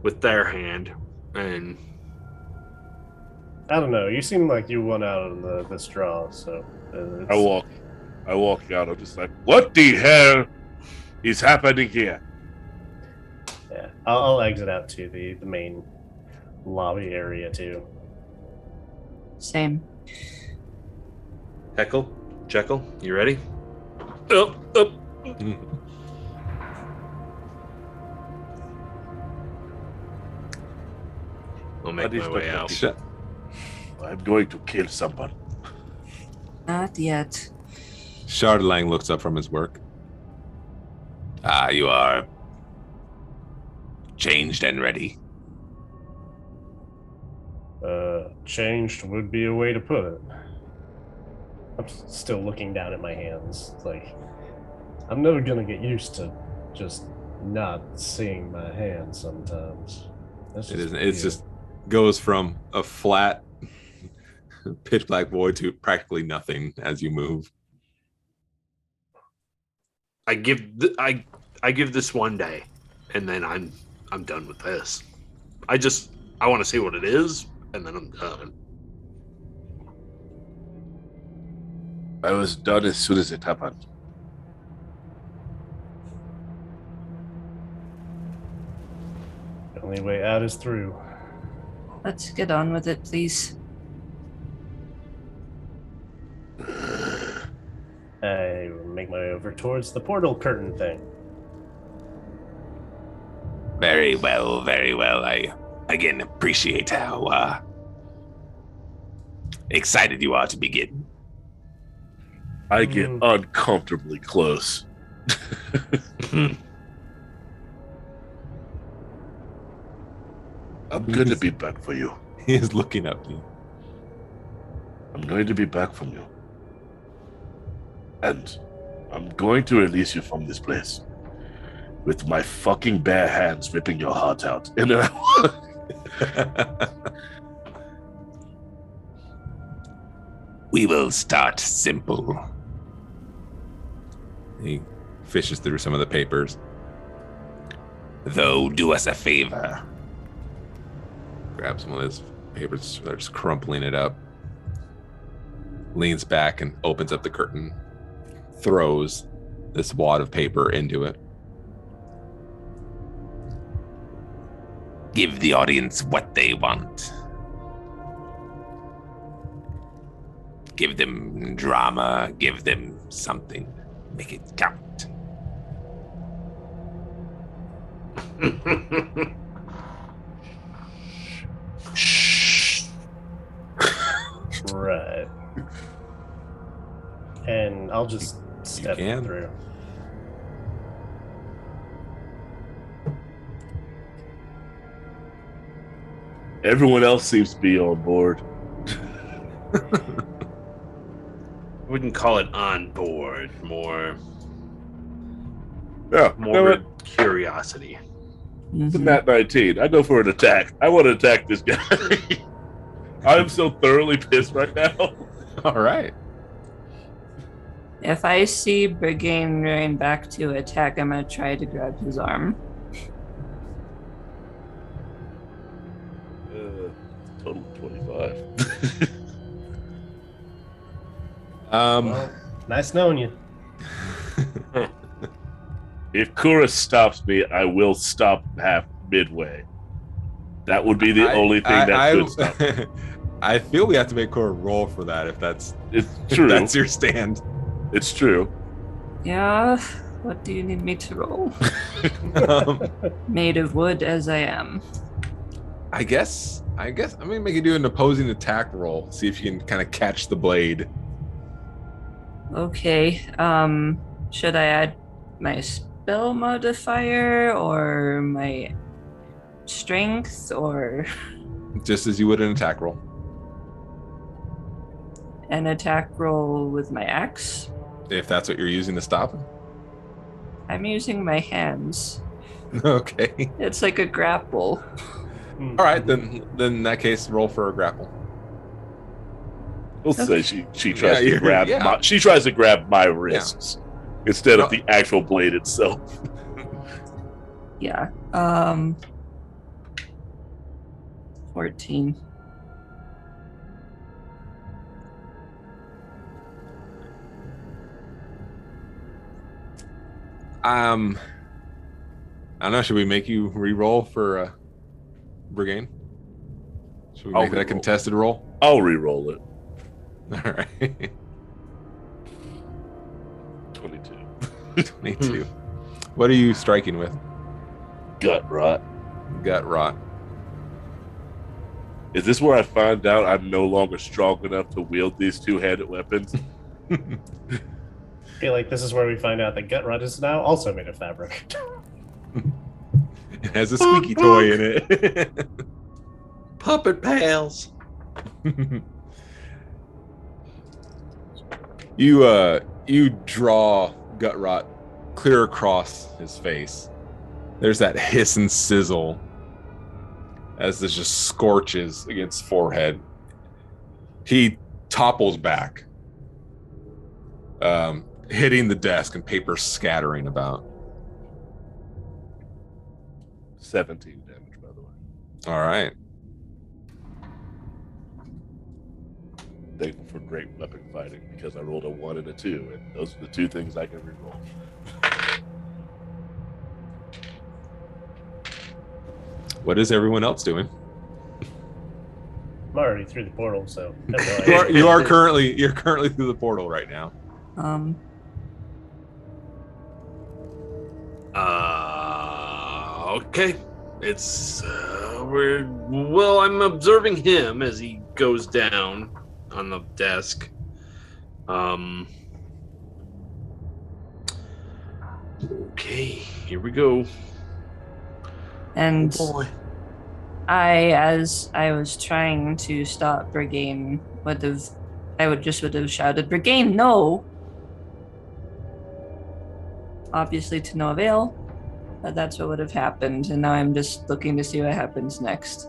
with their hand, and I don't know. You seem like you won out on the straw, so I walk out. I'm just like, what the hell is happening here? Yeah, I'll exit out to the main lobby area too. Same. Heckle, Jekyll, you ready? Up. I'll make my way out. Shit. I'm going to kill someone. Not yet. Chardlang looks up from his work. You are changed and ready. Changed would be a way to put it. I'm still looking down at my hands. It's like, I'm never gonna get used to just not seeing my hands sometimes. That's It just isn't. It's weird. just goes from a flat, pitch black void to practically nothing as you move. I give this one day, and then I'm done with this. I want to see what it is, and then I'm done. I was done as soon as it happened. The only way out is through. Let's get on with it, please. I make my way over towards the portal curtain thing. Very well, very well. I again appreciate how excited you are to begin. I get uncomfortably close. I'm going to be back for you. He is looking up to you. I'm going to be back from you. And I'm going to release you from this place. With my fucking bare hands ripping your heart out. And then We will start simple. He fishes through some of the papers. Though, do us a favor. Grabs one of his papers, starts crumpling it up. Leans back and opens up the curtain. Throws this wad of paper into it. Give the audience what they want. Give them drama. Give them something. Make it count. Right. And I'll just step can. through. everyone else seems to be on board. I wouldn't call it on board, more Yeah, morbid curiosity. the Nat 19. I go for an attack. I want to attack this guy. I'm so thoroughly pissed right now. All right. If I see Brigane rearing back to attack, I'm going to try to grab his arm. Total 25. Well, nice knowing you. If Kura stops me, I will stop half midway. That would be the only thing that could stop. I feel we have to make a roll for that if that's It's true. If that's your stand. It's true. Yeah. What do you need me to roll? Made of wood as I am. I guess I'm gonna make you do an opposing attack roll. See if you can kind of catch the blade. Okay. Should I add my spell modifier or my strength or Just as you would an attack roll. an attack roll with my axe? If that's what you're using to stop him. I'm using my hands. Okay. It's like a grapple. All right, then in that case, roll for a grapple. We'll say she tries to grab yeah. she tries to grab my wrists instead of the actual blade itself. Yeah. 14. I don't know. Should we make you re-roll for Brigade? Should we make that a contested roll? I'll re-roll it. All right. 22. 22. What are you striking with? Gut rot. Gut rot. Is this where I find out I'm no longer strong enough to wield these two-handed weapons? I feel like this is where we find out that gut rot is now also made of fabric. It has a squeaky toy in it. Puppet pals. You draw gut rot clear across his face. There's that hiss and sizzle as this just scorches against forehead. He topples back, hitting the desk and paper scattering about. 17 damage, by the way. All right. Thankful for great weapon fighting because I rolled a 1 and a 2, and those are the two things I can reroll. What is everyone else doing? I'm already through the portal, so I have no You're idea. currently through the portal right now. Okay. It's I'm observing him as he goes down on the desk. Okay, here we go. And Oh boy. as I was trying to stop Brigade, would have shouted, "Brigade, no!" Obviously to no avail, but that's what would have happened, and now I'm just looking to see what happens next.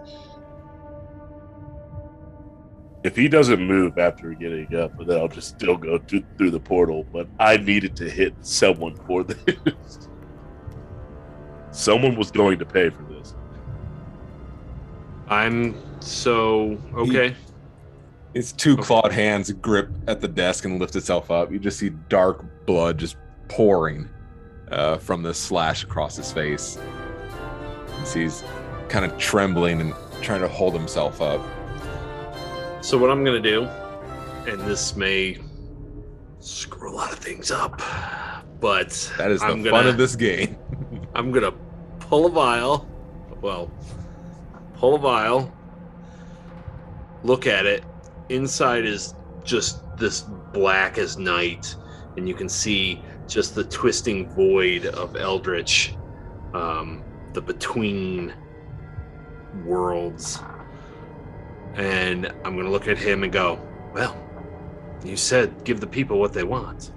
If he doesn't move after getting up, then I'll just still go through the portal. But I needed to hit someone for this. Someone was going to pay for this. Okay. Its two clawed hands grip at the desk and lift itself up. You just see dark blood just pouring from the slash across his face. He's kind of trembling and trying to hold himself up. So what I'm gonna do, and this may screw a lot of things up, but That is the fun of this game. I'm gonna pull a vial. Pull a vial. Look at it. Inside is just this black as night, and you can see just the twisting void of Eldritch, the between worlds. And I'm going to look at him and go, well, you said give the people what they want.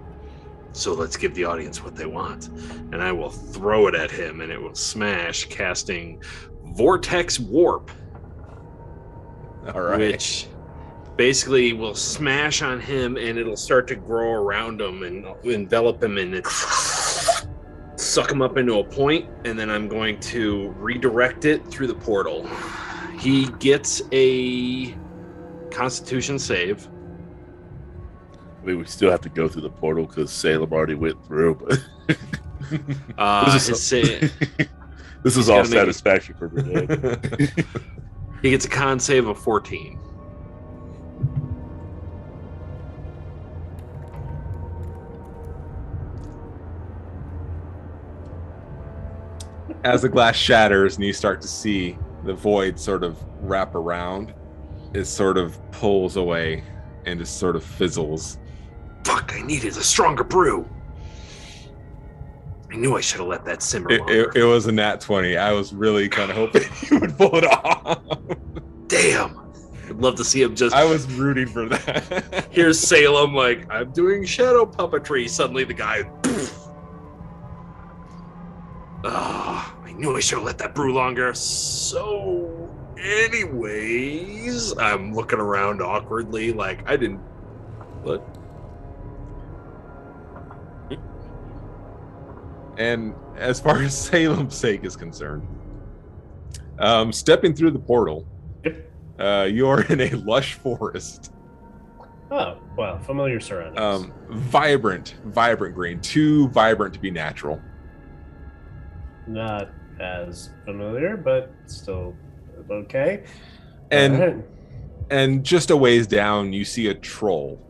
So let's give the audience what they want. And I will throw it at him and it will smash, casting Vortex Warp. All right. Which basically will smash on him and it'll start to grow around him and envelop him and suck him up into a point. And then I'm going to redirect it through the portal. He gets a Constitution save. I mean, we still have to go through the portal because Salem already went through. But This is He's all gonna make it. satisfaction for Brigade. He gets a con save of 14. As the glass shatters and you start to see the void sort of wrap around, it sort of pulls away and just sort of fizzles. Fuck, I needed a stronger brew. I knew I should have let that simmer longer. It was a nat 20. I was really kind of hoping you would pull it off. Damn. I'd love to see him just... I was rooting for that. Here's Salem like, I'm doing shadow puppetry. Suddenly the guy... I knew I should have let that brew longer. So, anyways, I'm looking around awkwardly like, I didn't... What? And as far as Salem's sake is concerned, stepping through the portal, you're in a lush forest. Oh, well, familiar surroundings. Vibrant green, too vibrant to be natural. Not as familiar, but still okay. And Alright. and just a ways down, you see a troll,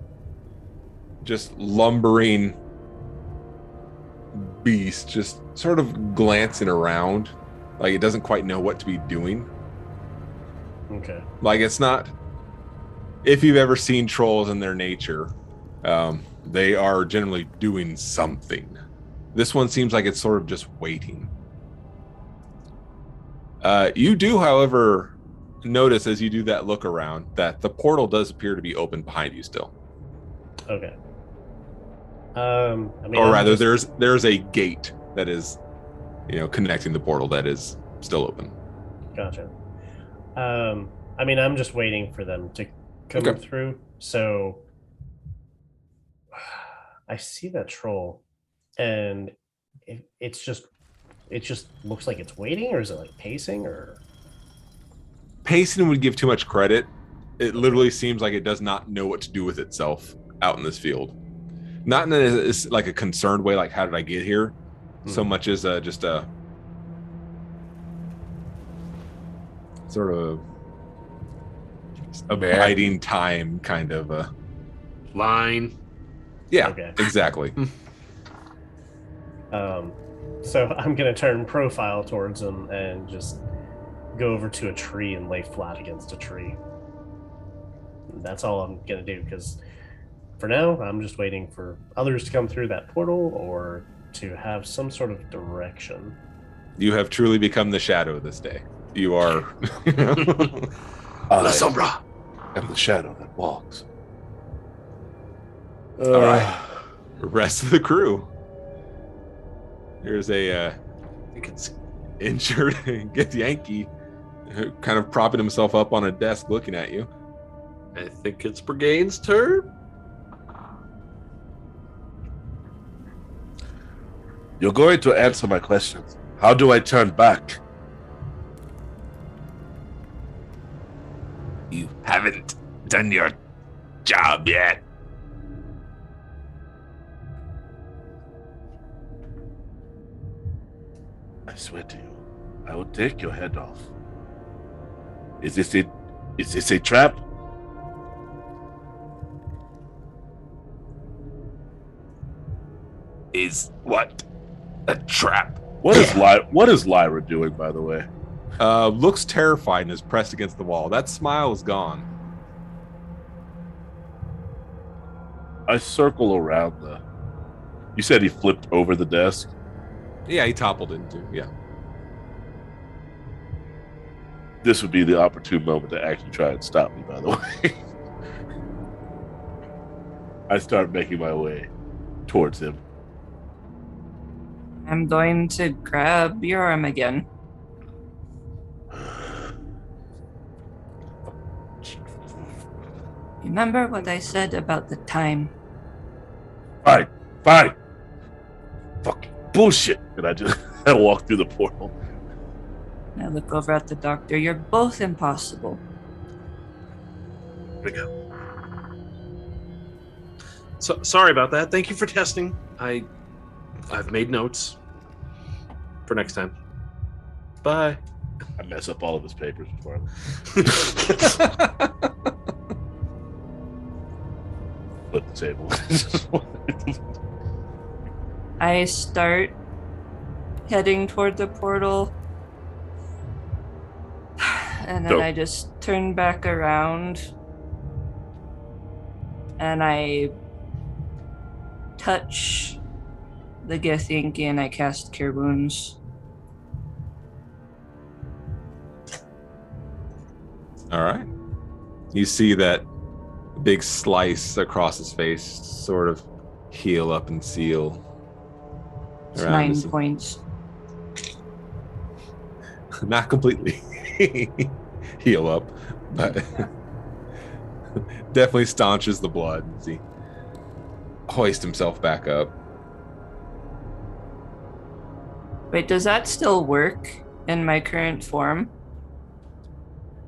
just lumbering beast, just sort of glancing around, like it doesn't quite know what to be doing. Okay. Like it's not. If you've ever seen trolls in their nature, they are generally doing something. This one seems like it's sort of just waiting. You do, however, notice as you do that look around that the portal does appear to be open behind you still. Okay. I mean, Or rather, there's a gate that is, connecting the portal that is still open. Gotcha. I mean, I'm just waiting for them to come Okay. through. So I see that troll, and it just looks like it's waiting, or is it like pacing, or? Payson would give too much credit. It literally seems like it does not know what to do with itself out in this field. Not in it's like a concerned way, like how did I get here, so much as just a sort of abiding time kind of a Line. yeah. Okay. Exactly. So I'm gonna turn profile towards him and just go over to a tree and lay flat against a tree. That's all I'm gonna do, because for now I'm just waiting for others to come through that portal or to have some sort of direction. You have truly become the shadow this day. You are. La Sombra. And the shadow that walks. All right. Rest of the crew. Here's a I think it's injured get Yankee kind of propping himself up on a desk looking at you. I think it's Brigade's turn. You're going to answer my questions. How do I turn back? You haven't done your job yet. I swear to you, I will take your head off. Is this it? Is this a trap? Is what? A trap. What is Lyra doing, by the way? Looks terrified and is pressed against the wall. That smile is gone. I circle around the. You said he flipped over the desk. Yeah, he toppled into. Yeah. This would be the opportune moment to actually try and stop me, by the way. I start making my way towards him. I'm going to grab your arm again. Remember what I said about the time? Fine. Fucking bullshit. And I walk through the portal. I look over at the doctor. You're both impossible. Here we go. So sorry about that. Thank you for testing. I've made notes for next time. Bye. I mess up all of his papers before I flip the table. I start heading toward the portal. And then Go. I just turn back around. And I touch the Gethinki and I cast Cure Wounds. All right. You see that big slice across his face sort of heal up and seal. It's around 9 his- points. Not completely heal up, but definitely staunches the blood as he hoists himself back up. Wait, does that still work in my current form?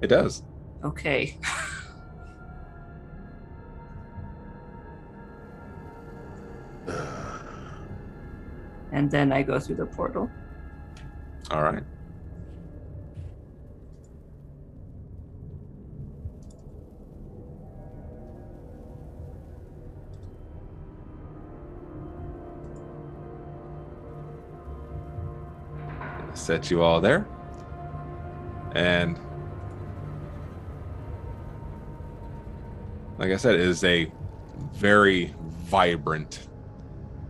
It does. Okay. And then I go through the portal. All right. Set you all there. And like I said, it is a very vibrant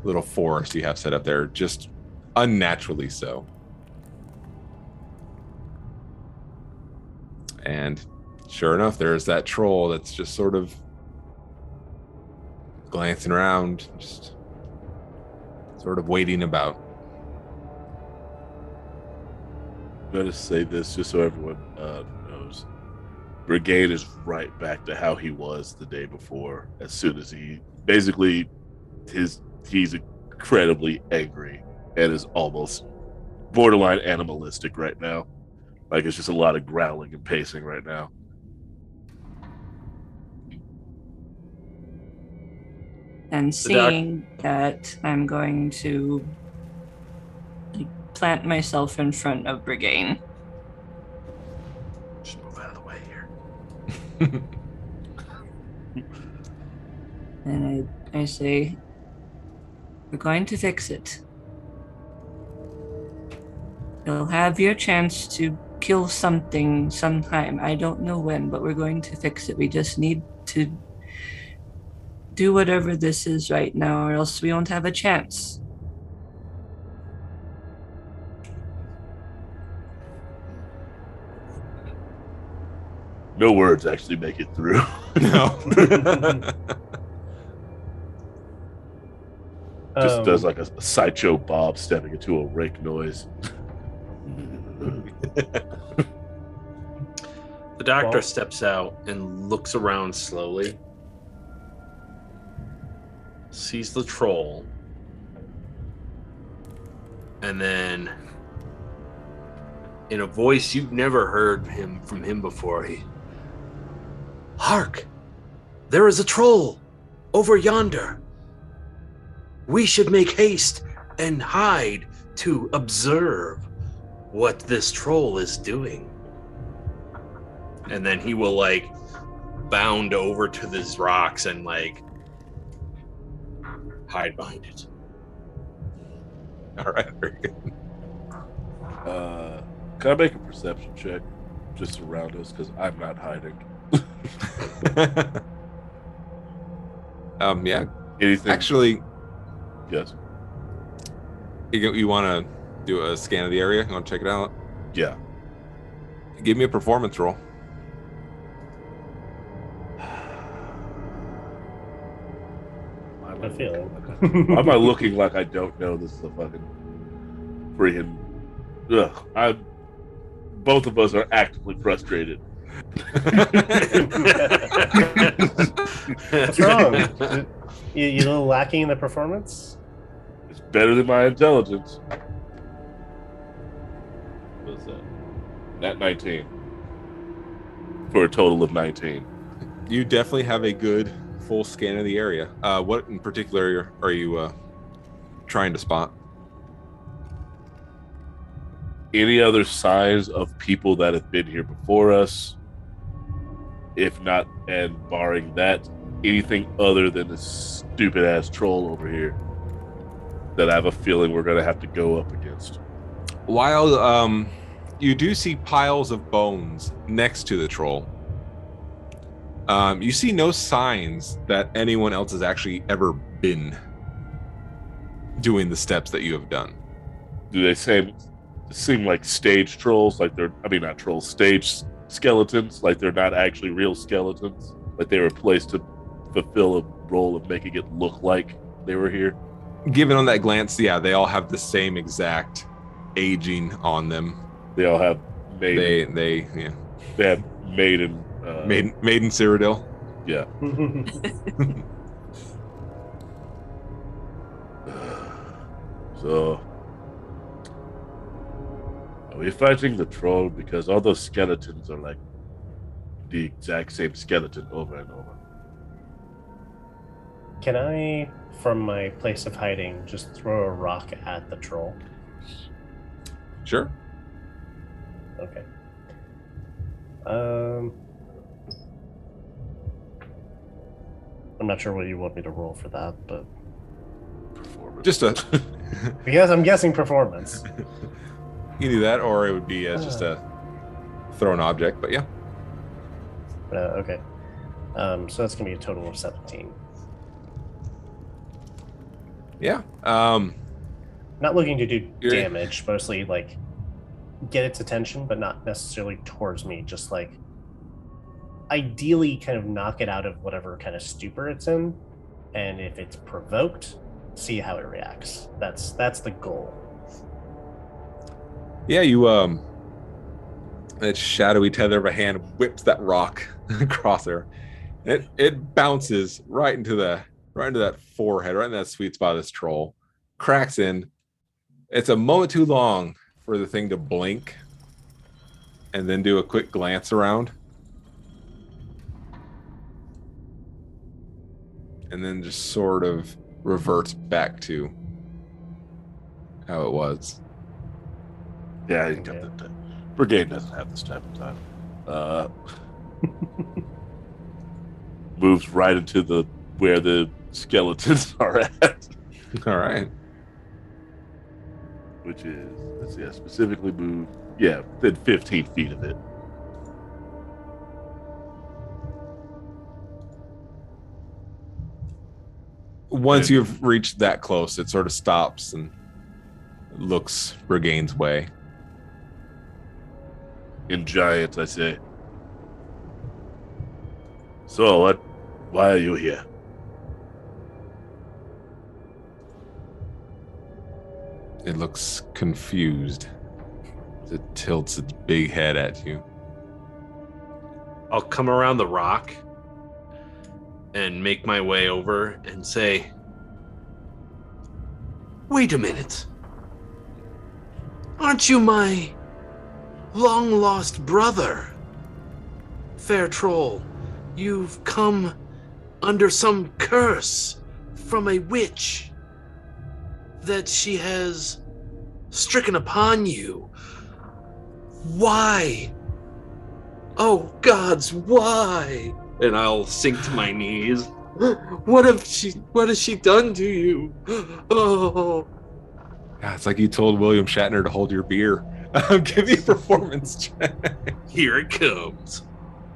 little forest you have set up there, just unnaturally so. And sure enough, there's that troll that's just sort of glancing around, just sort of waiting about. I'm going to say this just so everyone knows. Brigade is right back to how he was the day before. As soon as he basically he's incredibly angry and is almost borderline animalistic right now. Like it's just a lot of growling and pacing right now. And seeing that, I'm going to plant myself in front of Brigade. Just move out of the way here. And I say, we're going to fix it. You'll have your chance to kill something sometime. I don't know when, but we're going to fix it. We just need to do whatever this is right now, or else we won't have a chance. No words actually make it through. No. Just does like a sideshow Bob stepping into a rake noise. The doctor Well- steps out and looks around slowly, sees the troll, and then in a voice you've never heard from him before, Hark! There is a troll over yonder. We should make haste and hide to observe what this troll is doing. And then he will bound over to these rocks and hide behind it. All right, very good. Can I make a perception check just around us? Because I'm not hiding. Yeah. Anything? Actually, Yes. you want to do a scan of the area? You want to check it out? Yeah. Give me a performance roll. I feel it. Why am I looking like I don't know this is a fucking freaking... Ugh. Both of us are actively frustrated. What's wrong? You a little lacking in the performance? It's better than my intelligence. What's that? Nat 19. For a total of 19. You definitely have a good full scan of the area. What in particular are you trying to spot? any other signs of people that have been here before us? If not, and barring that, anything other than this stupid ass troll over here that I have a feeling we're gonna have to go up against? While you do see piles of bones next to the troll, you see no signs that anyone else has actually ever been doing the steps that you have done. Do they seem like stage trolls? Like not trolls, stage skeletons? Like they're not actually real skeletons? Like they were placed to fulfill a role of making it look like they were here? Given on that glance, yeah, they all have the same exact aging on them. They all have maiden. They have maiden. Maiden Cyrodiil. Yeah. So, are we fighting the troll? Because all those skeletons are like the exact same skeleton over and over. Can I, from my place of hiding, just throw a rock at the troll? Sure. Okay. I'm not sure what you want me to roll for that, but Performance. Just a. because I'm guessing performance. You do that, or it would be just a thrown object. But yeah. Okay. So that's gonna be a total of 17. Yeah. Not looking to do damage, mostly like get its attention, but not necessarily towards me. Just like ideally, kind of knock it out of whatever kind of stupor it's in, and if it's provoked, see how it reacts. That's the goal. Yeah, you that shadowy tether of a hand whips that rock across her. It bounces right into that forehead, right in that sweet spot of this troll. Cracks in. It's a moment too long for the thing to blink and then do a quick glance around. And then just sort of reverts back to how it was. Yeah, I didn't get that time. Brigade doesn't have this type of time. Moves right into where the skeletons are at. All right. Which is, let's see, I specifically move, within 15 feet of it. Once you've reached that close, it sort of stops and looks Regain's way. In giant, I say. So, why are you here? It looks confused as it tilts its big head at you. I'll come around the rock and make my way over and say, wait a minute. Aren't you my long-lost brother? Fair troll, you've come under some curse from a witch that she has stricken upon you. Why? Oh, gods, why? And I'll sink to my knees. What has she done to you? Oh. Yeah, it's like you told William Shatner to hold your beer. Give me a performance check. Here it comes.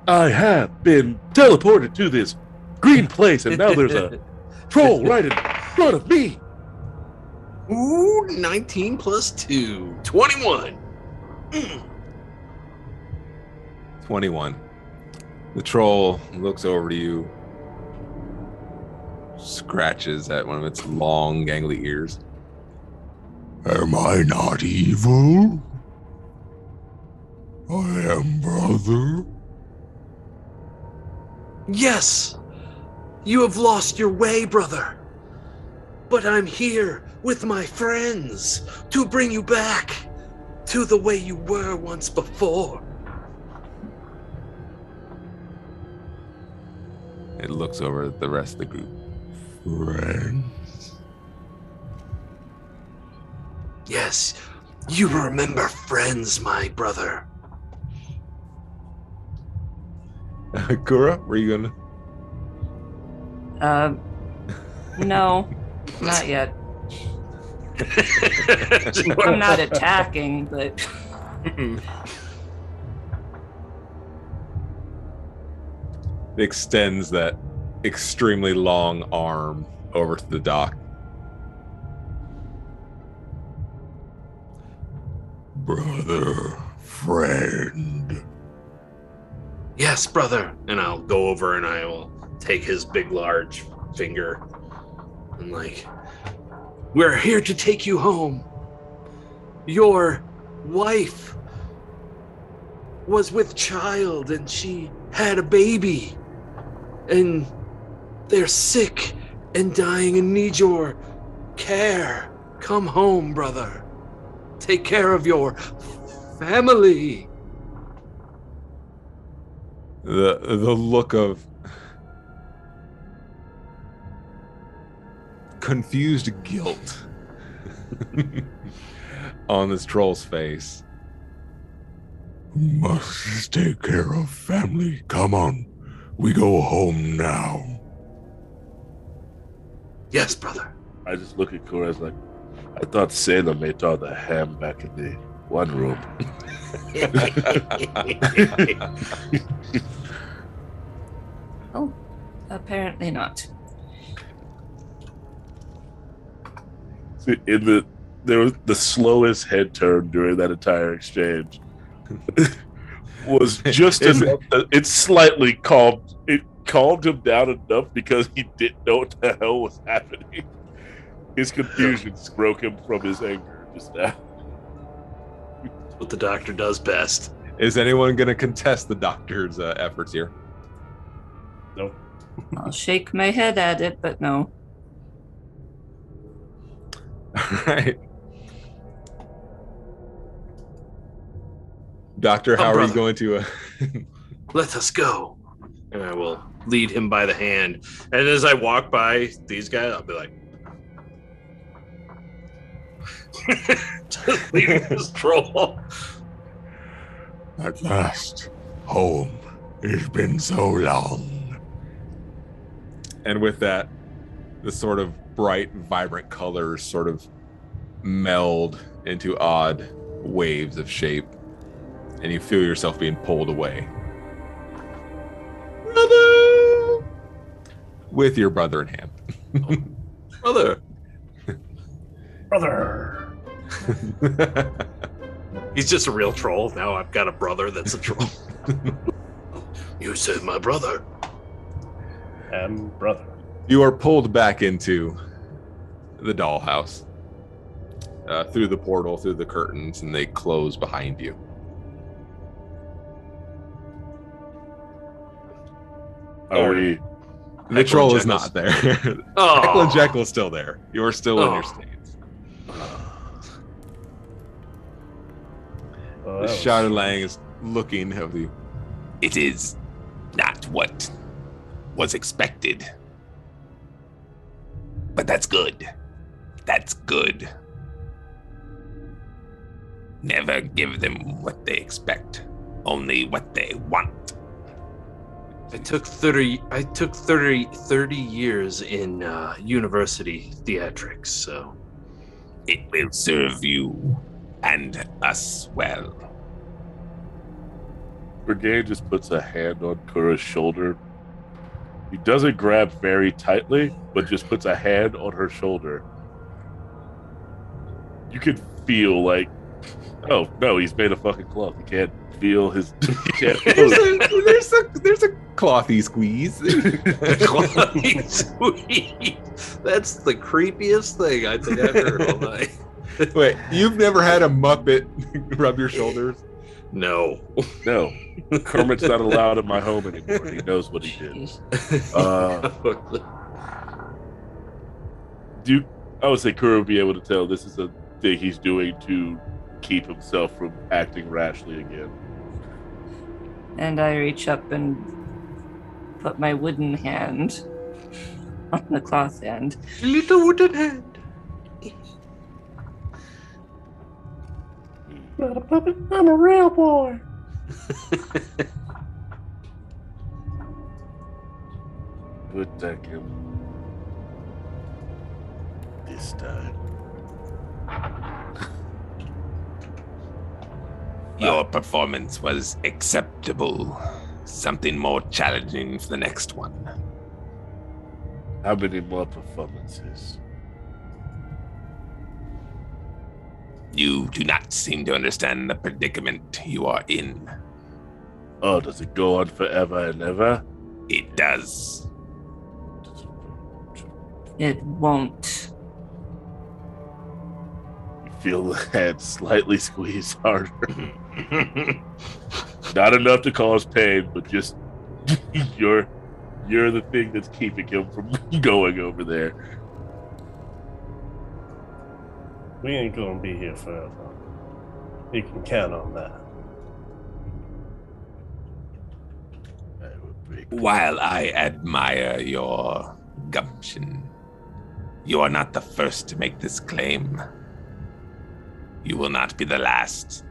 I have been teleported to this green place, and now there's a troll right in front of me. Ooh, 19 plus 2. 21. 21. The troll looks over to you, scratches at one of its long, gangly ears. Am I not evil? I am, brother. Yes, you have lost your way, brother. But I'm here with my friends to bring you back to the way you were once before. It looks over at the rest of the group. Friends? Yes, You remember friends, my brother. Kura, were you gonna? No, not yet. I'm not attacking, but Extends that extremely long arm over to the dock. Brother, friend. Yes, brother. And I'll go over and I will take his big, large finger and we're here to take you home. Your wife was with child and she had a baby. And they're sick and dying and need your care. Come home, brother. Take care of your family. The look of confused guilt on this troll's face. Must take care of family. Come on. We go home now. Yes, brother. I just look at Kura as like, I thought Salem ate all the ham back in the one room. oh, apparently not. See, there was the slowest head turn during that entire exchange. Was just enough. It slightly calmed. It calmed him down enough because he didn't know what the hell was happening. His confusion broke him from his anger just now. What the doctor does best. Is anyone going to contest the doctor's efforts here? Nope. I'll shake my head at it, but no. All right. Doctor, how are you going to... Let us go. And I will lead him by the hand. And as I walk by these guys, I'll be like... just leaving this troll. At last, home. It's been so long. And with that, the sort of bright, vibrant colors sort of meld into odd waves of shape. And you feel yourself being pulled away. Brother! With your brother in hand. Brother. Brother. He's just a real troll. Now I've got a brother that's a troll. You said my brother. Brother. You are pulled back into the dollhouse. Through the portal, through the curtains, and they close behind you. Are we? The troll is not there. Oh. Heckle and Jekyll is still there. You are still in your stance. The Shouted Lang is looking of you. It is not what was expected. But that's good. That's good. Never give them what they expect, only what they want. I took 30 years in university theatrics, so It will serve you and us well. Brigade just puts a hand on Kura's shoulder. He doesn't grab very tightly, but just puts a hand on her shoulder. You can feel like, oh no, he's made of fucking cloth. You can't feel his. You can't feel There's a clothy squeeze. Clothy sweet. That's the creepiest thing I think I've heard all night. Wait, you've never had a Muppet rub your shoulders? No. No, Kermit's not allowed in my home anymore. He knows what he did. I would say Kura would be able to tell this is a thing he's doing to keep himself from acting rashly again. And I reach up and put my wooden hand on the cloth hand. Little wooden hand. not a puppet. I'm a real boy. Protect him. This time. Your performance was acceptable. Something more challenging for the next one. How many more performances? You do not seem to understand the predicament you are in. Oh, does it go on forever and ever? It does. It won't. You feel the head slightly squeeze harder. Not enough to cause pain, but just you're the thing that's keeping him from going over there. We ain't gonna be here forever. You can count on that. While I admire your gumption, you are not the first to make this claim. You will not be the last.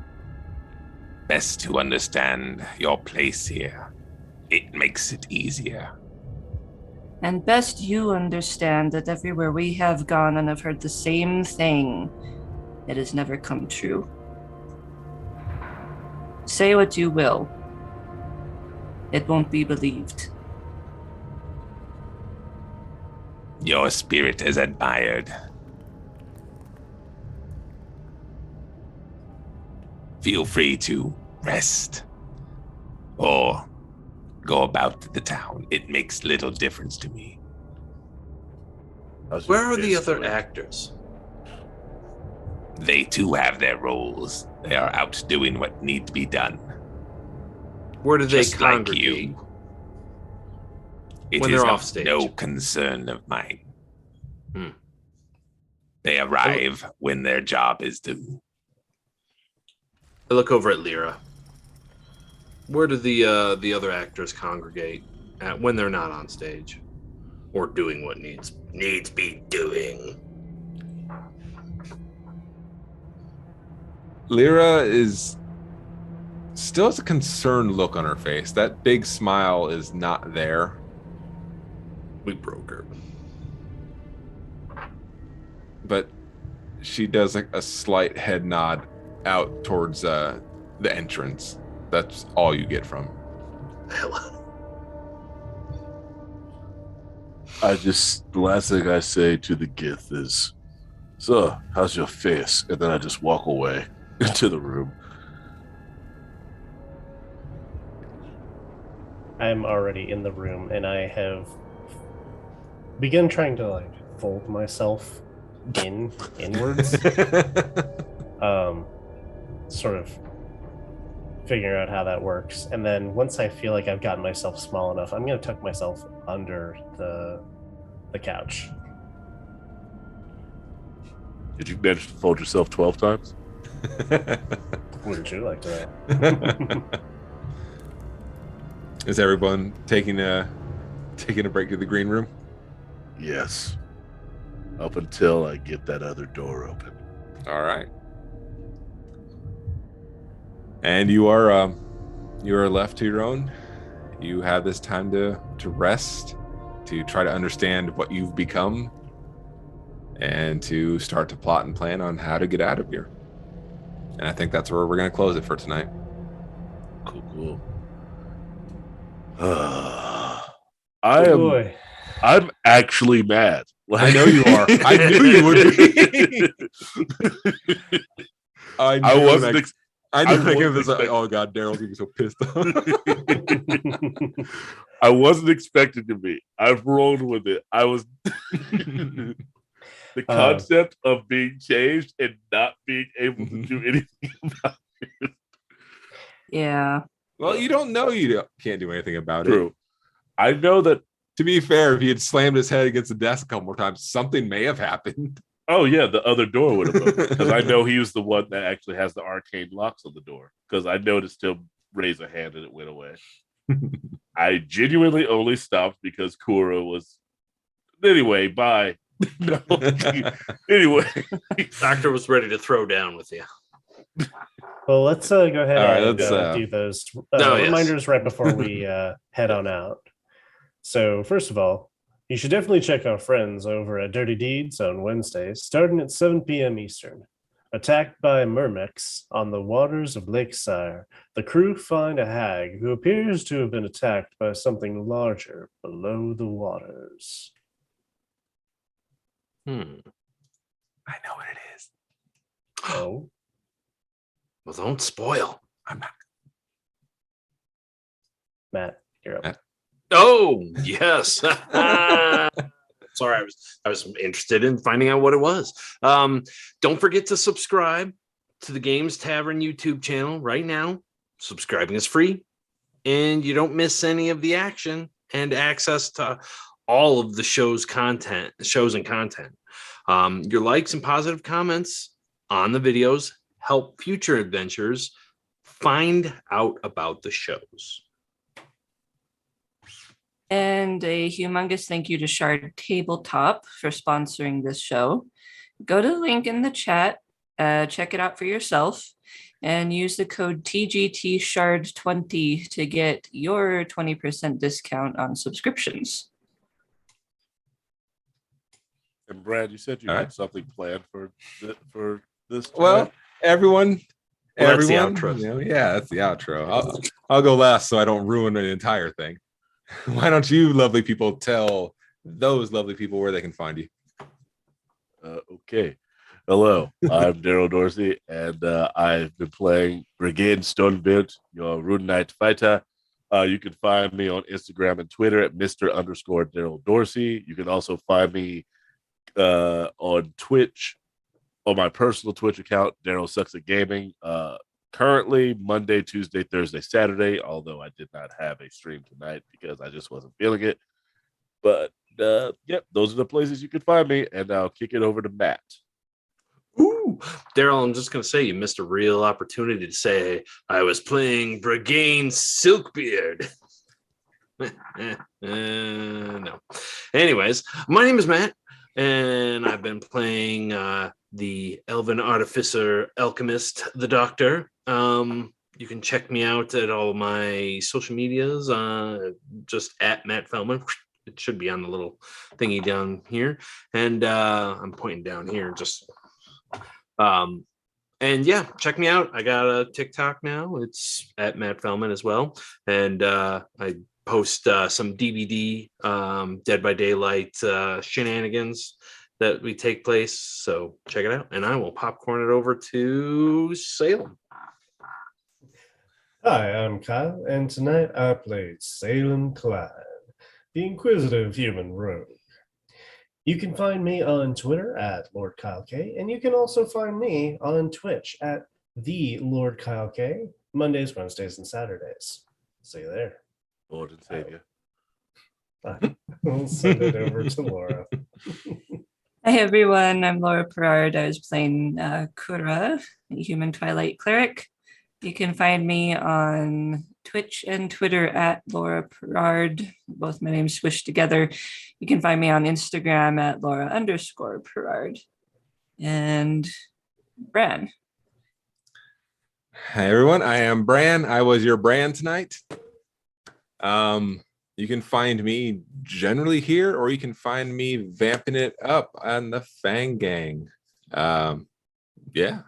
Best to understand your place here. It makes it easier. And best you understand that everywhere we have gone and have heard the same thing, it has never come true. Say what you will. It won't be believed. Your spirit is admired. Feel free to rest or go about the town. It makes little difference to me. Where are the other actors? They too have their roles. They are out doing what need to be done. Where do they Just like congregate? you. It When is they're not off stage. no concern of mine. Hmm. They arrive when their job is due. I look over at Lyra. Where do the other actors congregate at when they're not on stage or doing what needs be doing? Lyra is still has a concerned look on her face. That big smile is not there. We broke her. But she does a slight head nod out towards the entrance. That's all you get from. Hello. The last thing I say to the Gith is, "So, how's your face?" And then I just walk away into the room. I'm already in the room, and I have begun trying to fold myself inwards. Sort of figuring out how that works. And then once I feel like I've gotten myself small enough, I'm going to tuck myself under the couch. Did you manage to fold yourself 12 times? Wouldn't you like to? Is everyone taking a break to the green room? Yes. Up until I get that other door open. All right. And you are left to your own. You have this time to rest, to try to understand what you've become, and to start to plot and plan on how to get out of here. And I think that's where we're going to close it for tonight. Cool. Boy. I'm actually mad. I know you are. I knew you would be. I wasn't. I knew this. Oh God, Daryl's gonna be so pissed off. I wasn't expecting to be. I've rolled with it. I was the concept of being changed and not being able to do anything about it. Yeah. Well, you don't know can't do anything about True. it. I know that. To be fair, if he had slammed his head against the desk a couple more times, something may have happened. Oh yeah, the other door would have opened because I know he was the one that actually has the arcane locks on the door. Because I noticed him raise a hand and it went away. I genuinely only stopped because Kura was. Anyway, bye. No. Anyway, Doctor was ready to throw down with you. Well, let's go ahead All right, and let's, do those Oh, yes. reminders right before we head on out. So, first of all, you should definitely check our friends over at Dirty Deeds on Wednesdays, starting at 7 p.m. Eastern. Attacked by Myrmex on the waters of Lake Sire, the crew find a hag who appears to have been attacked by something larger below the waters. Hmm. I know what it is. Oh, Well, don't spoil. I'm not. Matt, you're up. Matt. Oh, yes. Sorry, I was interested in finding out what it was. Don't forget to subscribe to the Games Tavern YouTube channel right now. Subscribing is free, and you don't miss any of the action and access to all of the shows and content. Your likes and positive comments on the videos help future adventurers find out about the shows. And a humongous thank you to Shard Tabletop for sponsoring this show. Go to the link in the chat, check it out for yourself, and use the code TGTShard20 to get your 20% discount on subscriptions. And Brad, you said you All had right. something planned for this. Well, tonight? everyone, Well, that's the everyone, outro. you know, yeah, that's the outro. I'll go last so I don't ruin the entire thing. Why don't you, lovely people, tell those lovely people where they can find you? Okay. Hello, I'm Daryl Dorsey, and I've been playing Brigade Stonebuilt, your Rune Knight fighter. You can find me on Instagram and Twitter at Mr._Daryl Dorsey. You can also find me on Twitch, on my personal Twitch account, Daryl Sucks at Gaming. Currently, Monday, Tuesday, Thursday, Saturday, although I did not have a stream tonight because I just wasn't feeling it. But, yep, those are the places you can find me, and I'll kick it over to Matt. Ooh, Daryl, I'm just going to say you missed a real opportunity to say I was playing Brigade Silkbeard. No. Anyways, my name is Matt, and I've been playing the Elven Artificer Alchemist, the Doctor. You can check me out at all my social medias, just at Matt Feldman. It should be on the little thingy down here. And I'm pointing down here just... and yeah, check me out. I got a TikTok now. It's at Matt Feldman as well. And I post some DVD Dead by Daylight shenanigans that we take place. So check it out. And I will popcorn it over to Salem. Hi, I'm Kyle, and tonight I played Salem Clyde, the inquisitive human rogue. You can find me on Twitter at Lord Kyle K, and you can also find me on Twitch at the Lord Kyle K, Mondays, Wednesdays, and Saturdays. See you there. Lord and Savior. We'll send it over to Laura. Hi everyone, I'm Laura Perard. I was playing Kura, a human Twilight cleric. You can find me on Twitch and Twitter at Laura Perard. Both my names swished together. You can find me on Instagram at Laura_Perard. And Bran. Hi everyone, I am Bran. I was your Bran tonight. You can find me generally here, or you can find me vamping it up on the Fang Gang. Yeah.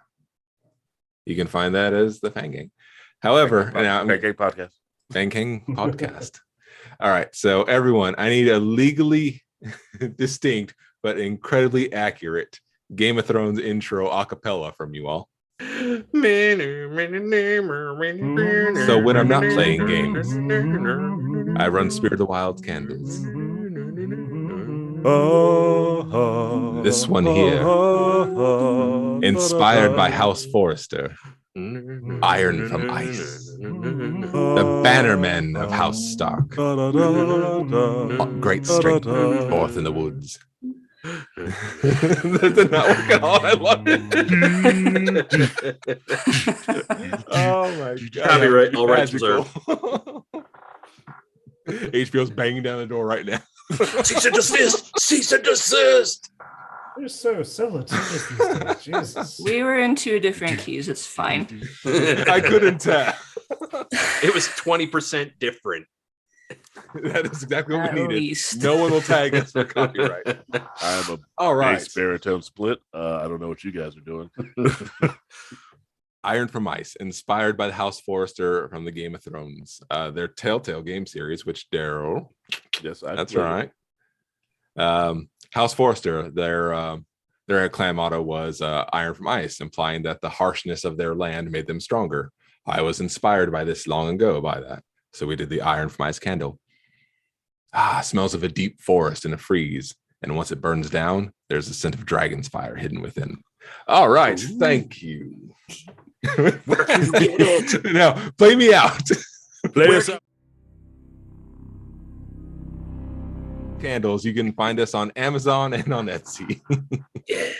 You can find that as the Fang Gang. However, Fang Gang Podcast. Fang Gang Podcast. All right. So everyone, I need a legally distinct but incredibly accurate Game of Thrones intro a cappella from you all. So when I'm not playing games, I run Spirit of the Wild candles. This one here, inspired by House Forrester, Iron from Ice, the bannermen of House Stark, great strength forth in the woods. That did not work at all. I love it. Oh my god! Copyright, all rights reserved. HBO's banging down the door right now. Cease and desist! Cease and desist! They're so litigious these days. Jesus. We were in 2 different keys. It's fine. I couldn't tell. It was 20% different. That is exactly what At we needed. least. No one will tag us for copyright. I'm a All right. bass baritone split. I don't know what you guys are doing. Iron from Ice, inspired by the House Forrester from the Game of Thrones. Their Telltale game series, which Daryl. Yes, That's right. House Forrester, their clan motto was Iron from Ice, implying that the harshness of their land made them stronger. I was inspired by this long ago by that. So we did the Iron from Ice candle. Smells of a deep forest in a freeze. And once it burns down, there's a scent of dragon's fire hidden within. All right. Ooh. Thank you. Where can you get it? Now, play me out. Play us out. Candles. You can find us on Amazon and on Etsy. Yeah.